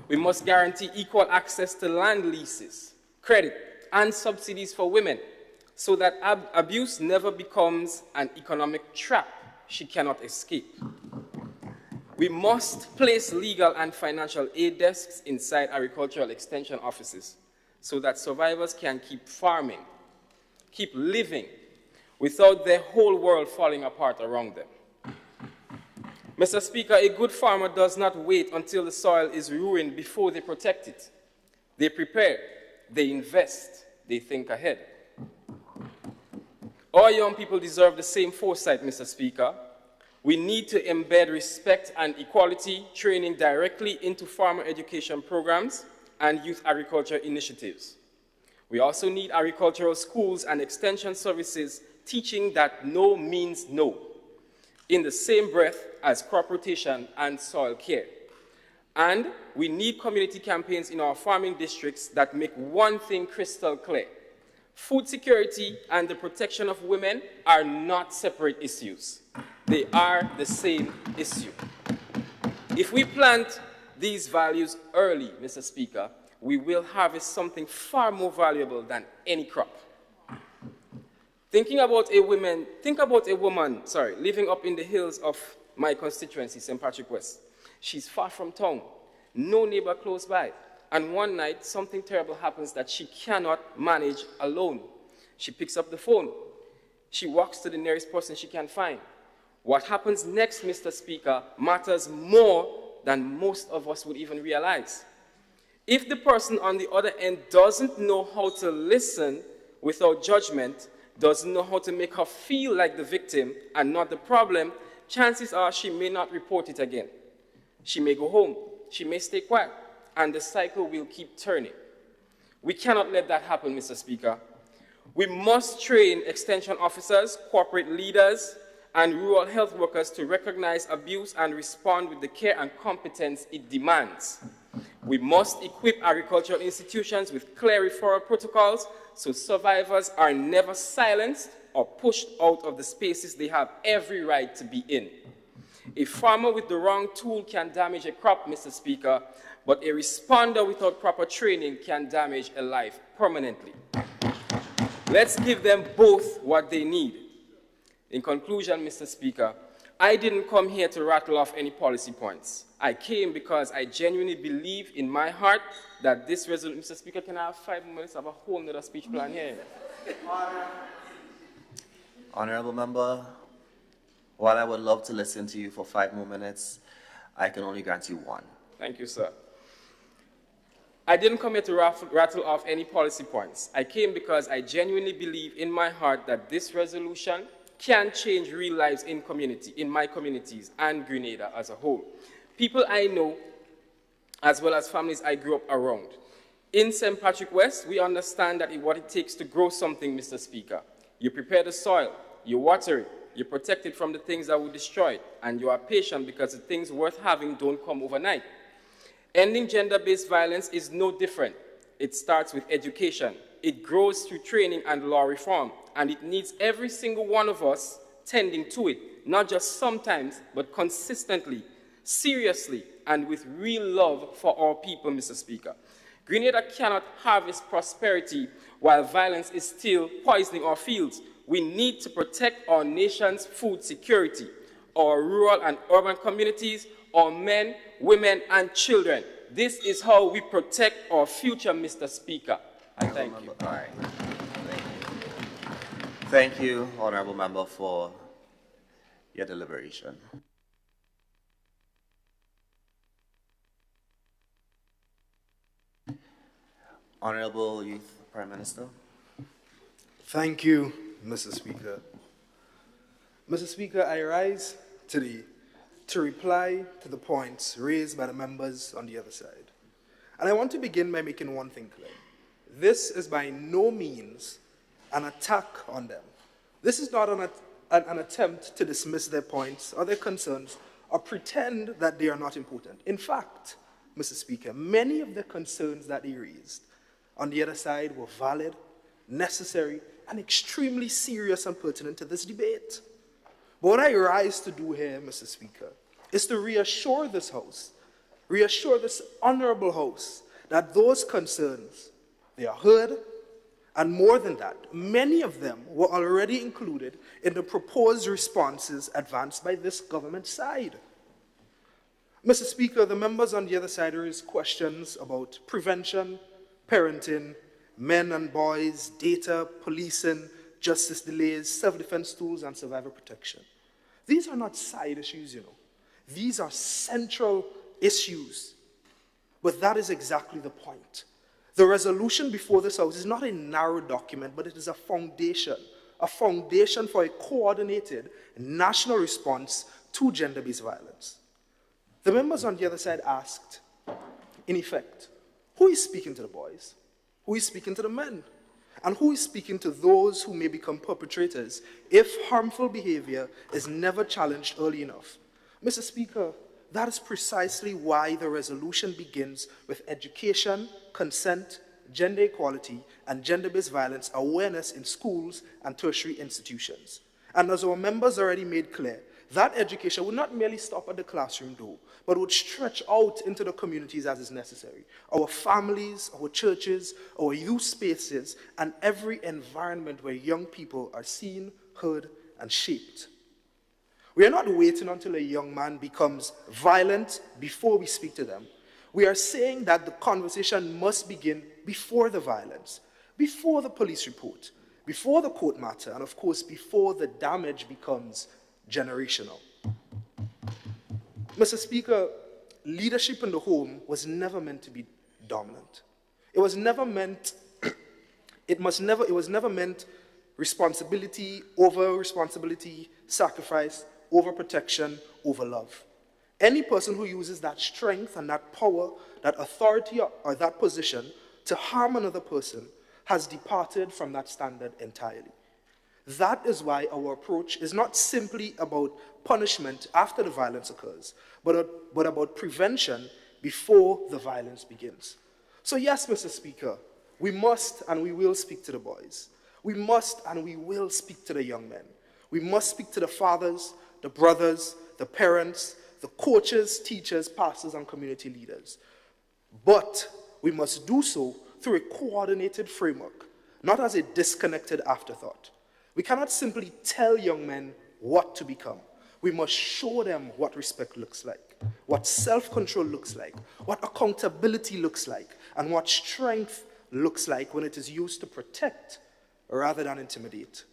We must guarantee equal access to land leases, credit, and subsidies for women so that abuse never becomes an economic trap she cannot escape. We must place legal and financial aid desks inside agricultural extension offices so that survivors can keep farming, keep living, without their whole world falling apart around them. Mr. Speaker, a good farmer does not wait until the soil is ruined before they protect it. They prepare, they invest, they think ahead. Our young people deserve the same foresight, Mr. Speaker. We need to embed respect and equality training directly into farmer education programs and youth agriculture initiatives. We also need agricultural schools and extension services teaching that no means no, in the same breath as crop rotation and soil care. And we need community campaigns in our farming districts that make one thing crystal clear. Food security and the protection of women are not separate issues. They are the same issue. If we plant these values early, Mr. Speaker, we will harvest something far more valuable than any crop. Think about a woman living up in the hills of my constituency, St. Patrick West. She's far from town, no neighbor close by. And one night, something terrible happens that she cannot manage alone. She picks up the phone. She walks to the nearest person she can find. What happens next, Mr. Speaker, matters more than most of us would even realize. If the person on the other end doesn't know how to listen without judgment, doesn't know how to make her feel like the victim and not the problem, chances are she may not report it again. She may go home. She may stay quiet. And the cycle will keep turning. We cannot let that happen, Mr. Speaker. We must train extension officers, corporate leaders, and rural health workers to recognize abuse and respond with the care and competence it demands. We must equip agricultural institutions with clear referral protocols so survivors are never silenced or pushed out of the spaces they have every right to be in. A farmer with the wrong tool can damage a crop, Mr. Speaker, but a responder without proper training can damage a life permanently. Let's give them both what they need. In conclusion, Mr. Speaker, I didn't come here to rattle off any policy points. I came because I genuinely believe in my heart that this resolution... Mr. Speaker, can I have 5 minutes of a whole nother speech plan here? Honorable Member, while I would love to listen to you for 5 more minutes, I can only grant you 1. Thank you, sir. I didn't come here to rattle off any policy points. I came because I genuinely believe in my heart that this resolution can change real lives in my communities and Grenada as a whole. People I know, as well as families I grew up around. In St. Patrick West, we understand that what it takes to grow something, Mr. Speaker. You prepare the soil, you water it, you protect it from the things that will destroy it, and you are patient because the things worth having don't come overnight. Ending gender-based violence is no different. It starts with education. It grows through training and law reform, and it needs every single one of us tending to it, not just sometimes, but consistently, seriously, and with real love for our people, Mr. Speaker. Grenada cannot harvest prosperity while violence is still poisoning our fields. We need to protect our nation's food security, our rural and urban communities, our men, women, and children. This is how we protect our future, Mr. Speaker. Thank you. All right. Thank you, Honorable Member, for your deliberation. Honorable Youth Prime Minister. Thank you, Mr. Speaker. Mr. Speaker, I rise today to reply to the points raised by the members on the other side. And I want to begin by making one thing clear. This is by no means an attack on them. This is not an attempt to dismiss their points or their concerns or pretend that they are not important. In fact, Mr. Speaker, many of the concerns that they raised on the other side were valid, necessary, and extremely serious and pertinent to this debate. But what I rise to do here, Mr. Speaker, is to reassure this House, reassure this honorable House, that those concerns, they are heard, and more than that, many of them were already included in the proposed responses advanced by this government side. Mr. Speaker, the members on the other side raised questions about prevention, parenting, men and boys, data, policing, justice delays, self-defense tools, and survivor protection. These are not side issues, you know. These are central issues. But that is exactly the point. The resolution before this House is not a narrow document, but it is a foundation for a coordinated national response to gender-based violence. The members on the other side asked, in effect, who is speaking to the boys? Who is speaking to the men? And who is speaking to those who may become perpetrators if harmful behavior is never challenged early enough? Mr. Speaker, that is precisely why the resolution begins with education, consent, gender equality, and gender-based violence awareness in schools and tertiary institutions. And as our members already made clear, that education would not merely stop at the classroom door, but would stretch out into the communities as is necessary. Our families, our churches, our youth spaces, and every environment where young people are seen, heard, and shaped. We are not waiting until a young man becomes violent before we speak to them. We are saying that the conversation must begin before the violence, before the police report, before the court matter, and of course, before the damage becomes generational. Mr. Speaker, leadership in the home was never meant to be dominant. It was never meant responsibility over responsibility, sacrifice over protection, over love. Any person who uses that strength and that power, that authority or that position to harm another person has departed from that standard entirely. That is why our approach is not simply about punishment after the violence occurs, but about prevention before the violence begins. So yes, Mr. Speaker, we must and we will speak to the boys. We must and we will speak to the young men. We must speak to the fathers, the brothers, the parents, the coaches, teachers, pastors, and community leaders. But we must do so through a coordinated framework, not as a disconnected afterthought. We cannot simply tell young men what to become. We must show them what respect looks like, what self-control looks like, what accountability looks like, and what strength looks like when it is used to protect rather than intimidate.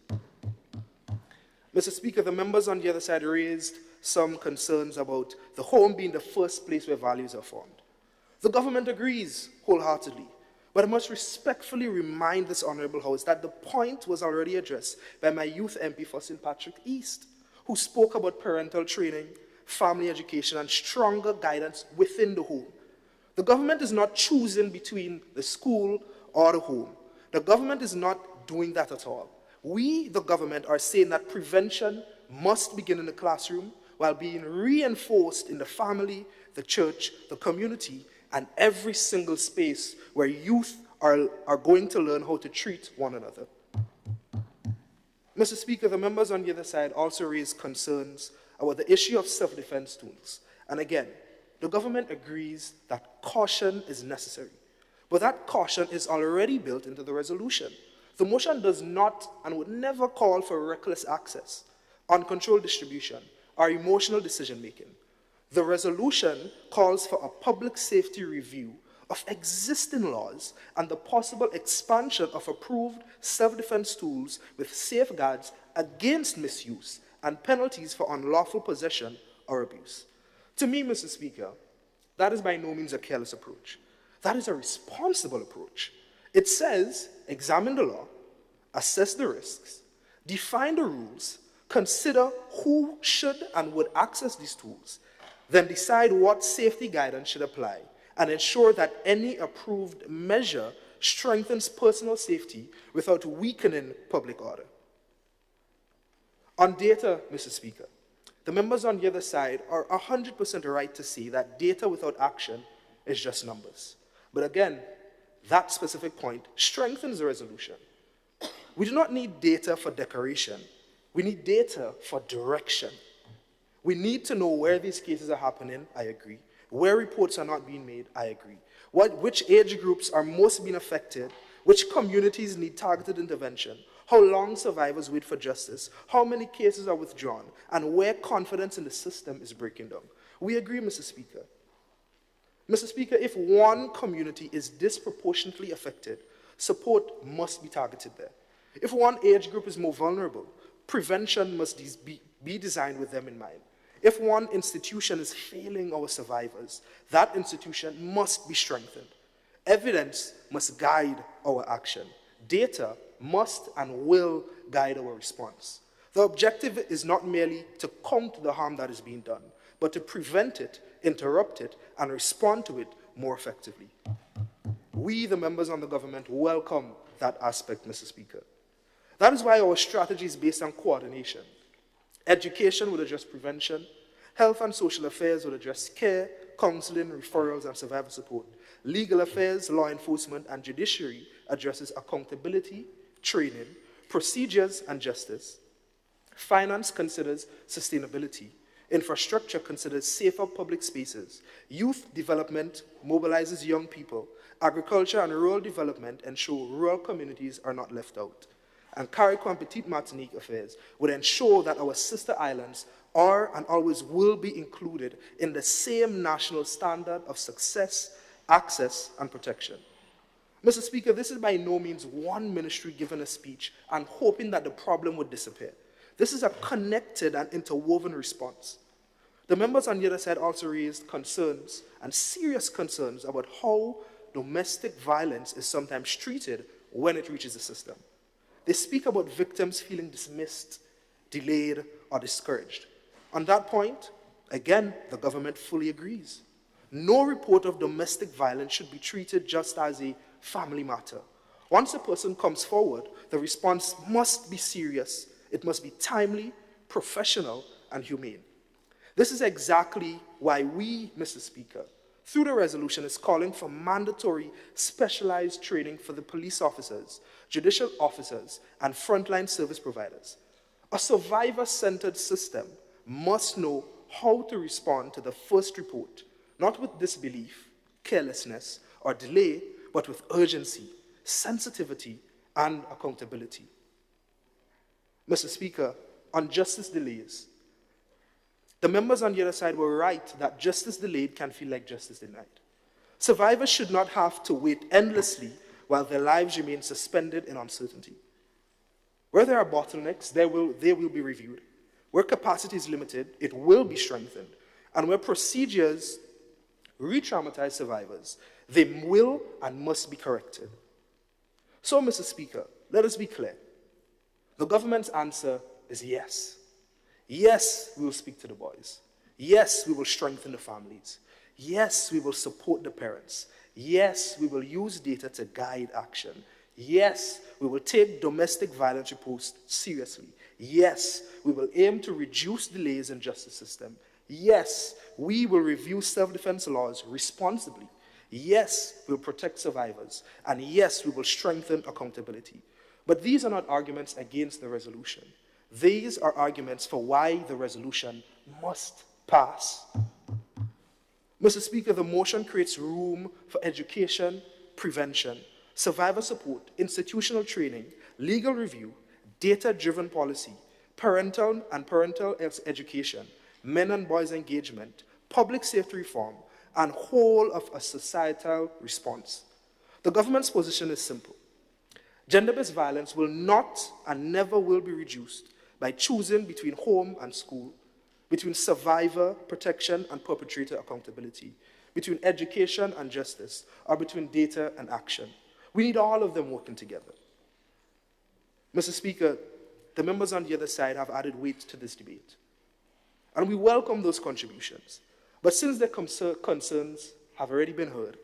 Mr. Speaker, the members on the other side raised some concerns about the home being the first place where values are formed. The government agrees wholeheartedly, but I must respectfully remind this Honourable House that the point was already addressed by my youth MP for St. Patrick East, who spoke about parental training, family education, and stronger guidance within the home. The government is not choosing between the school or the home. The government is not doing that at all. We, the government, are saying that prevention must begin in the classroom while being reinforced in the family, the church, the community, and every single space where youth are going to learn how to treat one another. Mr. Speaker, the members on the other side also raised concerns about the issue of self-defense tools. And again, the government agrees that caution is necessary. But that caution is already built into the resolution. The motion does not and would never call for reckless access, uncontrolled distribution, or emotional decision-making. The resolution calls for a public safety review of existing laws and the possible expansion of approved self-defense tools with safeguards against misuse and penalties for unlawful possession or abuse. To me, Mr. Speaker, that is by no means a careless approach. That is a responsible approach. It says, examine the law, assess the risks, define the rules, consider who should and would access these tools, then decide what safety guidance should apply, and ensure that any approved measure strengthens personal safety without weakening public order. On data, Mr. Speaker, the members on the other side are 100% right to say that data without action is just numbers. But again, that specific point strengthens the resolution. We do not need data for decoration. We need data for direction. We need to know where these cases are happening, I agree. Where reports are not being made, I agree. Which age groups are most being affected, which communities need targeted intervention, how long survivors wait for justice, how many cases are withdrawn, and where confidence in the system is breaking down. We agree, Mr. Speaker. Mr. Speaker, if one community is disproportionately affected, support must be targeted there. If one age group is more vulnerable, prevention must be designed with them in mind. If one institution is failing our survivors, that institution must be strengthened. Evidence must guide our action. Data must and will guide our response. The objective is not merely to counter the harm that is being done, but to prevent it, interrupt it, and respond to it more effectively. We, the members on the government, welcome that aspect, Mr. Speaker. That is why our strategy is based on coordination. Education will address prevention. Health and social affairs will address care, counseling, referrals, and survivor support. Legal affairs, law enforcement, and judiciary addresses accountability, training, procedures, and justice. Finance considers sustainability. Infrastructure considers safer public spaces. Youth development mobilizes young people. Agriculture and rural development ensure rural communities are not left out. And Carriacou and Petite Martinique affairs would ensure that our sister islands are and always will be included in the same national standard of success, access, and protection. Mr. Speaker, this is by no means one ministry giving a speech and hoping that the problem would disappear. This is a connected and interwoven response. The members on the other side also raised concerns and serious concerns about how domestic violence is sometimes treated when it reaches the system. They speak about victims feeling dismissed, delayed, or discouraged. On that point, again, the government fully agrees. No report of domestic violence should be treated just as a family matter. Once a person comes forward, the response must be serious. It must be timely, professional, and humane. This is exactly why we, Mr. Speaker, through the resolution, is calling for mandatory specialized training for the police officers, judicial officers, and frontline service providers. A survivor-centered system must know how to respond to the first report, not with disbelief, carelessness, or delay, but with urgency, sensitivity, and accountability. Mr. Speaker, on justice delays, the members on the other side were right that justice delayed can feel like justice denied. Survivors should not have to wait endlessly while their lives remain suspended in uncertainty. Where there are bottlenecks, they will be reviewed. Where capacity is limited, it will be strengthened. And where procedures re-traumatize survivors, they will and must be corrected. So, Mr. Speaker, let us be clear. The government's answer is yes. Yes, we will speak to the boys. Yes, we will strengthen the families. Yes, we will support the parents. Yes, we will use data to guide action. Yes, we will take domestic violence reports seriously. Yes, we will aim to reduce delays in the justice system. Yes, we will review self-defense laws responsibly. Yes, we will protect survivors. And yes, we will strengthen accountability. But these are not arguments against the resolution. These are arguments for why the resolution must pass. Mr. Speaker, the motion creates room for education, prevention, survivor support, institutional training, legal review, data-driven policy, parental education, men and boys engagement, public safety reform, and whole of a societal response. The government's position is simple. Gender-based violence will not and never will be reduced by choosing between home and school, between survivor protection and perpetrator accountability, between education and justice, or between data and action. We need all of them working together. Mr. Speaker, the members on the other side have added weight to this debate. And we welcome those contributions. But since their concerns have already been heard,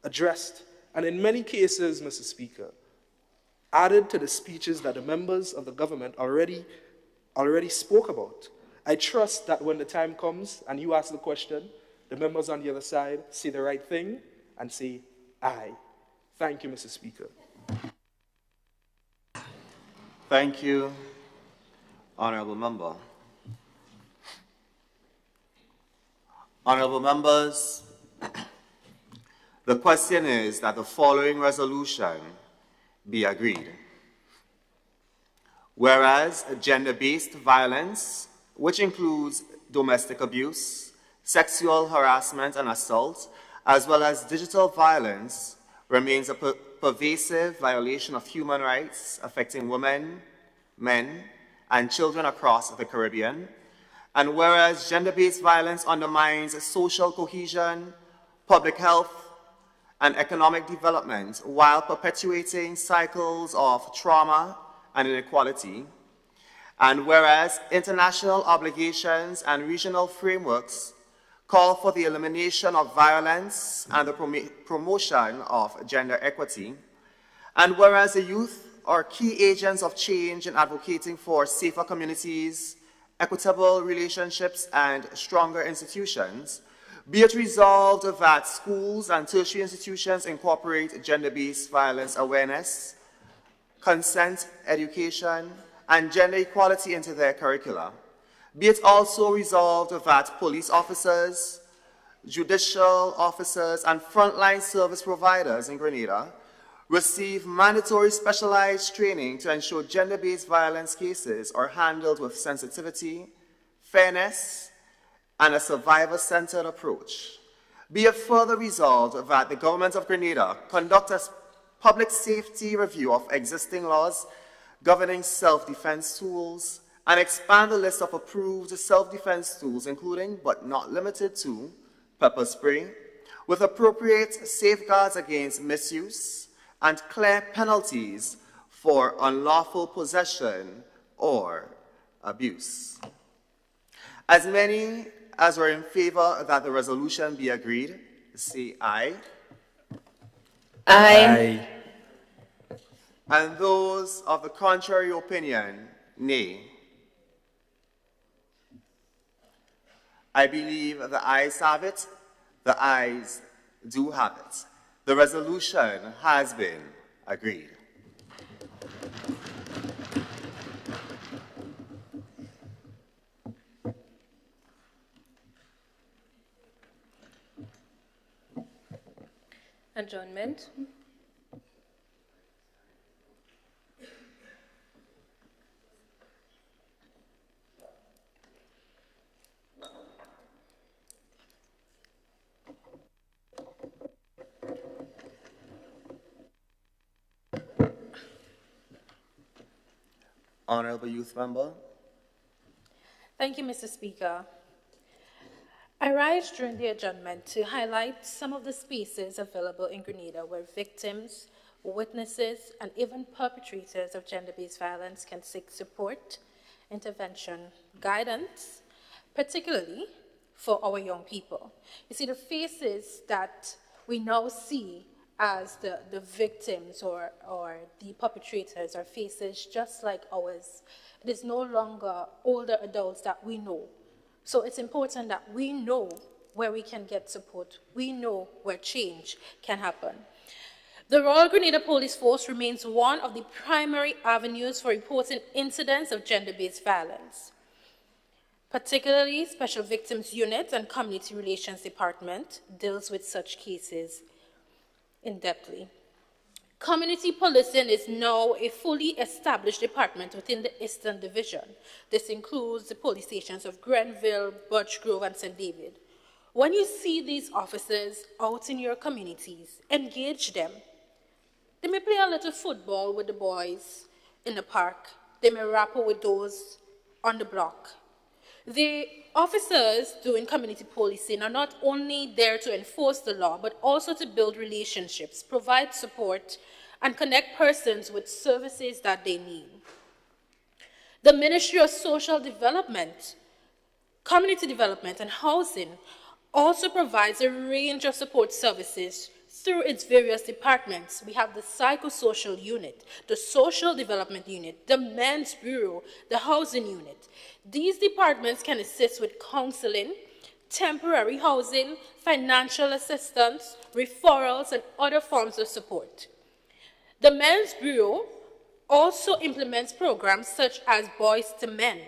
addressed, and in many cases, Mr. Speaker, added to the speeches that the members of the government already spoke about, I trust that when the time comes and you ask the question, the members on the other side say the right thing and say, aye. Thank you, Mr. Speaker. Thank you, Honorable Member. Honorable Members, the question is that the following resolution be agreed. Whereas gender-based violence, which includes domestic abuse, sexual harassment and assault, as well as digital violence, remains a pervasive violation of human rights affecting women, men, and children across the Caribbean. And whereas gender-based violence undermines social cohesion, public health, and economic development while perpetuating cycles of trauma and inequality. And whereas international obligations and regional frameworks call for the elimination of violence and the promotion of gender equity. And whereas the youth are key agents of change in advocating for safer communities, equitable relationships, and stronger institutions, be it resolved that schools and tertiary institutions incorporate gender-based violence awareness, consent education, and gender equality into their curricula. Be it also resolved that police officers, judicial officers, and frontline service providers in Grenada receive mandatory specialized training to ensure gender-based violence cases are handled with sensitivity, fairness, and a survivor-centered approach. Be it further resolved that the Government of Grenada conduct a public safety review of existing laws governing self-defense tools and expand the list of approved self-defense tools, including, but not limited to, pepper spray, with appropriate safeguards against misuse and clear penalties for unlawful possession or abuse. As many as are in favor that the resolution be agreed, say aye. Aye. And those of the contrary opinion, nay. I believe the ayes have it. The ayes do have it. The resolution has been agreed. Adjournment. Honorable Youth Member. Thank you, Mr. Speaker. I rise during the adjournment to highlight some of the spaces available in Grenada where victims, witnesses, and even perpetrators of gender-based violence can seek support, intervention, guidance, particularly for our young people. You see, the faces that we now see as the victims or the perpetrators are faces just like ours. It is no longer older adults that we know. So it's important that we know where we can get support. We know where change can happen. The Royal Grenada Police Force remains one of the primary avenues for reporting incidents of gender-based violence. Particularly, Special Victims Unit and Community Relations Department deals with such cases in-depthly. Community policing is now a fully established department within the Eastern Division. This includes the police stations of Grenville, Birchgrove, and St. David. When you see these officers out in your communities, engage them. They may play a little football with the boys in the park. They may rappel with those on the block. The officers doing community policing are not only there to enforce the law, but also to build relationships, provide support, and connect persons with services that they need. The Ministry of Social Development, Community Development, and Housing also provides a range of support services through its various departments. We have the Psychosocial Unit, the Social Development Unit, the Men's Bureau, the Housing Unit. These departments can assist with counseling, temporary housing, financial assistance, referrals, and other forms of support. The Men's Bureau also implements programs such as Boys to Men,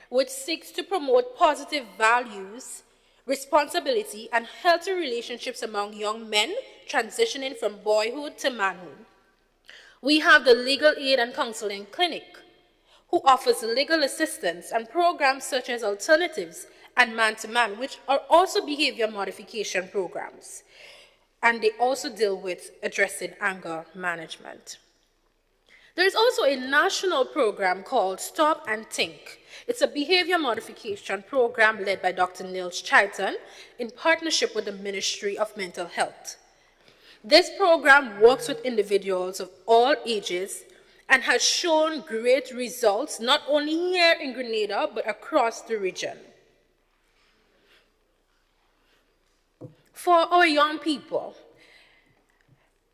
which seeks to promote positive values, responsibility, and healthy relationships among young men transitioning from boyhood to manhood. We have the Legal Aid and Counseling Clinic, who offers legal assistance and programs such as Alternatives and Man-to-Man, which are also behavior modification programs. And they also deal with addressing anger management. There is also a national program called Stop and Think. It's a behavior modification program led by Dr. Nils Chaitan in partnership with the Ministry of Mental Health. This program works with individuals of all ages and has shown great results not only here in Grenada, but across the region. For our young people,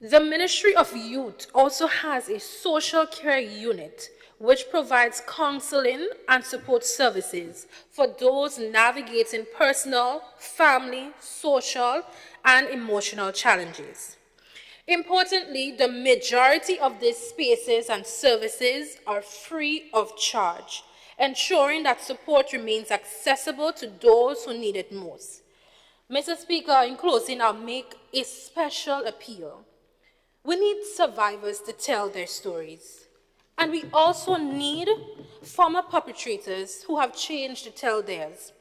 the Ministry of Youth also has a social care unit which provides counseling and support services for those navigating personal, family, social, and emotional challenges. Importantly, the majority of these spaces and services are free of charge, ensuring that support remains accessible to those who need it most. Mr. Speaker, in closing, I'll make a special appeal. We need survivors to tell their stories. And we also need former perpetrators who have changed to tell theirs.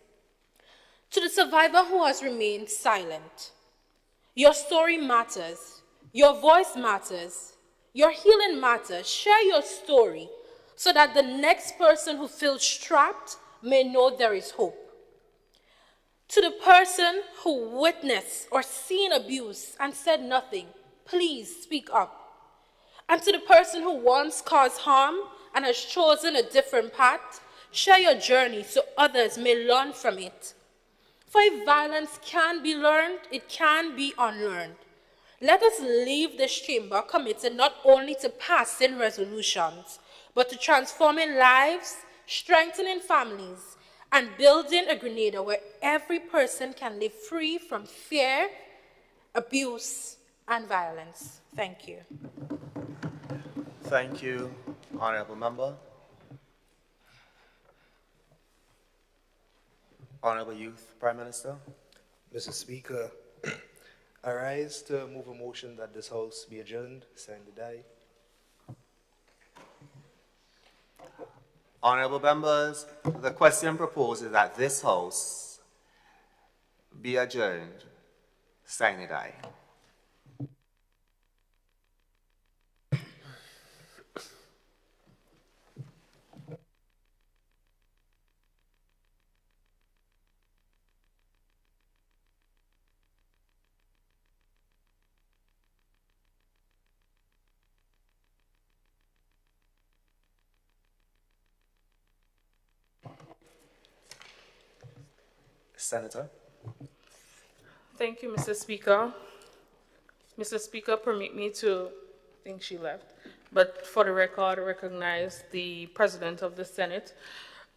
To the survivor who has remained silent, your story matters. Your voice matters. Your healing matters. Share your story so that the next person who feels trapped may know there is hope. To the person who witnessed or seen abuse and said nothing, please speak up. And to the person who once caused harm and has chosen a different path, share your journey so others may learn from it. For if violence can be learned, it can be unlearned. Let us leave this chamber committed not only to passing resolutions, but to transforming lives, strengthening families, and building a Grenada where every person can live free from fear, abuse, and violence. Thank you. Thank you, Honourable Member. Honourable Youth Prime Minister. Mr. Speaker, I rise to move a motion that this House be adjourned, sine die. Honourable members, the question proposes that this House be adjourned, sine die. Senator. Thank you, Mr. Speaker. Mr. Speaker, permit me to, I think she left, but for the record, recognize the President of the Senate,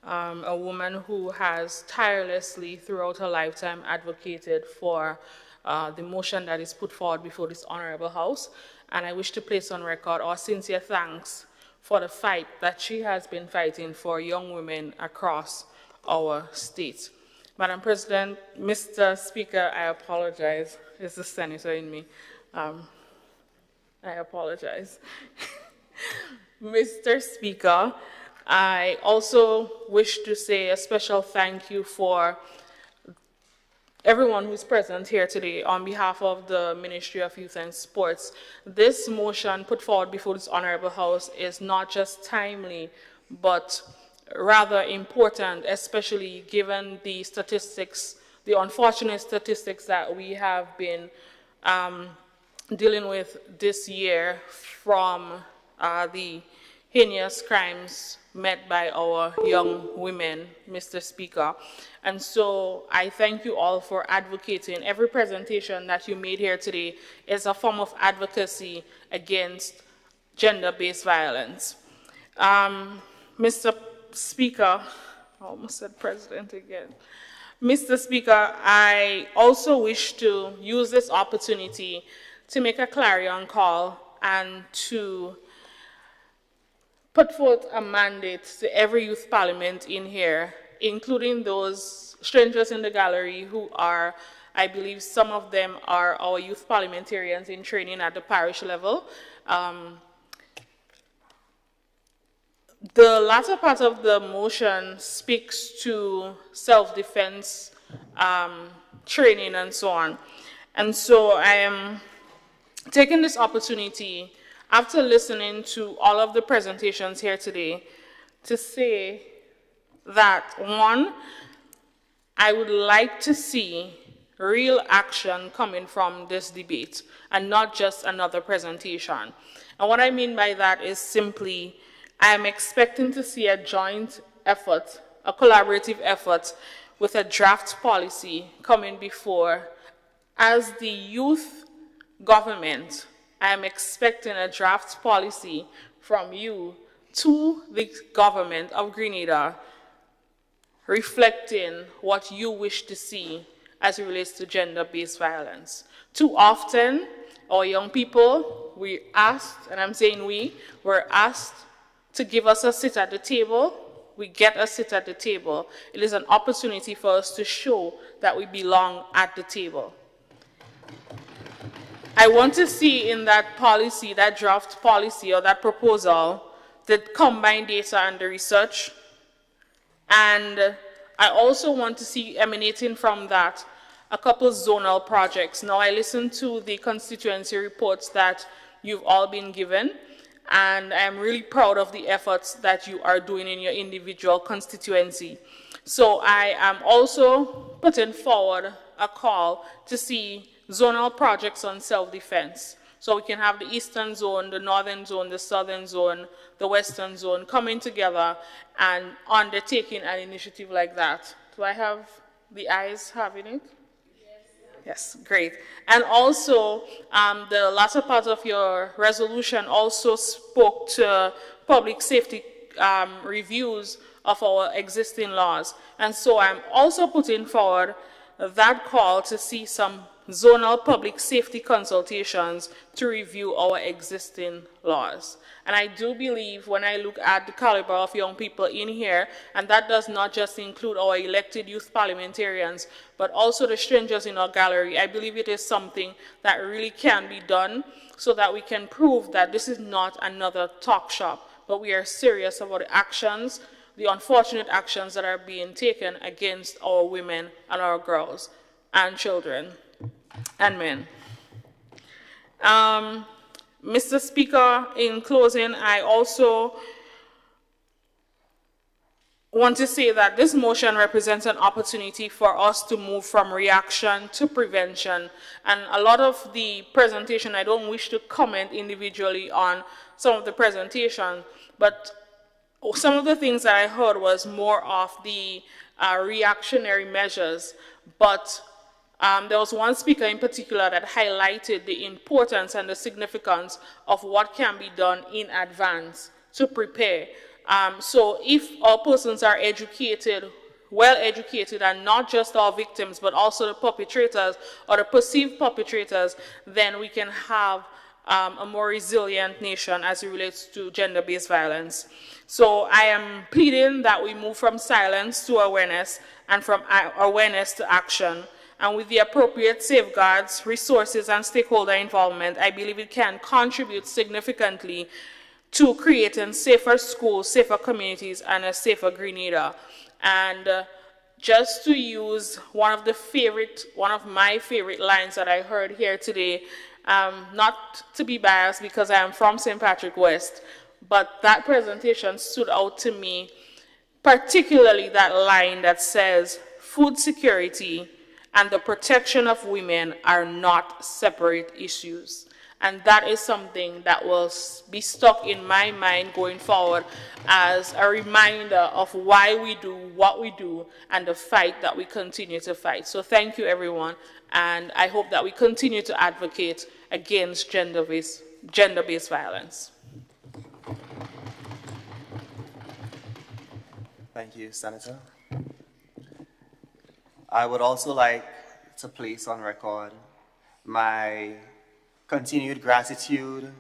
a woman who has tirelessly throughout her lifetime advocated for the motion that is put forward before this Honorable House. And I wish to place on record our sincere thanks for the fight that she has been fighting for young women across our state. Madam President, Mr. Speaker, I apologize. It's the senator in me. I apologize. Mr. Speaker, I also wish to say a special thank you for everyone who's present here today on behalf of the Ministry of Youth and Sports. This motion put forward before this Honorable House is not just timely, but rather important, especially given the statistics, the unfortunate statistics that we have been dealing with this year from the heinous crimes met by our young women, Mr. Speaker. And so I thank you all for advocating. Every presentation that you made here today is a form of advocacy against gender-based violence. Mr. Speaker, I almost said President again. Mr. Speaker, I also wish to use this opportunity to make a clarion call and to put forth a mandate to every youth parliament in here, including those strangers in the gallery who are, I believe some of them are our youth parliamentarians in training at the parish level. The latter part of the motion speaks to self-defense training and so on. And so I am taking this opportunity, after listening to all of the presentations here today, to say that, one, I would like to see real action coming from this debate and not just another presentation. And what I mean by that is simply, I am expecting to see a joint effort, a collaborative effort with a draft policy coming before. As the youth government, I am expecting a draft policy from you to the government of Grenada reflecting what you wish to see as it relates to gender-based violence. Too often, our young people, we asked, and I'm saying we're asked to give us a seat at the table. We get a seat at the table. It is an opportunity for us to show that we belong at the table. I want to see in that policy, that draft policy or that proposal, the combined data and the research. And I also want to see emanating from that a couple zonal projects. Now, I listened to the constituency reports that you've all been given, and I'm really proud of the efforts that you are doing in your individual constituency. So I am also putting forward a call to see zonal projects on self-defense. So we can have the eastern zone, the northern zone, the southern zone, the western zone coming together and undertaking an initiative like that. Do I have the ayes having it? Yes, great. And also, the latter part of your resolution also spoke to public safety reviews of our existing laws. And so I'm also putting forward that call to see some zonal public safety consultations to review our existing laws. And I do believe when I look at the caliber of young people in here, and that does not just include our elected youth parliamentarians, but also the strangers in our gallery, I believe it is something that really can be done so that we can prove that this is not another talk shop, but we are serious about the actions, the unfortunate actions that are being taken against our women and our girls and children and men. Mr. Speaker, in closing, I also want to say that this motion represents an opportunity for us to move from reaction to prevention. And a lot of the presentation, I don't wish to comment individually on some of the presentation, but some of the things that I heard was more of the reactionary measures, but there was one speaker in particular that highlighted the importance and the significance of what can be done in advance to prepare. So if our persons are educated, well educated, and not just our victims, but also the perpetrators or the perceived perpetrators, then we can have a more resilient nation as it relates to gender-based violence. So I am pleading that we move from silence to awareness and from awareness to action. And with the appropriate safeguards, resources, and stakeholder involvement, I believe it can contribute significantly to creating safer schools, safer communities, and a safer Grenada. And just to use one of my favorite lines that I heard here today, not to be biased because I am from St. Patrick West, but that presentation stood out to me, particularly that line that says, food security and the protection of women are not separate issues. And that is something that will be stuck in my mind going forward as a reminder of why we do what we do and the fight that we continue to fight. So thank you, everyone, and I hope that we continue to advocate against gender-based violence. Thank you, Senator. I would also like to place on record my continued gratitude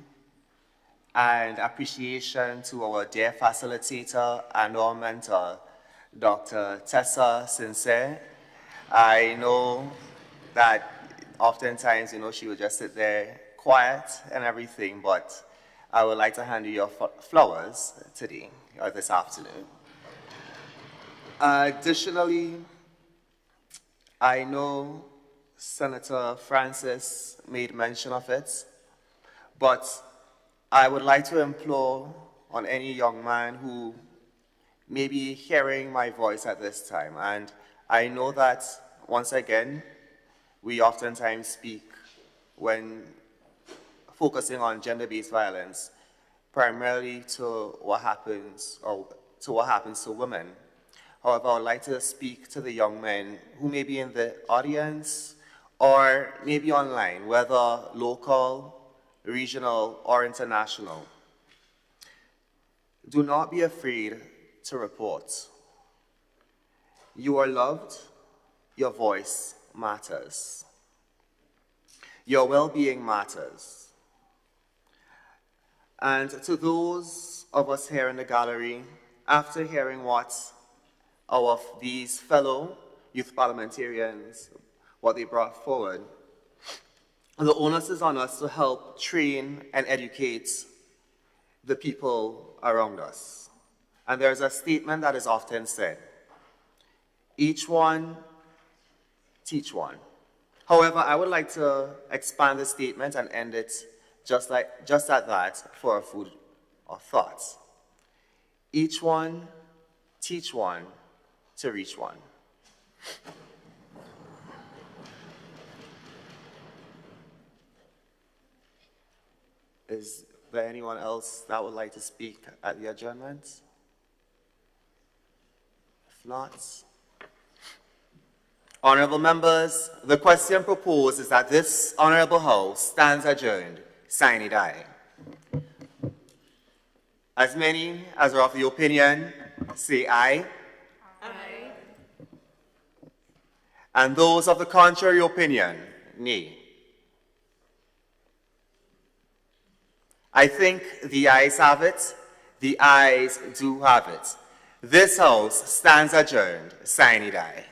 and appreciation to our dear facilitator and our mentor, Dr. Tessa Sincere. I know that oftentimes, she would just sit there quiet and everything, but I would like to hand you your flowers today, or this afternoon. Additionally, I know Senator Francis made mention of it, but I would like to implore on any young man who may be hearing my voice at this time, and I know that, once again, we oftentimes speak when focusing on gender-based violence, primarily to what happens to women. However, I would like to speak to the young men who may be in the audience or maybe online, whether local, regional, or international. Do not be afraid to report. You are loved, your voice matters. Your well-being matters. And to those of us here in the gallery, after hearing what these fellow youth parliamentarians, what they brought forward, the onus is on us to help train and educate the people around us. And there's a statement that is often said, each one, teach one. However, I would like to expand the statement and end it just at that for a food of thought. Each one, teach one, to reach one. Is there anyone else that would like to speak at the adjournment? If not, honorable members, the question proposed is that this honorable house stands adjourned, sine die. As many as are of the opinion, say aye. Aye. And those of the contrary opinion, nay. I think the ayes have it. The ayes do have it. This house stands adjourned, sine die.